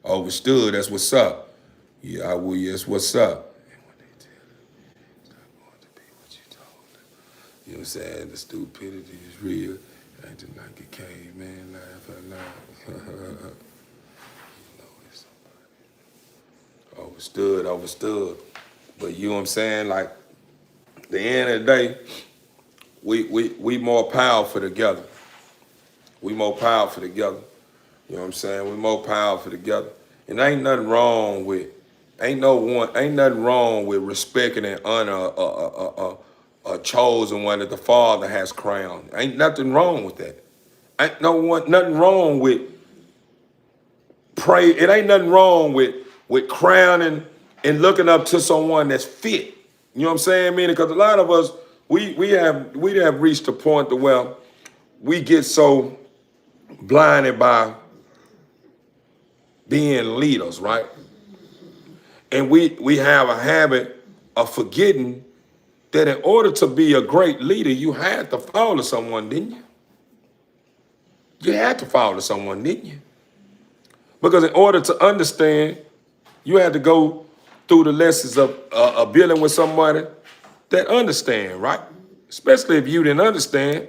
Overstood. That's what's up. Yeah, I will. Yes, what's up? And when they tell you, it's not going to be what you told them. You know what I'm saying? The stupidity is real. I did not get caveman laugh out loud. You know it's somebody. Overstood. But you know what I'm saying? Like, at the end of the day, we more powerful together. We more powerful together. You know what I'm saying? We more powerful together. And ain't nothing wrong with respecting and honor a chosen one that the Father has crowned. Ain't nothing wrong with that. Nothing wrong with pray. It ain't nothing wrong with crowning and looking up to someone that's fit. You know what I'm saying? Meaning, because a lot of us, we have reached a point to where we get so blinded by being leaders, right? And we have a habit of forgetting that in order to be a great leader, you had to follow someone, didn't you? You had to follow someone, didn't you? Because in order to understand, you had to go through the lessons of dealing with somebody that understand, right? Especially if you didn't understand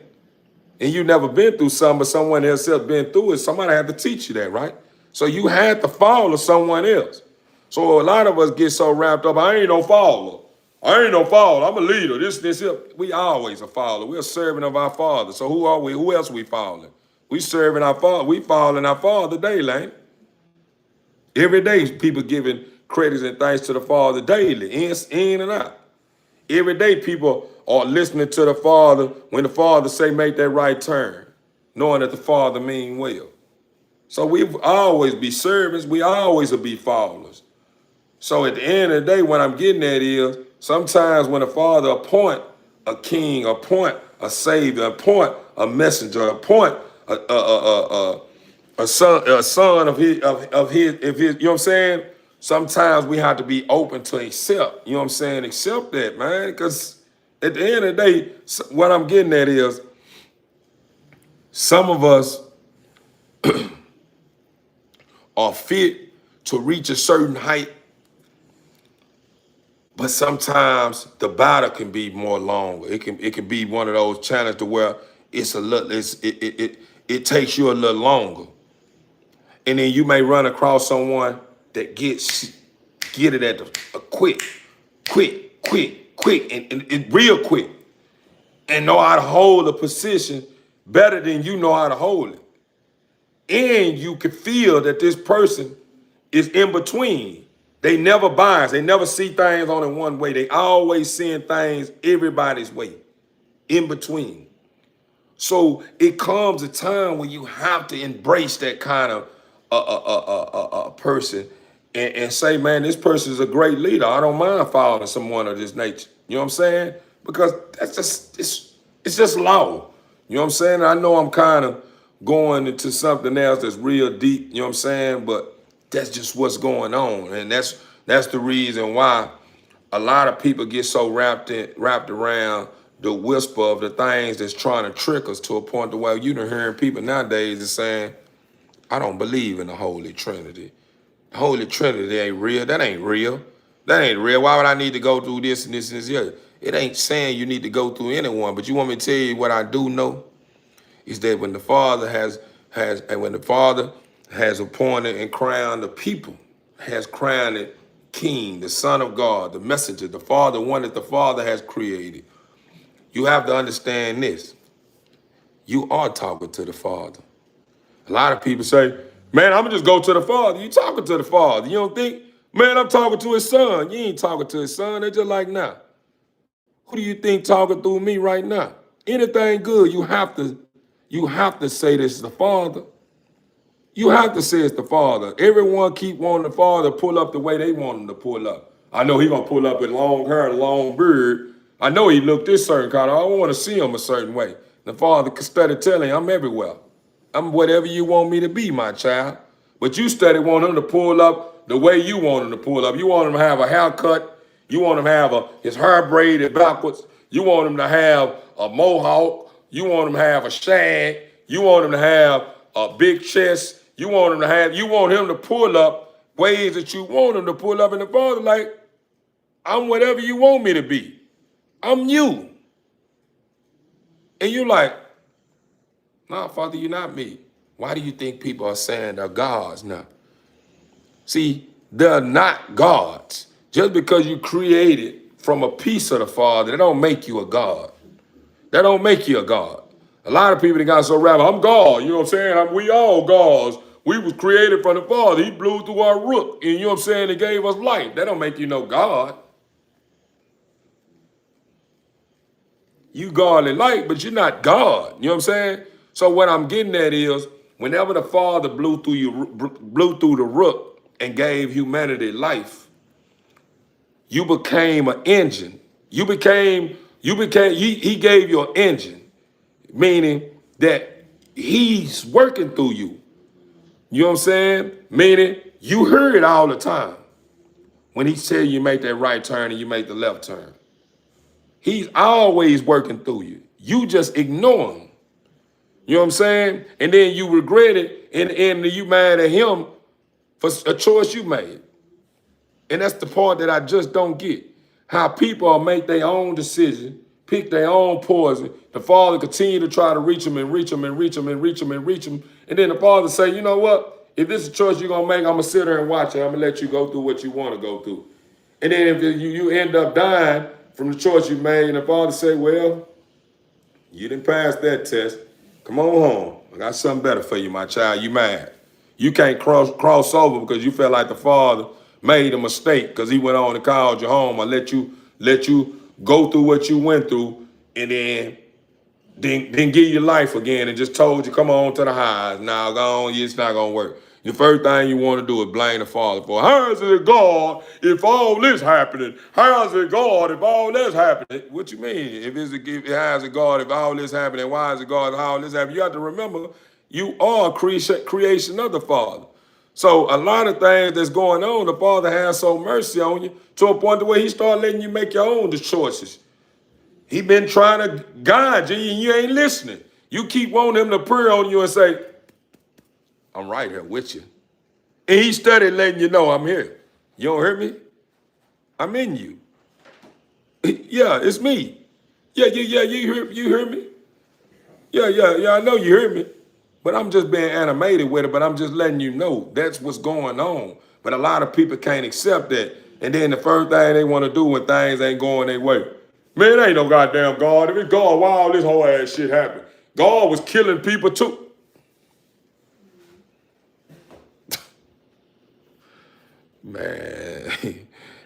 and you never been through something, but someone else has been through it, somebody had to teach you that, right? So you had to follow someone else. So a lot of us get so wrapped up, I ain't no follower. I'm a leader, this. We always a follower. We're a servant of our Father. So who are we? Who else we following? We serving our Father. We following our Father daily, ain't it? Every day people giving credits and thanks to the Father daily, in and out. Every day people are listening to the Father when the Father say make that right turn, knowing that the Father mean well. So we always be servants. We always will be followers. So at the end of the day, what I'm getting at is sometimes when the Father appoint a king, appoint a savior, appoint a messenger, appoint a son of his, you know what I'm saying? Sometimes we have to be open to accept, you know what I'm saying? Accept that, man, because at the end of the day, what I'm getting at is some of us are fit to reach a certain height, but sometimes the battle can be more longer. It can be one of those challenges to where it takes you a little longer. And then you may run across someone that gets get it at the quick, and real quick, and know how to hold a position better than you know how to hold it. And you can feel that this person is in between. They never bias. They never see things only one way. They always seeing things everybody's way, in between. So it comes a time when you have to embrace that kind of person and say, man, this person is a great leader. I don't mind following someone of this nature. You know what I'm saying? Because that's just it's just law. You know what I'm saying? I know I'm kind of going into something else that's real deep. You know what I'm saying? But that's just what's going on, and that's the reason why a lot of people get so wrapped around the whisper of the things that's trying to trick us to a point to where you done hearing people nowadays is saying, I don't believe in the Holy Trinity. The Holy Trinity ain't real. That ain't real. That ain't real. Why would I need to go through this and this and this? Yeah, it ain't saying you need to go through anyone, but you want me to tell you what I do know is that when the Father has appointed and crowned the people, has crowned it King, the Son of God, the messenger, the Father, one that the Father has created. You have to understand this. You are talking to the Father. A lot of people say, man, I'm gonna just go to the Father. You talking to the Father. You don't think, man, I'm talking to his son. You ain't talking to his son. They're just like, nah. Who do you think talking through me right now? Anything good, you have to say this is the Father. You have to say it's the Father. Everyone keep wanting the Father to pull up the way they want him to pull up. I know he gonna pull up with long hair and long beard. I know he looked this certain kind of, I want to see him a certain way. The Father could study telling I'm everywhere. I'm whatever you want me to be, my child. But you study want him to pull up the way you want him to pull up. You want him to have a haircut. You want him to have his hair braided backwards. You want him to have a mohawk. You want him to have a shag. You want him to have a big chest. You want him to pull up ways that you want him to pull up. And the Father like, I'm whatever you want me to be. I'm you. And you're like, nah, Father, you're not me. Why do you think people are saying they're gods now? See, they're not gods. Just because you created from a piece of the Father, that don't make you a God. That don't make you a God. A lot of people that got so wrapped, I'm God, you know what I'm saying? We all gods. We was created from the Father. He blew through our root, and you know what I'm saying? He gave us life. That don't make you no God. You godly light, but you're not God. You know what I'm saying? So what I'm getting at is, whenever the Father blew through the root and gave humanity life, you became an engine. He gave you an engine, meaning that he's working through you. You know what I'm saying? Meaning you hear it all the time. When he tell you make that right turn and you make the left turn. He's always working through you. You just ignore him. You know what I'm saying? And then you regret it and you mad at him for a choice you made. And that's the part that I just don't get. How people make their own decision, pick their own poison. The Father continue to try to reach them and reach them and reach them and reach them and reach them. And then the Father say, you know what? If this is a choice you're going to make, I'm going to sit there and watch it. I'm going to let you go through what you want to go through. And then if you end up dying from the choice you made, and the Father say, well, you didn't pass that test. Come on home. I got something better for you, my child. You mad. You can't cross over because you felt like the Father made a mistake because he went on and called you home or let you go through what you went through and then give you life again and just told you, come on to the highs. Now go on, it's not going to work. The first thing you want to do is blame the Father for, how is it God if all this happening? How is it God if all this happening? What you mean? How is it God if all this happening? Why is it God if all this happening? You have to remember, you are a creation of the Father. So a lot of things that's going on, the Father has so mercy on you to a point where he started letting you make your own choices. He been trying to guide you and you ain't listening. You keep wanting him to pray on you and say, I'm right here with you. And he started letting you know I'm here. You don't hear me? I'm in you. Yeah, it's me. Yeah, you hear me? Yeah, I know you hear me. But I'm just being animated with it, but I'm just letting you know that's what's going on. But a lot of people can't accept that. And then the first thing they want to do when things ain't going their way, man, ain't no goddamn God. If it's God, why all this whole ass shit happened? God was killing people too. Man,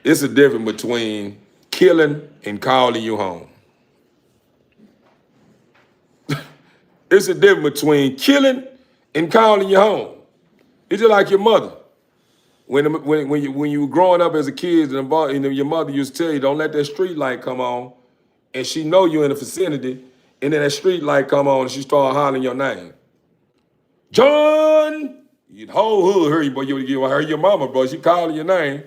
it's a difference between killing and calling you home. It's a difference between killing and calling you home. It's just like your mother. When you were growing up as a kid, and your mother used to tell you, don't let that street light come on, and she know you in the vicinity, and then that street light come on, and she start hollering your name. John! The whole hood heard you, but you heard your mama, bro. She calling your name,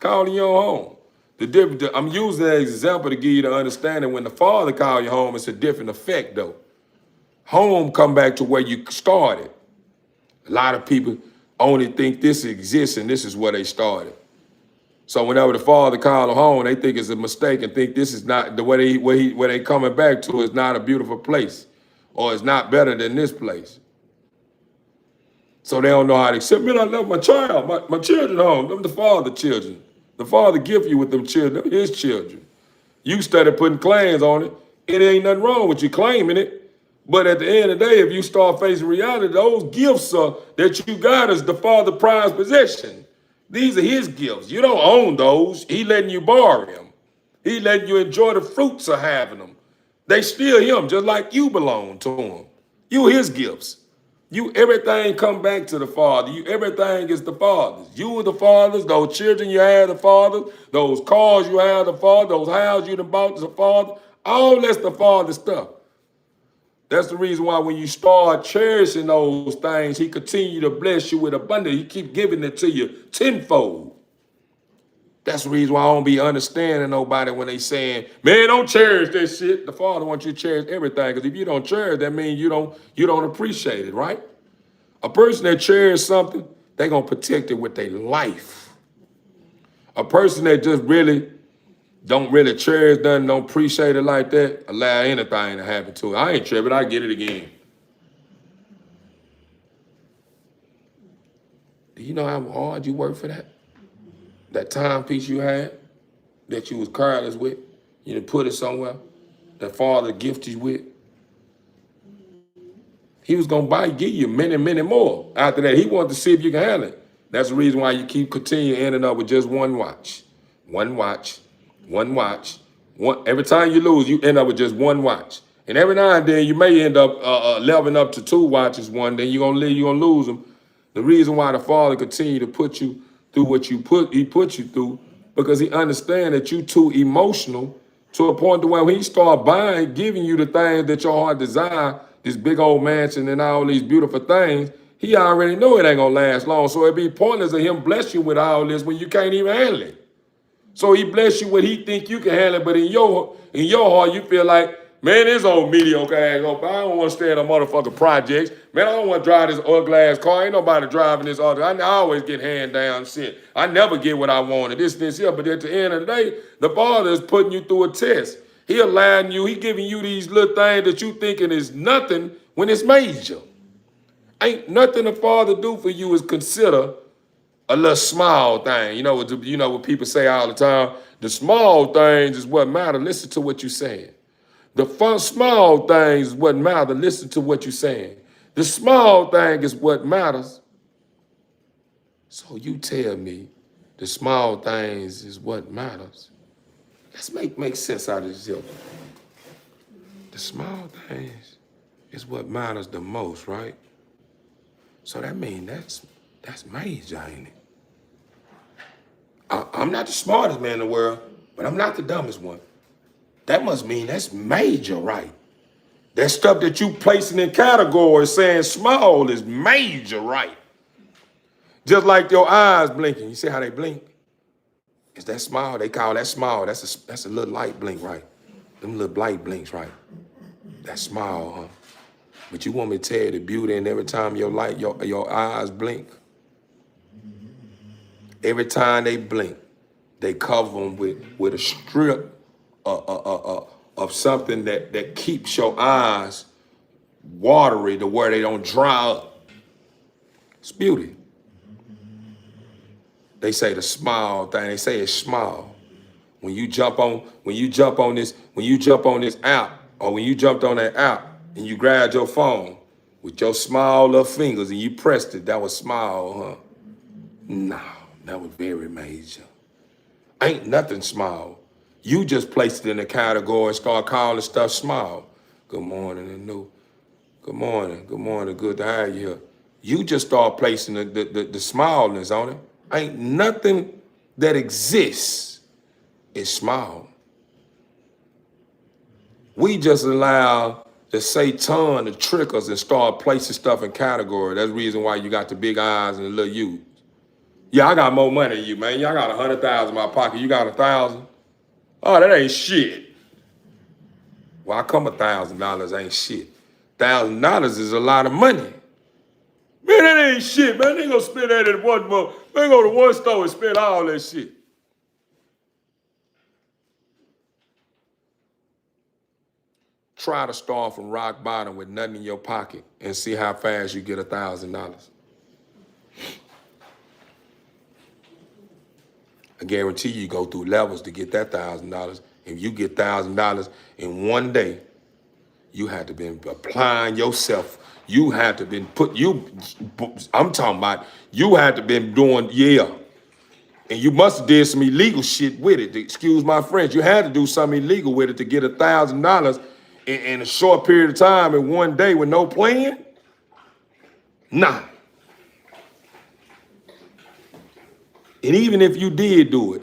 calling you home. I'm using that example to give you the understanding when the father call you home, it's a different effect, though. Home come back to where you started. A lot of people only think this exists and this is where they started. So whenever the father call them home, they think it's a mistake and think this is not the where they coming back to is not a beautiful place, or it's not better than this place. So they don't know how to accept me. I love my child, my children home. Them the father children. The father gift you with them children, them his children. You started putting claims on it. It ain't nothing wrong with you claiming it. But at the end of the day, if you start facing reality, those gifts that you got is the father's prized possession. These are his gifts. You don't own those. He letting you borrow them. He letting you enjoy the fruits of having them. They still him, just like you belong to him. You his gifts. Everything come back to the Father. Everything is the Father's. You are the Father's. Those children you have the Father. Those cars you have the Father. Those houses you done bought the Father. All that's the Father's stuff. That's the reason why when you start cherishing those things, he continue to bless you with abundance. He keep giving it to you tenfold. That's the reason why I don't be understanding nobody when they saying, man, don't cherish that shit. The Father wants you to cherish everything, because if you don't cherish, that means you don't appreciate it, right? A person that cherishes something, they gonna protect it with their life. A person that just don't really cherish nothing, don't appreciate it like that, allow anything to happen to it. I ain't tripping, I get it again. Do you know how hard you work for that? That timepiece you had, that you was careless with, you done put it somewhere, that Father gifted you with. He was gonna give you many, many more. After that, he wanted to see if you can handle it. That's the reason why you keep continuing ending up with just one watch. One watch, one watch. Every time you lose, you end up with just one watch. And every now and then you may end up leveling up to 2 watches one, then you're gonna lose them. The reason why the Father continue to put you through what he put you through, because he understands that you too emotional to a point to where when he start giving you the things that your heart desire, this big old mansion and all these beautiful things, he already know it ain't gonna last long. So it'd be pointless of him bless you with all this when you can't even handle it. So he bless you when he think you can handle it, but in your heart you feel like, man, this old mediocre ass up. I don't want to stay in a motherfucking projects. Man, I don't want to drive this ugly ass car. Ain't nobody driving this other. I always get hand down shit. I never get what I wanted. This, here. But at the end of the day, the Father is putting you through a test. He allowing you, he giving you these little things that you thinking is nothing when it's major. Ain't nothing the Father do for you is consider a little small thing. You know what people say all the time? The small things is what matter. Listen to what you're saying. The small things is what matter. Listen to what you're saying. The small thing is what matters. So you tell me the small things is what matters. Let's make sense out of this here. The small things is what matters the most, right? So that means that's major, ain't it? I'm not the smartest man in the world, but I'm not the dumbest one. That must mean that's major, right? That stuff that you placing in categories saying small is major, right? Just like your eyes blinking. You see how they blink? Is that small? They call that small. That's a little light blink, right? Them little light blinks, right? That's small, huh? But you want me to tell you the beauty, and every time your eyes blink, every time they blink, they cover them with a strip of something that keeps your eyes watery to where they don't dry up. It's beauty. They say the small thing. They say it's small. When you jump on this app, or when you jumped on that app and you grabbed your phone with your small little fingers and you pressed it, that was small, huh? No, that was very major. Ain't nothing small. You just placed it in a category and start calling stuff small. Good morning, and new. Good morning, good to have you here. You just start placing the smallness on it. Ain't nothing that exists is small. We just allow the Satan to trick us and start placing stuff in category. That's the reason why you got the big eyes and the little you. Yeah, I got more money than you, man. Y'all got 100,000 in my pocket. You got 1,000? Oh, that ain't shit. Well, how come $1,000 ain't shit? $1,000 is a lot of money. Man, that ain't shit, man. They gonna spend that at one month. They go to one store and spend all that shit. Try to start from rock bottom with nothing in your pocket and see how fast you get $1,000. I guarantee you go through levels to get that $1,000. If you get $1,000 in one day, you had to been applying yourself. You had to been I'm talking about, you had to been doing, yeah. And you must have did some illegal shit with it. Excuse my French. You had to do something illegal with it to get $1,000 in a short period of time in one day with no plan? Nah. And even if you did do it,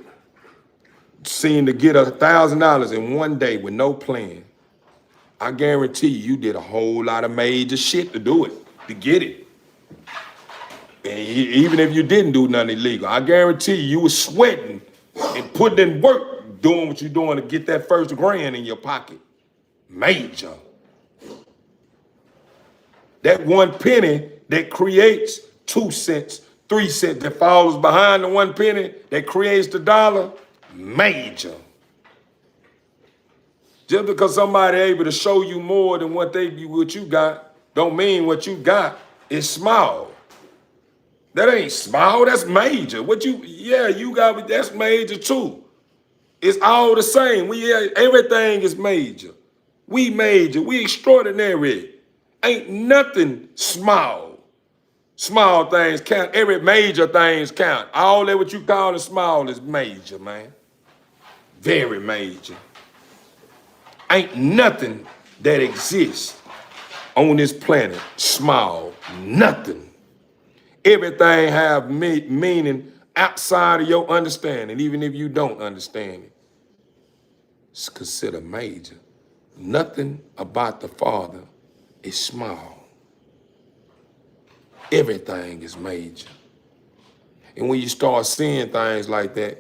seeing to get $1,000 in one day with no plan, I guarantee you did a whole lot of major shit to do it, to get it. And even if you didn't do nothing illegal, I guarantee you was sweating and putting in work doing what you're doing to get that first grand in your pocket. Major. That 1 penny that creates 2 cents, 3 cents, that follows behind the 1 penny that creates the dollar, major. Just because somebody able to show you more than what you got, don't mean what you got is small. That ain't small, that's major. You got, that's major too. It's all the same. Everything is major. We major, we extraordinary. Ain't nothing small. Small things count, every major things count. All that what you call it small is major, man. Very major. Ain't nothing that exists on this planet small, nothing. Everything have meaning outside of your understanding, even if you don't understand it. It's considered major. Nothing about the Father is small. Everything is major. And when you start seeing things like that,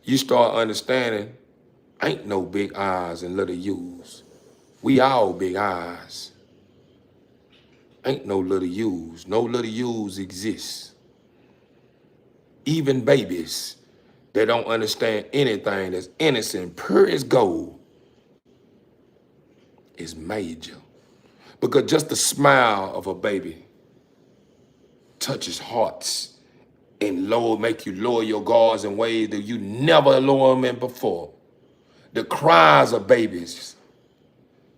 you start understanding ain't no big I's and little U's. We all big I's. Ain't no little U's. No little U's exist. Even babies that don't understand anything that's innocent, pure as gold, is major. Because just the smile of a baby touches hearts and make you lower your guards in ways that you never lower them in before. The cries of babies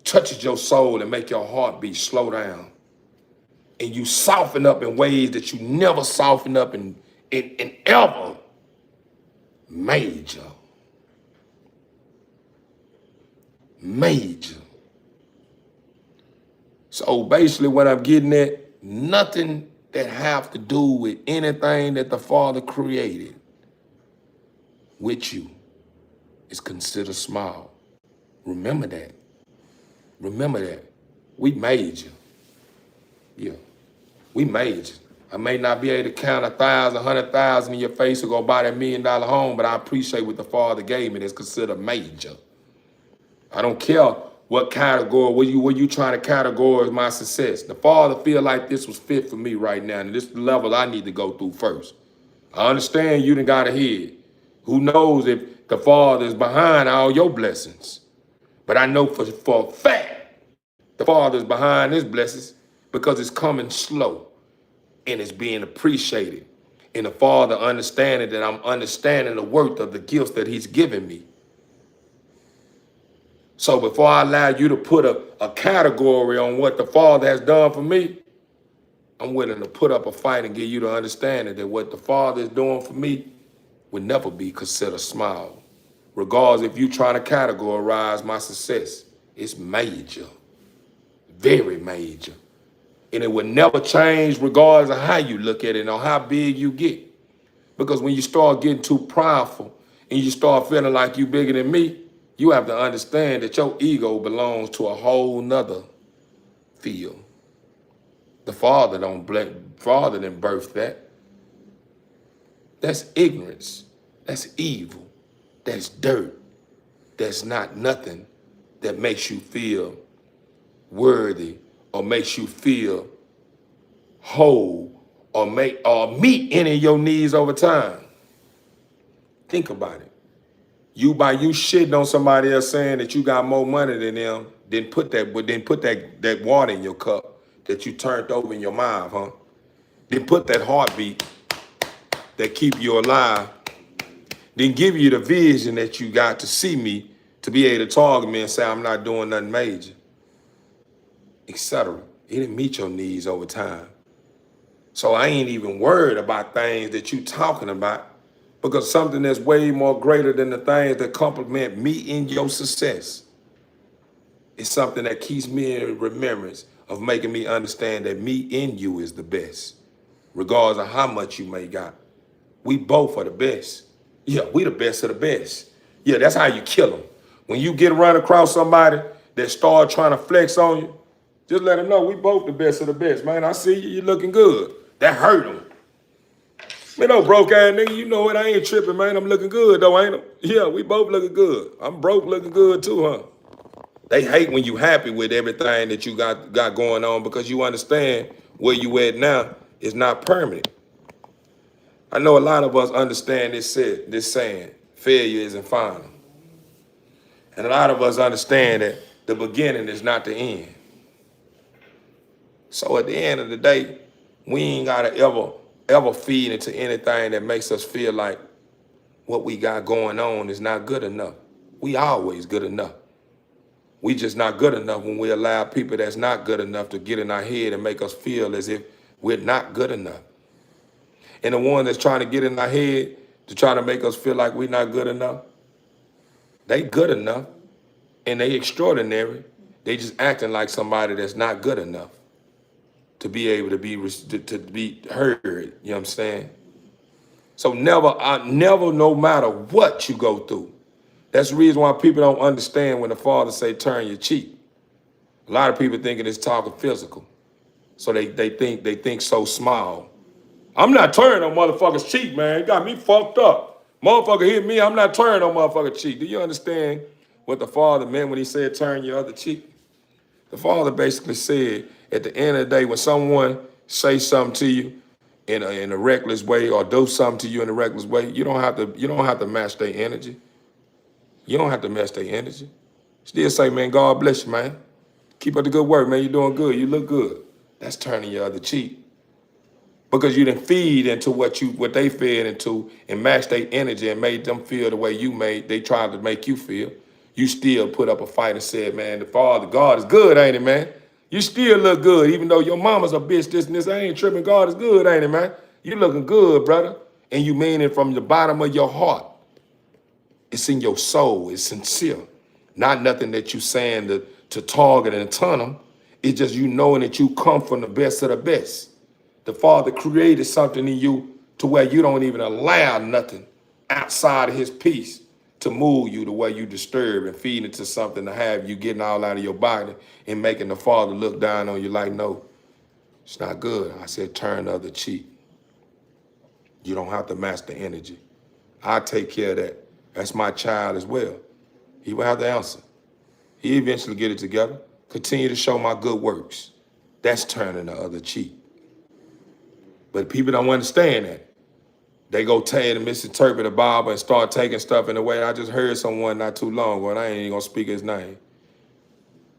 touches your soul and make your heartbeat slow down. And you soften up in ways that you never soften up in ever. Major. Major. So basically what I'm getting at, nothing that have to do with anything that the Father created with you is considered small. Remember that. Remember that. We major. Yeah, we major. I may not be able to count 1,000, 100,000 in your face or go buy that $1 million home, but I appreciate what the Father gave me. That's considered major. I don't care what category, what you trying to categorize my success. The Father feel like this was fit for me right now, and this is the level I need to go through first. I understand you done got ahead. Who knows if the Father is behind all your blessings. But I know for a fact the Father is behind his blessings because it's coming slow and it's being appreciated. And the Father understanding that I'm understanding the worth of the gifts that he's given me. So before I allow you to put a category on what the Father has done for me, I'm willing to put up a fight and give you the understanding that what the Father is doing for me would never be considered small. Regardless if you try to categorize my success, it's major, very major. And it would never change regardless of how you look at it or how big you get. Because when you start getting too prideful and you start feeling like you bigger than me, you have to understand that your ego belongs to a whole nother field. The Father didn't birth that. That's ignorance. That's evil. That's dirt. That's not nothing that makes you feel worthy or makes you feel whole or meet any of your needs over time. Think about it. You shitting on somebody else saying that you got more money than them, then put that water in your cup that you turned over in your mouth, huh? Then put that heartbeat that keep you alive. Then give you the vision that you got to see me, to be able to target me and say I'm not doing nothing major, etc. It didn't meet your needs over time. So I ain't even worried about things that you talking about, because something that's way more greater than the things that complement me in your success is something that keeps me in remembrance of making me understand that me in you is the best, regardless of how much you may got. We both are the best. Yeah, we the best of the best. Yeah, that's how you kill them. When you get run across somebody that start trying to flex on you, just let them know we both the best of the best, man. I see you looking good. That hurt them. Man, no broke ass nigga, you know it. I ain't tripping, man. I'm looking good though, ain't I? Yeah, we both looking good. I'm broke looking good too, huh? They hate when you happy with everything that you got going on, because you understand where you at now is not permanent. I know a lot of us understand this saying, failure isn't final. And a lot of us understand that the beginning is not the end. So at the end of the day, we ain't gotta ever feed into anything that makes us feel like what we got going on is not good enough. We always good enough. We just not good enough when we allow people that's not good enough to get in our head and make us feel as if we're not good enough. And the one that's trying to get in our head to try to make us feel like we're not good enough, they good enough and they extraordinary. They just acting like somebody that's not good enough to be able to be heard. You know what I'm saying? So never, no matter what you go through. That's the reason why people don't understand when the Father say turn your cheek. A lot of people thinking it's talking physical. So they think so small. I'm not turning on motherfucker's cheek, man. It got me fucked up. Motherfucker hit me, I'm not turning on motherfucker's cheek. Do you understand what the Father meant when he said turn your other cheek? The Father basically said at the end of the day, when someone say something to you in a reckless way or do something to you in a reckless way, you don't have to match their energy. You don't have to match their energy. Still say, man, God bless you, man. Keep up the good work, man. You're doing good. You look good. That's turning your other cheek. Because you didn't feed into what they fed into and matched their energy and made them feel the way they tried to make you feel. You still put up a fight and said, man, the Father, God is good, ain't it, man? You still look good, even though your mama's a bitch, this and this. I ain't tripping. God is good, ain't it, man? You looking good, brother. And you mean it from the bottom of your heart. It's in your soul. It's sincere. Not nothing that you saying to target and tunnel. It's just you knowing that you come from the best of the best. The Father created something in you to where you don't even allow nothing outside of his peace to move you the way you disturb and feed into something to have you getting all out of your body and making the Father look down on you like, no, it's not good. I said, turn the other cheek. You don't have to match the energy. I'll take care of that. That's my child as well. He will have to answer. He eventually get it together. Continue to show my good works. That's turning the other cheek. But people don't understand that. They go tell and misinterpret the Bible and start taking stuff in a way. I just heard someone not too long ago, and I ain't even gonna speak his name.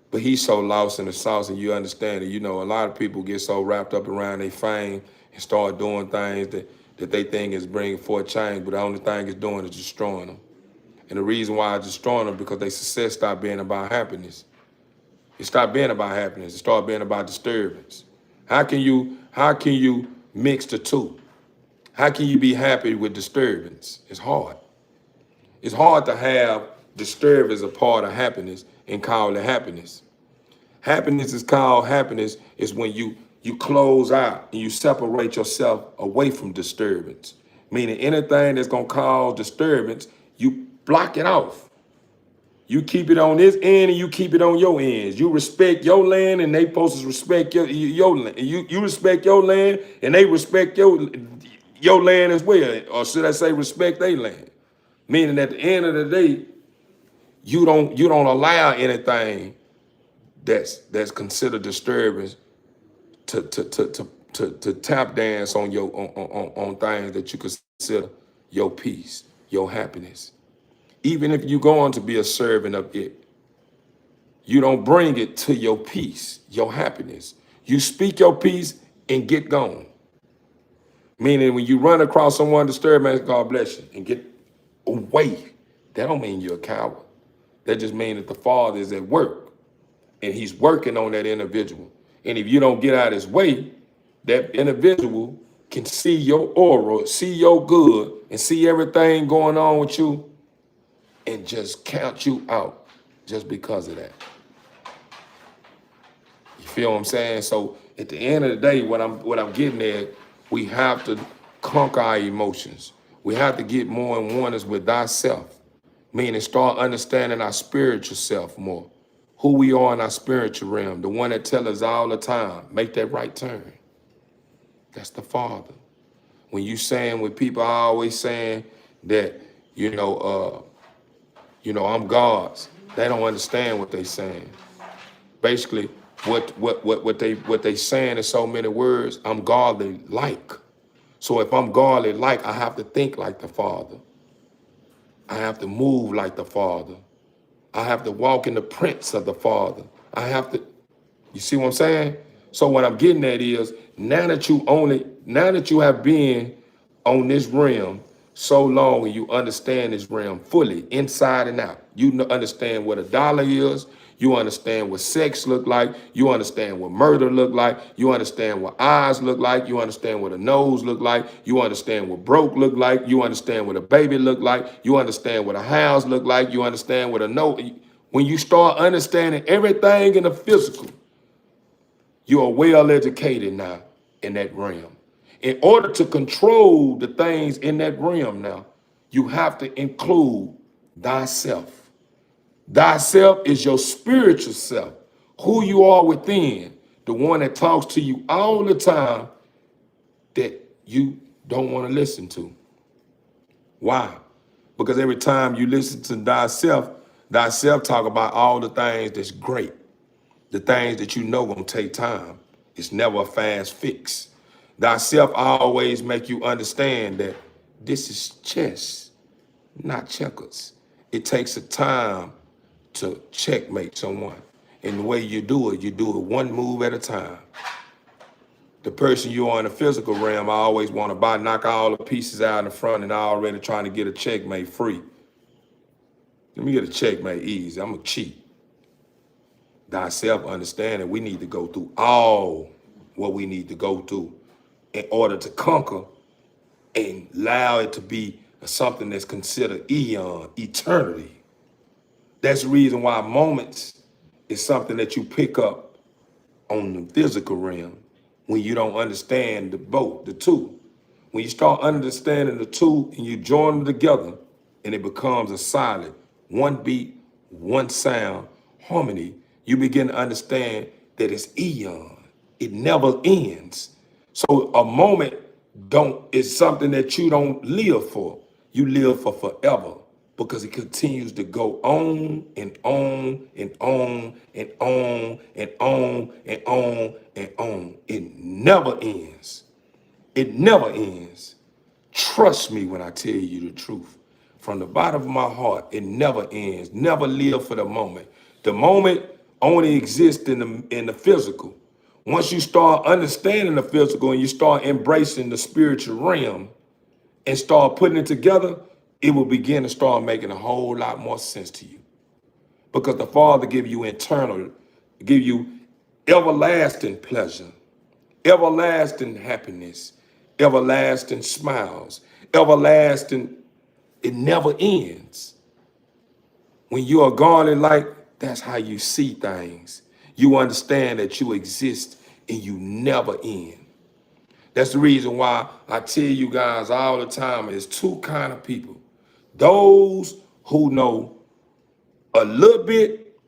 But he's so lost in the sauce, and you understand it. You know, a lot of people get so wrapped up around their fame and start doing things that they think is bringing forth change, but the only thing it's doing is destroying them. And the reason why it's destroying them because their success stopped being about happiness. It stopped being about happiness. It started being about disturbance. How can you mix the two? How can you be happy with disturbance? It's hard. It's hard to have disturbance a part of happiness and call it happiness. Happiness is called happiness is when you close out and you separate yourself away from disturbance. Meaning anything that's gonna cause disturbance, you block it off. You keep it on this end and you keep it on your ends. You respect your land and they supposed to respect your land. You respect your land and they respect your land as well. Or should I say respect their land? Meaning at the end of the day, you don't allow anything that's considered disturbance to tap dance on your on things that you consider your peace, your happiness. Even if you're going to be a servant of it, you don't bring it to your peace, your happiness. You speak your peace and get gone. Meaning when you run across someone disturbed, man, God bless you, and get away. That don't mean you're a coward. That just means that the Father is at work and he's working on that individual. And if you don't get out of his way, that individual can see your aura, see your good, and see everything going on with you and just count you out just because of that. You feel what I'm saying? So at the end of the day, what I'm getting at, we have to conquer our emotions. We have to get more in oneness with thyself, meaning start understanding our spiritual self more, who we are in our spiritual realm, the one that tells us all the time, make that right turn. That's the Father. When you saying with people are always saying that, I'm God's, they don't understand what they saying. Basically, what they saying in so many words, I'm godly like. So if I'm godly like, I have to think like the Father. I have to move like the Father. I have to walk in the prints of the Father. You see what I'm saying? So what I'm getting at is now that you have been on this realm so long and you understand this realm fully, inside and out. You understand what a dollar is. You understand what sex look like. You understand what murder look like. You understand what eyes look like. You understand what a nose look like. You understand what broke look like. You understand what a baby look like. You understand what a house look like. You understand what a note. When you start understanding everything in the physical, you are well educated now in that realm. In order to control the things in that realm now, you have to include thyself. Thyself is your spiritual self, who you are within, the one that talks to you all the time that you don't want to listen to. Why? Because every time you listen to thyself talk about all the things that's great, the things that you know gonna take time. It's never a fast fix. Thyself always make you understand that this is chess, not checkers. It takes a time to checkmate someone. And the way you do it one move at a time. The person you are in the physical realm, I always want to knock all the pieces out in the front and already trying to get a checkmate free. Let me get a checkmate easy. I'm a cheat. Thyself understanding we need to go through all what we need to go through in order to conquer and allow it to be something that's considered eon, eternity. That's the reason why moments is something that you pick up on the physical realm when you don't understand the two. When you start understanding the two and you join them together and it becomes a solid, one beat, one sound, harmony, you begin to understand that it's eon. It never ends. So a moment is something that you don't live for. You live for forever because it continues to go on and on and on and on and on and on and on. It never ends. It never ends. Trust me when I tell you the truth. From the bottom of my heart, it never ends. Never live for the moment. The moment only exists in the physical. Once you start understanding the physical and you start embracing the spiritual realm and start putting it together, it will begin to start making a whole lot more sense to you. Because the Father give you give you everlasting pleasure, everlasting happiness, everlasting smiles, everlasting, it never ends. When you are godly like, that's how you see things. You understand that you exist and you never end. That's the reason why I tell you guys all the time, there's two kind of people. Those who know a little bit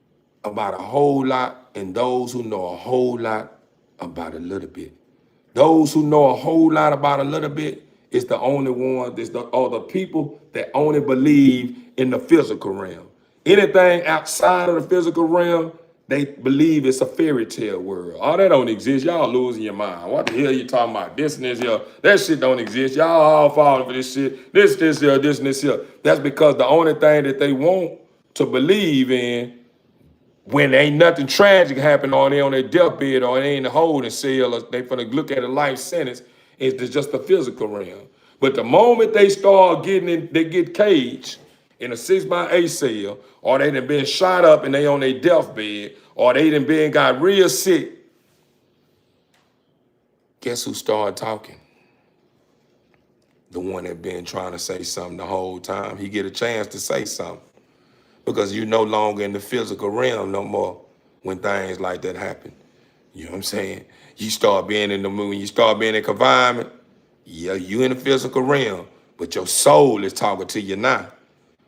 about a whole lot and those who know a whole lot about a little bit. Those who know a whole lot about a little bit is the only one, are the people that only believe in the physical realm. Anything outside of the physical realm, they believe it's a fairy tale world. Oh, that don't exist. Y'all losing your mind. What the hell you talking about? This and this here. That shit don't exist. Y'all all falling for this shit. This here, this and this here. That's because the only thing that they want to believe in when ain't nothing tragic happen or they on their deathbed or they in the holding cell or they finna look at a life sentence, it's just the physical realm. But the moment they start getting in, they get caged in a 6x8 cell, or they done been shot up and they on their deathbed, or they done been got real sick, guess who started talking? The one that been trying to say something the whole time. He get a chance to say something. Because you're no longer in the physical realm no more when things like that happen. You know what I'm saying? You start being in the moon, you start being in confinement, yeah, you in the physical realm, but your soul is talking to you now.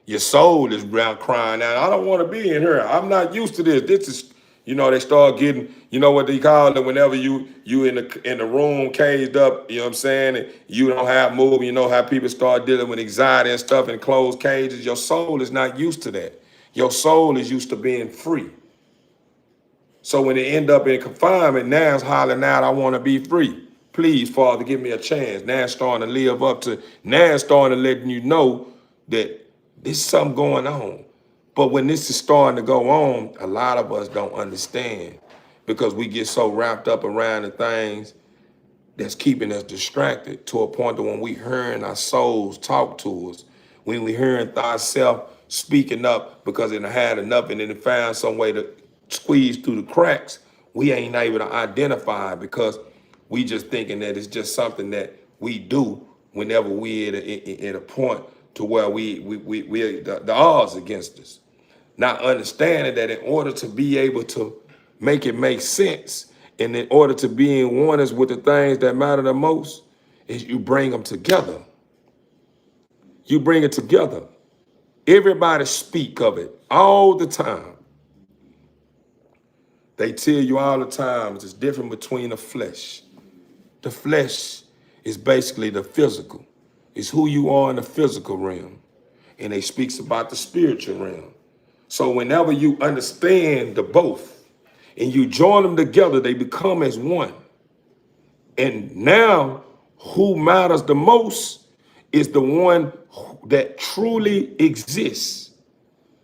Your soul is around crying out, I don't want to be in here. I'm not used to this. This is, they start getting, you know what they call it, whenever you in the room caged up, you know what I'm saying, and you don't have move, you know how people start dealing with anxiety and stuff in closed cages. Your soul is not used to that. Your soul is used to being free. So when they end up in confinement, now it's hollering out, I want to be free. Please, Father, give me a chance. Now it's starting to live up to, now it's starting to letting you know that there's something going on. But when this is starting to go on, a lot of us don't understand because we get so wrapped up around the things that's keeping us distracted to a point that when we hearing our souls talk to us, when we hearing ourselves speaking up because it had enough and then it found some way to squeeze through the cracks, we ain't able to identify because we just thinking that it's just something that we do whenever we at a point to where we the odds against us. Not understanding that in order to be able to make it make sense and in order to be in oneness with the things that matter the most is you bring them together. You bring it together. Everybody speak of it all the time. They tell you all the time it's different between the flesh. The flesh is basically the physical. It's who you are in the physical realm. And they speaks about the spiritual realm. So whenever you understand the both and you join them together, they become as one. And now who matters the most is the one that truly exists.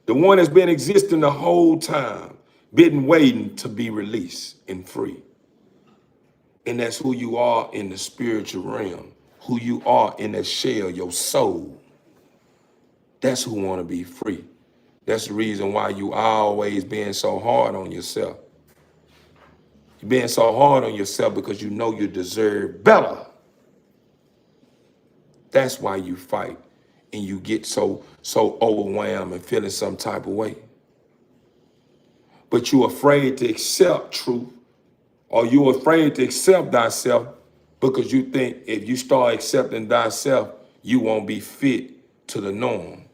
The one that's been existing the whole time, been waiting to be released and free. And that's who you are in the spiritual realm, who you are in that shell, your soul. That's who want to be free. That's the reason why you always being so hard on yourself. You're being so hard on yourself because you know you deserve better. That's why you fight and you get so overwhelmed and feeling some type of way. But you're afraid to accept truth, or you're afraid to accept thyself because you think if you start accepting thyself, you won't be fit to the norm.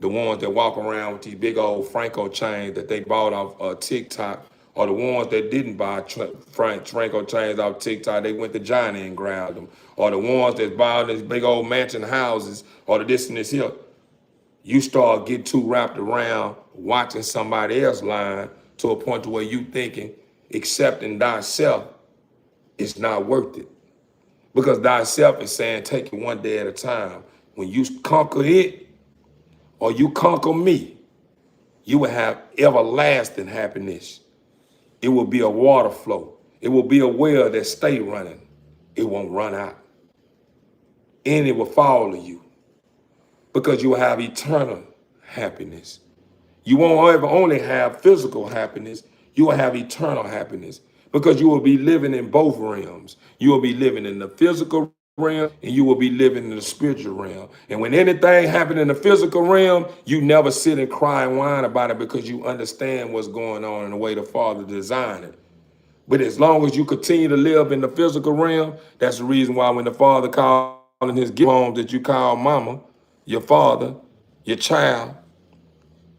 The ones that walk around with these big old Franco chains that they bought off TikTok, or the ones that didn't buy Franco chains off TikTok, they went to Johnny and grabbed them, or the ones that bought these big old mansion houses, or the this and this here. You start getting too wrapped around watching somebody else lying to a point to where you thinking accepting thyself is not worth it. Because thyself is saying take it one day at a time. When you conquer it, or you conquer me, you will have everlasting happiness. It will be a water flow. It will be a well that stay running. It won't run out. And it will follow you because you will have eternal happiness. You won't ever only have physical happiness, you will have eternal happiness because you will be living in both realms. You will be living in the physical realm and you will be living in the spiritual realm. And when anything happens in the physical realm, you never sit and cry and whine about it because you understand what's going on in the way the Father designed it. But as long as you continue to live in the physical realm, that's the reason why when the Father calling his gift homes that you call mama, your father, your child,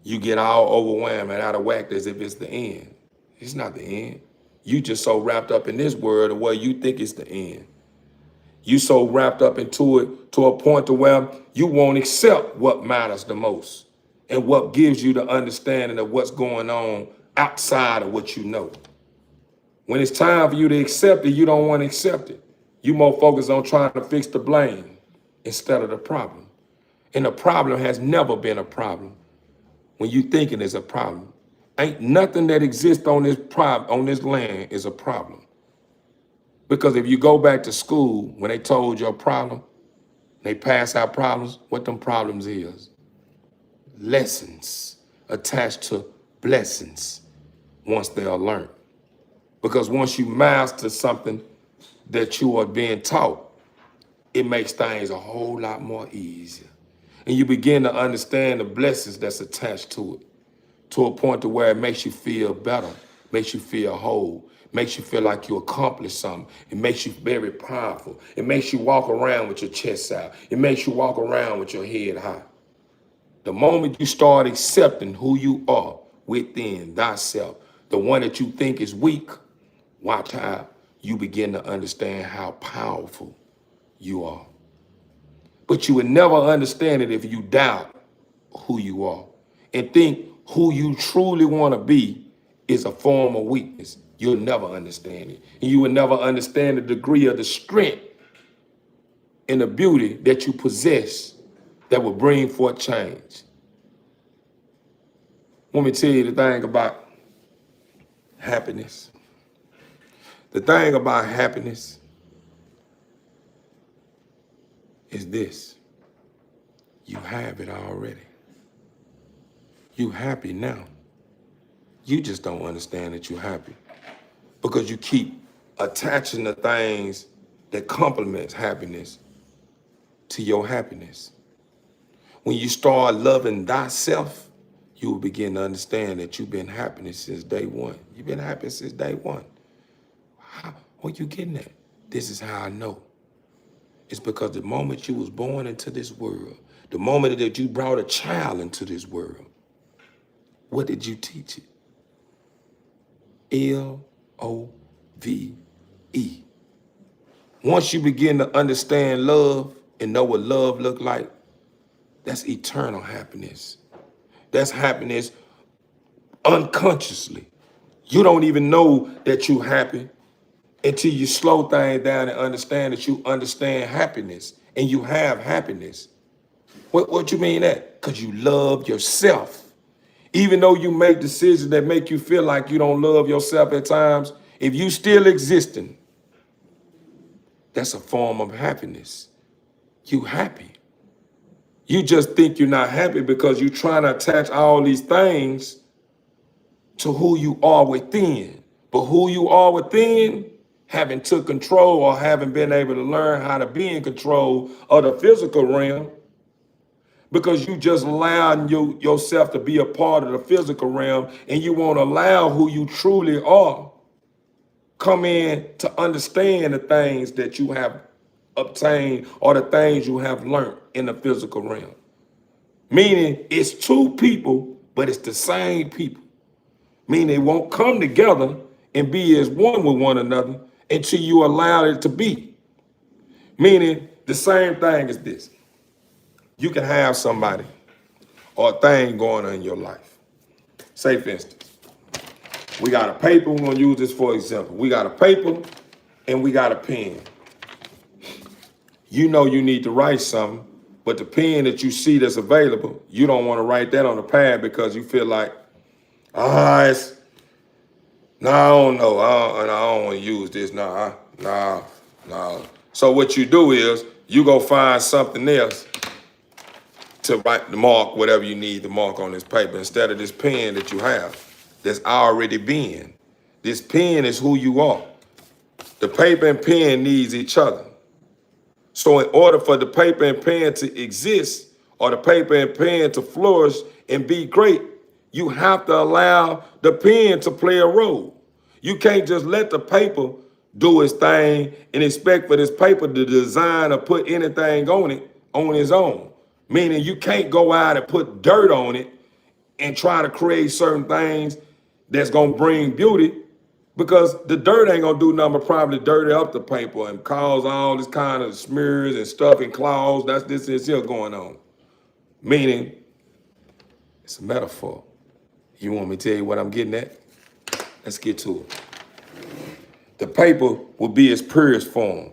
you get all overwhelmed and out of whack as if it's the end. It's not the end. You just so wrapped up in this world the way you think it's the end. You so wrapped up into it to a point to where you won't accept what matters the most and what gives you the understanding of what's going on outside of what you know. When it's time for you to accept it, you don't want to accept it. You more focused on trying to fix the blame instead of the problem. And the problem has never been a problem when you thinking it's a problem. Ain't nothing that exists on this land is a problem. Because if you go back to school, when they told you a problem, they pass out problems, what them problems is? Lessons attached to blessings once they are learned. Because once you master something that you are being taught, it makes things a whole lot more easier. And you begin to understand the blessings that's attached to it, to a point to where it makes you feel better, makes you feel whole, makes you feel like you accomplished something. It makes you very powerful. It makes you walk around with your chest out. It makes you walk around with your head high. The moment you start accepting who you are within thyself, the one that you think is weak, watch how you begin to understand how powerful you are. But you would never understand it if you doubt who you are and think who you truly want to be is a form of weakness. You'll never understand it. And you will never understand the degree of the strength and the beauty that you possess that will bring forth change. Let me tell you the thing about happiness. The thing about happiness is this. You have it already. You happy now. You just don't understand that you're happy because you keep attaching the things that complements happiness to your happiness. When you start loving thyself, you will begin to understand that you've been happy since day one. You've been happy since day one. How are you getting that? This is how I know. It's because the moment you was born into this world, the moment that you brought a child into this world, what did you teach it? L-O-V-E. Once you begin to understand love and know what love look like, that's eternal happiness. That's happiness unconsciously. You don't even know that you're happy until you slow things down and understand that you understand happiness and you have happiness. What you mean that? Because you love yourself. Even though you make decisions that make you feel like you don't love yourself at times, if you still existing, that's a form of happiness. You happy. You just think you're not happy because you're trying to attach all these things to who you are within. But who you are within, having took control or having been able to learn how to be in control of the physical realm, because you just allowing yourself to be a part of the physical realm and you won't allow who you truly are come in to understand the things that you have obtained or the things you have learned in the physical realm. Meaning it's two people, but it's the same people. Meaning they won't come together and be as one with one another until you allow it to be. Meaning the same thing is this. You can have somebody or a thing going on in your life. Say, for instance, we got a paper. We're going to use this for example. We got a paper and we got a pen. You know you need to write something, but the pen that you see that's available, you don't want to write that on the pad because you feel like, No, I don't know. I don't want to use this. No. So what you do is you go find something else to write the mark, whatever you need to mark on this paper, instead of this pen that you have that's already been. This pen is who you are. The paper and pen needs each other. So in order for the paper and pen to exist, or the paper and pen to flourish and be great, you have to allow the pen to play a role. You can't just let the paper do its thing and expect for this paper to design or put anything on it on its own. Meaning you can't go out and put dirt on it and try to create certain things that's gonna bring beauty, because the dirt ain't gonna do nothing but probably dirty up the paper and cause all this kind of smears and stuff and claws. That's this is here going on. Meaning, it's a metaphor. You want me to tell you what I'm getting at? Let's get to it. The paper will be its purest form.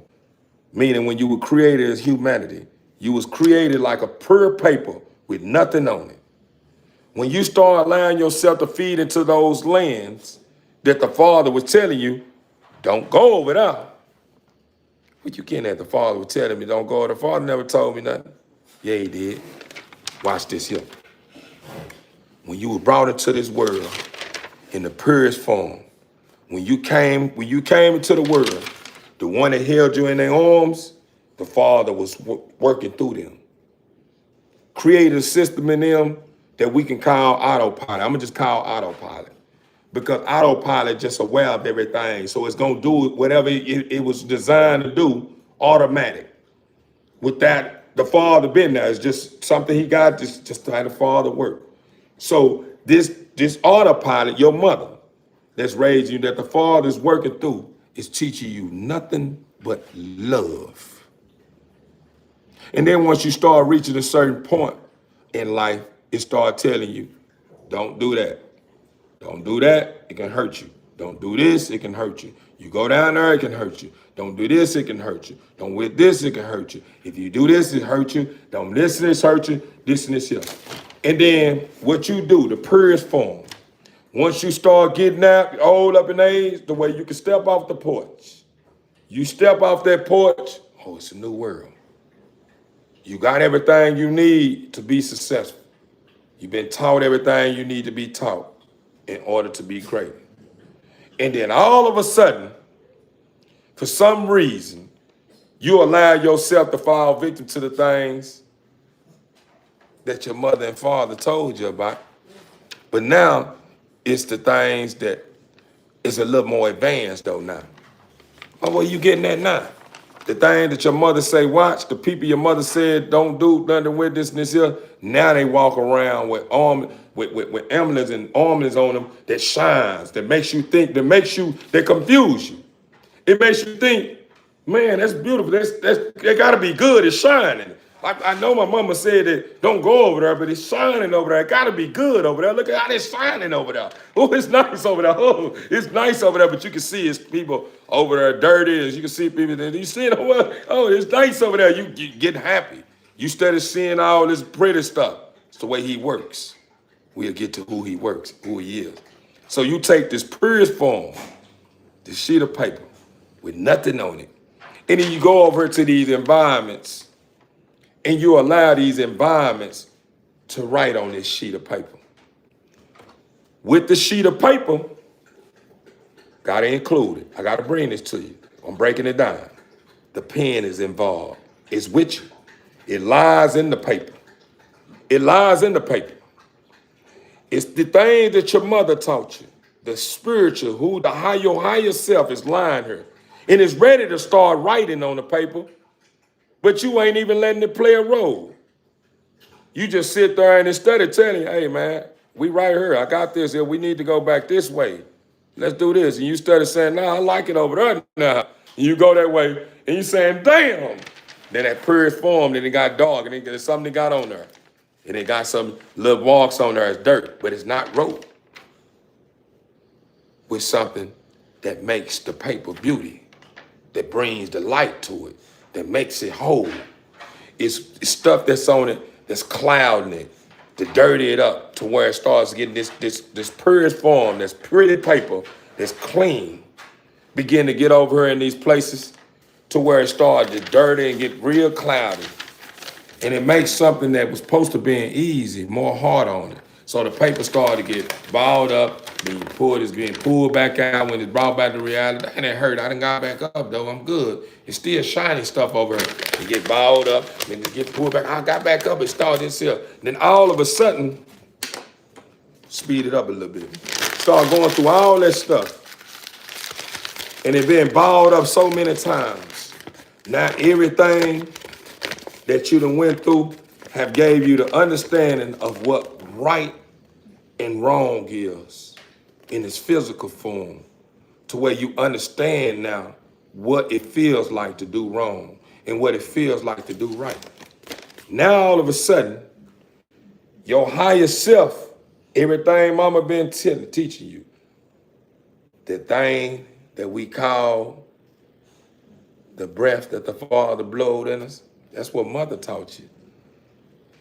Meaning when you were created as humanity, you was created like a pure paper with nothing on it. When you start allowing yourself to feed into those lands that the Father was telling you, don't go over there. What you getting at? The Father was telling me, don't go over. The Father never told me nothing. Yeah, he did. Watch this here. When you were brought into this world in the purest form, when you came into the world, the one that held you in their arms, the Father was working through them. Created a system in them that we can call autopilot. I'm gonna just call autopilot, because autopilot just aware of everything. So it's gonna do whatever it was designed to do automatic. With that, the Father been there. It's just something he got, just how the Father work. So this autopilot, your mother that's raised you, that the Father's working through, is teaching you nothing but love. And then once you start reaching a certain point in life, it start telling you, don't do that. Don't do that, it can hurt you. Don't do this, it can hurt you. You go down there, it can hurt you. Don't do this, it can hurt you. Don't with this, it can hurt you. If you do this, it hurt you. Don't listen, this hurt you. This and this here. And then what you do, the purest form. Once you start getting out, old up in age, the way you can step off the porch. You step off that porch, oh, it's a new world. You got everything you need to be successful. You've been taught everything you need to be taught in order to be great. And then all of a sudden, for some reason, you allow yourself to fall victim to the things that your mother and father told you about. But now it's the things that is a little more advanced though now. Oh, well, you getting that now? The thing that your mother say, watch, the people your mother said don't do nothing with this and this here, now they walk around with emblems and ornaments on them that shines, that makes you think, that confuse you. It makes you think, man, that's beautiful. That gotta be good. It's shining. I know my mama said that don't go over there, but it's shining over there. It gotta be good over there. Look at how it's shining over there. Oh, it's nice over there. Oh, it's nice over there, but you can see it's people over there dirty. As you can see people that you see it. Oh, it's nice over there. You get happy. You started seeing all this pretty stuff. It's the way he works. We'll get to who he works, who he is. So you take this purest form, this sheet of paper with nothing on it, and then you go over to these environments and you allow these environments to write on this sheet of paper. With the sheet of paper, gotta include it. I gotta bring this to you. I'm breaking it down. The pen is involved. It's with you. It lies in the paper. It lies in the paper. It's the thing that your mother taught you, the spiritual, your higher self is lying here. And it's ready to start writing on the paper, but you ain't even letting it play a role. You just sit there and instead of telling you, hey man, we right here, I got this here, we need to go back this way. Let's do this. And you started saying, nah, I like it over there now. And you go that way and you saying, damn. Then that purest form, then it got dark and then there's something that got on there. And it got some little marks on there as dirt, but it's not rope. With something that makes the paper beauty, that brings the light to it, that makes it whole. It's stuff that's on it that's clouding it, to dirty it up to where it starts getting this purest form, this pretty paper that's clean begin to get over here in these places to where it started to dirty and get real cloudy. And it makes something that was supposed to be easy more hard on it. So the paper started to get balled up, then it's being pulled back out when it's brought back to reality. And it hurt. I done got back up though, I'm good. It's still shiny stuff over here. It get balled up, then it get pulled back. I got back up, it started this here. Then all of a sudden, speed it up a little bit. Start going through all that stuff. And it been balled up so many times. Now everything that you done went through have gave you the understanding of what right and wrong is in its physical form, to where you understand now what it feels like to do wrong and what it feels like to do right. Now all of a sudden, your higher self, everything mama been teaching you, the thing that we call the breath that the Father blowed in us, that's what mother taught you.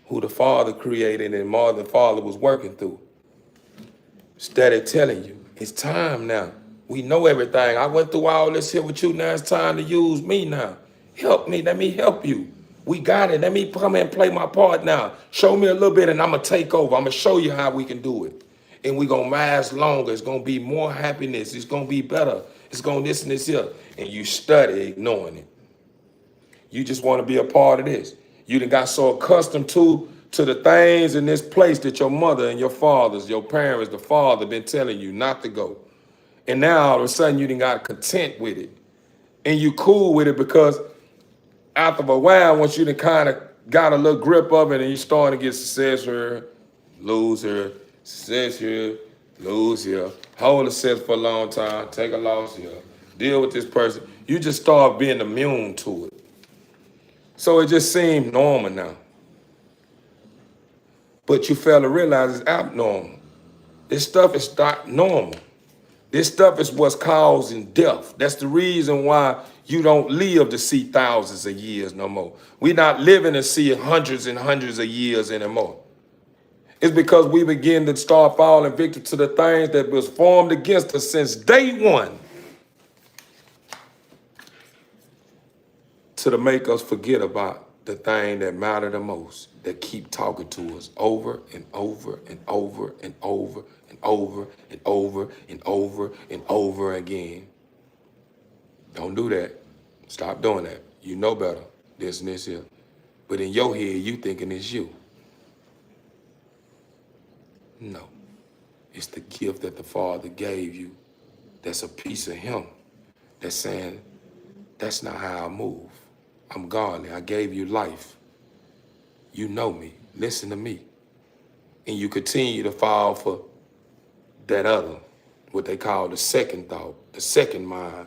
Who the Father created and the Father was working through. Steady telling you, it's time now. We know everything. I went through all this here with you. Now it's time to use me now. Help me. Let me help you. We got it. Let me come and play my part now. Show me a little bit and I'm going to take over. I'm going to show you how we can do it. And we're going to last longer. It's going to be more happiness. It's going to be better. It's going to this and this here. And you study ignoring it. You just want to be a part of this. You done got so accustomed to the things in this place that your mother and your fathers, your parents, the father been telling you not to go. And now all of a sudden you done got content with it. And you cool with it because after a while, once you done kind of got a little grip of it and you starting to get success here, lose here, success here, lose here, hold a success for a long time, take a loss here, deal with this person. You just start being immune to it. So it just seemed normal now. But you fail to realize it's abnormal. This stuff is not normal. This stuff is what's causing death. That's the reason why you don't live to see thousands of years no more. We're not living to see hundreds and hundreds of years anymore. It's because we begin to start falling victim to the things that was formed against us since day one to make us forget about the thing that matter the most, that keep talking to us over and over and over and over and over and over and over and over again. Don't do that. Stop doing that. You know better. This and this here. But in your head, you thinking it's you. No. It's the gift that the Father gave you. That's a piece of him. That's saying, that's not how I move. I'm godly. I gave you life. You know me. Listen to me. And you continue to fall for that other, what they call the second thought, the second mind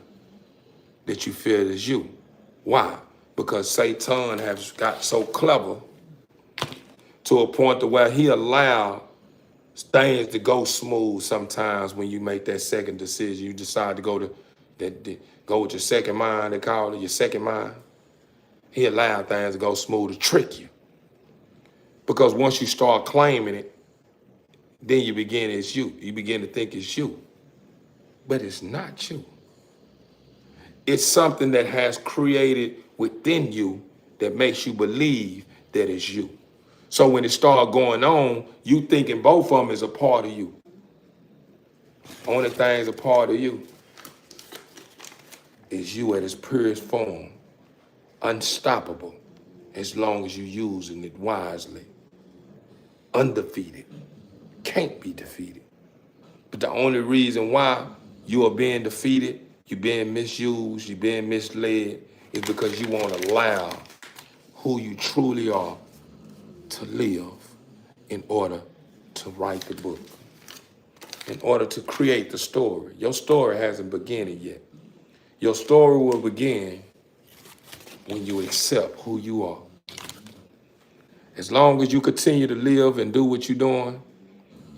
that you feel is you. Why? Because Satan has got so clever to a point to where he allowed things to go smooth sometimes when you make that second decision. You decide to go with your second mind, they call it your second mind. He allowed things to go smooth to trick you. Because once you start claiming it, then you begin it's you. You begin to think it's you. But it's not you. It's something that has created within you that makes you believe that it's you. So when it starts going on, you thinking both of them is a part of you. Only thing's a part of you is you at its purest form. Unstoppable, as long as you're using it wisely. Undefeated, can't be defeated. But the only reason why you are being defeated, you're being misused, you're being misled, is because you won't allow who you truly are to live in order to write the book, in order to create the story. Your story hasn't begun yet. Your story will begin when you accept who you are. As long as you continue to live and do what you're doing,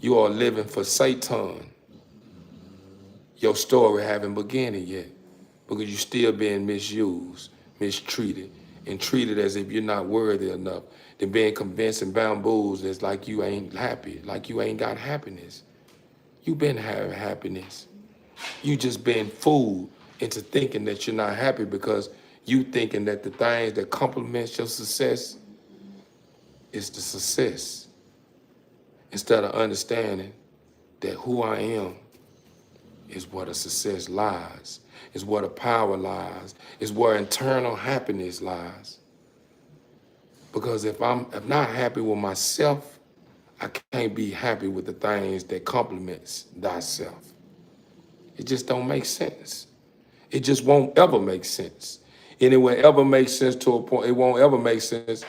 you are living for Satan. Your story haven't begun yet because you're still being misused, mistreated, and treated as if you're not worthy enough. Then being convinced and bamboozled as like you ain't happy, like you ain't got happiness. You've been having happiness. You just been fooled into thinking that you're not happy because you thinking that the things that complements your success is the success. Instead of understanding that who I am is where the success lies, is where the power lies, is where internal happiness lies. Because if I'm not happy with myself, I can't be happy with the things that complements thyself. It just don't make sense. It just won't ever make sense. And it will ever make sense to a point, it won't ever make sense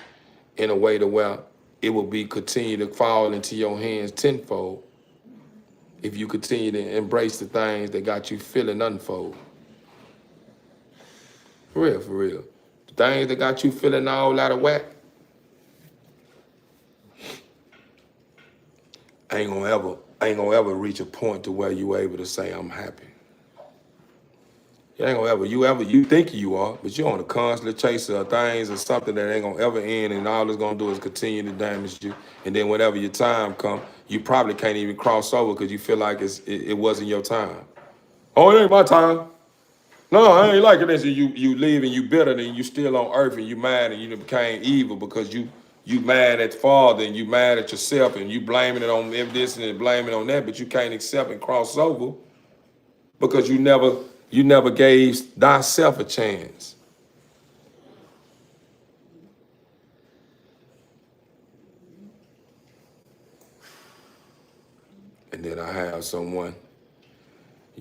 in a way to where it will be continue to fall into your hands tenfold if you continue to embrace the things that got you feeling unfold. For real, for real. The things that got you feeling all out of whack, ain't gonna ever reach a point to where you able to say I'm happy. You ain't gonna you think you are, but you're on a constant chase of things or something that ain't gonna ever end, and all it's gonna do is continue to damage you. And then whenever your time come, you probably can't even cross over because you feel like it wasn't your time. Oh, it ain't my time. No, I ain't liking this. And you leave and you bitter and you still on earth and you mad and you became evil because you mad at the Father and you mad at yourself and you blaming it on this and blaming it on that, but you can't accept and cross over because you never gave thyself a chance. And then I have someone,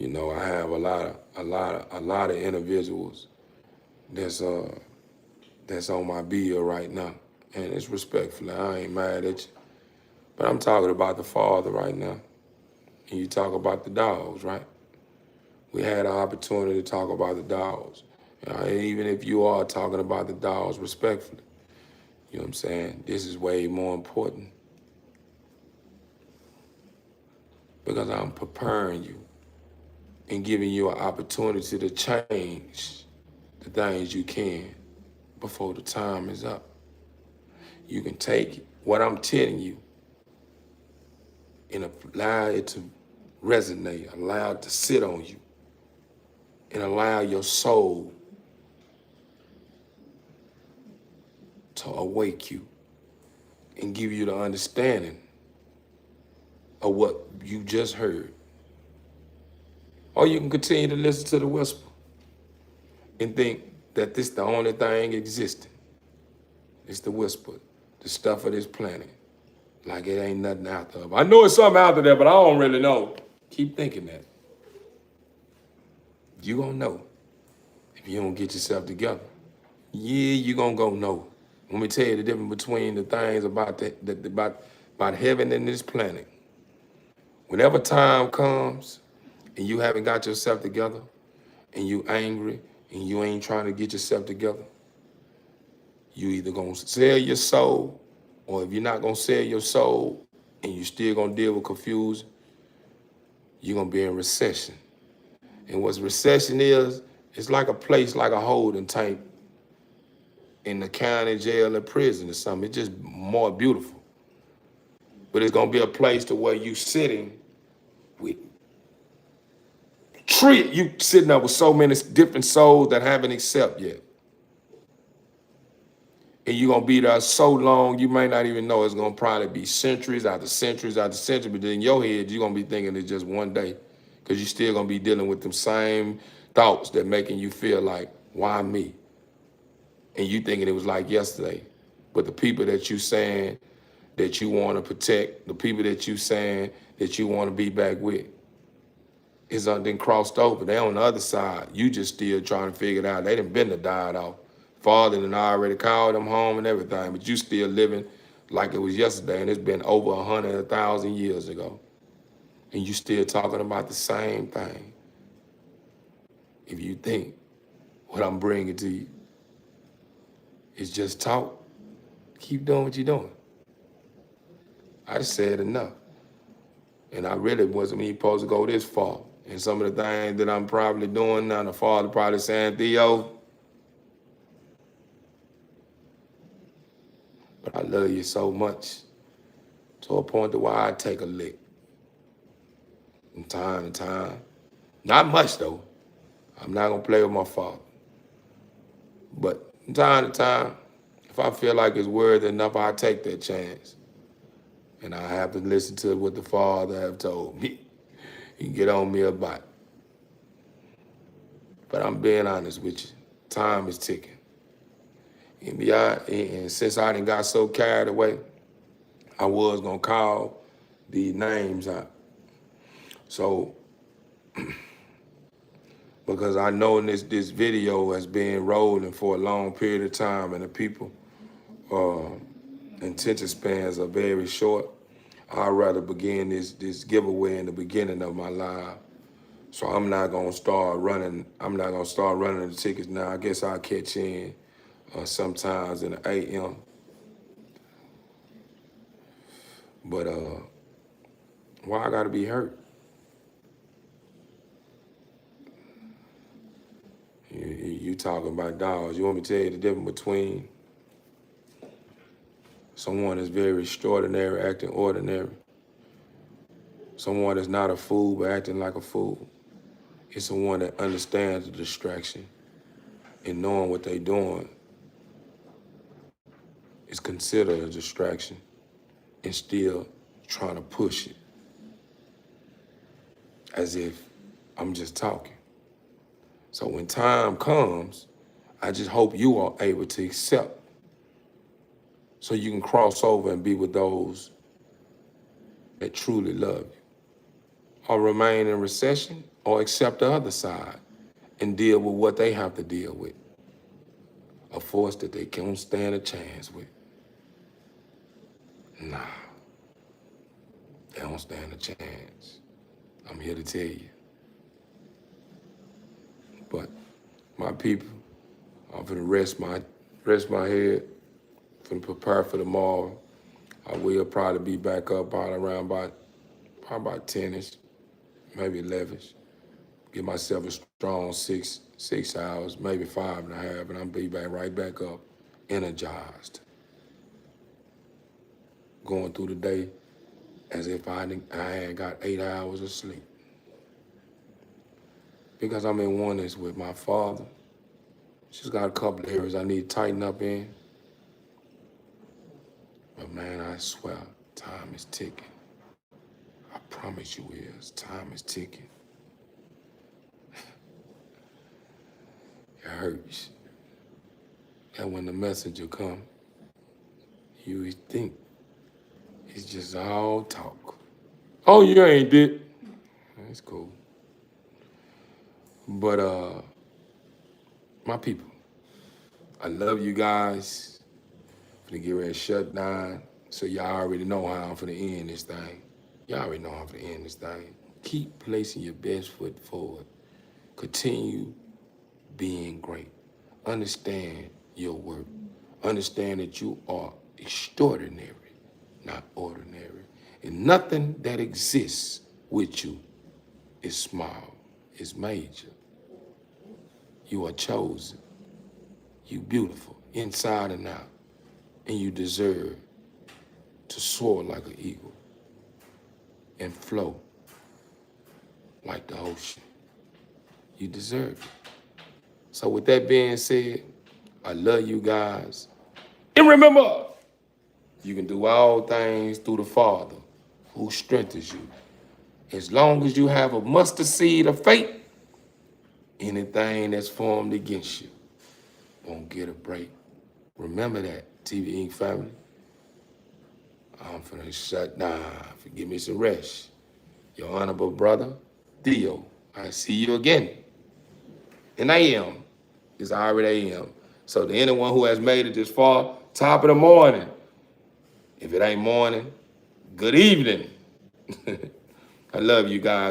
I have a lot of individuals that's on my bill right now. And it's respectfully, I ain't mad at you. But I'm talking about the Father right now. And you talk about the dogs, right? We had an opportunity to talk about the dogs. Even if you are talking about the dogs respectfully, you know what I'm saying? This is way more important because I'm preparing you and giving you an opportunity to change the things you can before the time is up. You can take what I'm telling you and allow it to resonate, allow it to sit on you, and allow your soul to awake you and give you the understanding of what you just heard. Or you can continue to listen to the whisper and think that this the only thing existing. It's the whisper, the stuff of this planet. Like it ain't nothing out there. I know it's something out there, but I don't really know. Keep thinking that. You gonna know if you don't get yourself together. Yeah, you gonna go know. Let me tell you the difference between the things about about heaven and this planet. Whenever time comes and you haven't got yourself together and you angry and you ain't trying to get yourself together, you either gonna sell your soul, or if you're not gonna sell your soul and you still gonna deal with confusion, you're gonna be in recession. And what recession is, it's like a place like a holding tank in the county jail or prison or something. It's just more beautiful. But it's gonna be a place to where you sitting with you sitting up with so many different souls that haven't accepted yet. And you're gonna be there so long, you may not even know it's gonna probably be centuries after centuries after centuries, but then in your head, you're gonna be thinking it's just one day. Because you're still gonna be dealing with them same thoughts that making you feel like, why me? And you thinking it was like yesterday. But the people that you saying that you wanna protect, the people that you saying that you wanna be back with, is then crossed over. They on the other side. You just still trying to figure it out. They done been to died off. Father done already called them home and everything, but you still living like it was yesterday, and it's been over 100, 1,000 years ago. And you still talking about the same thing. If you think what I'm bringing to you is just talk, keep doing what you're doing. I said enough. And I really wasn't even supposed to go this far. And some of the things that I'm probably doing now, the Father probably saying, Theo, but I love you so much to a point to where I take a lick from time to time. Not much though. I'm not gonna play with my father. But from time to time, if I feel like it's worthy enough, I take that chance. And I have to listen to what the Father have told me. He can get on me about it. But I'm being honest with you. Time is ticking. And since I done got so carried away, I was gonna call these names out. So, because I know this video has been rolling for a long period of time and the people attention spans are very short, I'd rather begin this giveaway in the beginning of my live. So I'm not gonna start running the tickets now. I guess I'll catch in sometimes in the AM. But why I gotta be hurt? You talking about dogs. You want me to tell you the difference between someone that's very extraordinary acting ordinary, someone that's not a fool but acting like a fool? It's someone that understands the distraction and knowing what they're doing is considered a distraction and still trying to push it as if I'm just talking. So when time comes, I just hope you are able to accept so you can cross over and be with those that truly love you, or remain in recession, or accept the other side and deal with what they have to deal with, a force that they can't stand a chance with. Nah, they don't stand a chance. I'm here to tell you. But my people, I'm finna rest my head, finna prepare for tomorrow. I will probably be back up around about 10ish, maybe 11ish. Give myself a strong 6 hours, maybe 5.5, and I'll be right back up, energized. Going through the day as if I had got 8 hours of sleep. Because I'm in oneness with my Father. Just got a couple of areas I need to tighten up in. But man, I swear, time is ticking. I promise you is, time is ticking. It hurts. And when the messenger come, you think it's just all talk. Oh, you ain't did. That's cool. But my people, I love you guys. I'm finna get ready to shut down. So y'all already know how I'm finna end this thing. Y'all already know how I'm finna end this thing. Keep placing your best foot forward. Continue being great. Understand your worth. Understand that you are extraordinary, not ordinary. And nothing that exists with you is small, it's major. You are chosen. You beautiful, inside and out. And you deserve to soar like an eagle and flow like the ocean. You deserve it. So with that being said, I love you guys. And remember, you can do all things through the Father who strengthens you. As long as you have a mustard seed of faith, anything that's formed against you won't get a break. Remember that, TV Inc. family. I'm finna shut down. Give me some rest. Your honorable brother, Theo. I see you again. And AM is already AM. So to anyone who has made it this far, top of the morning. If it ain't morning, good evening. I love you guys.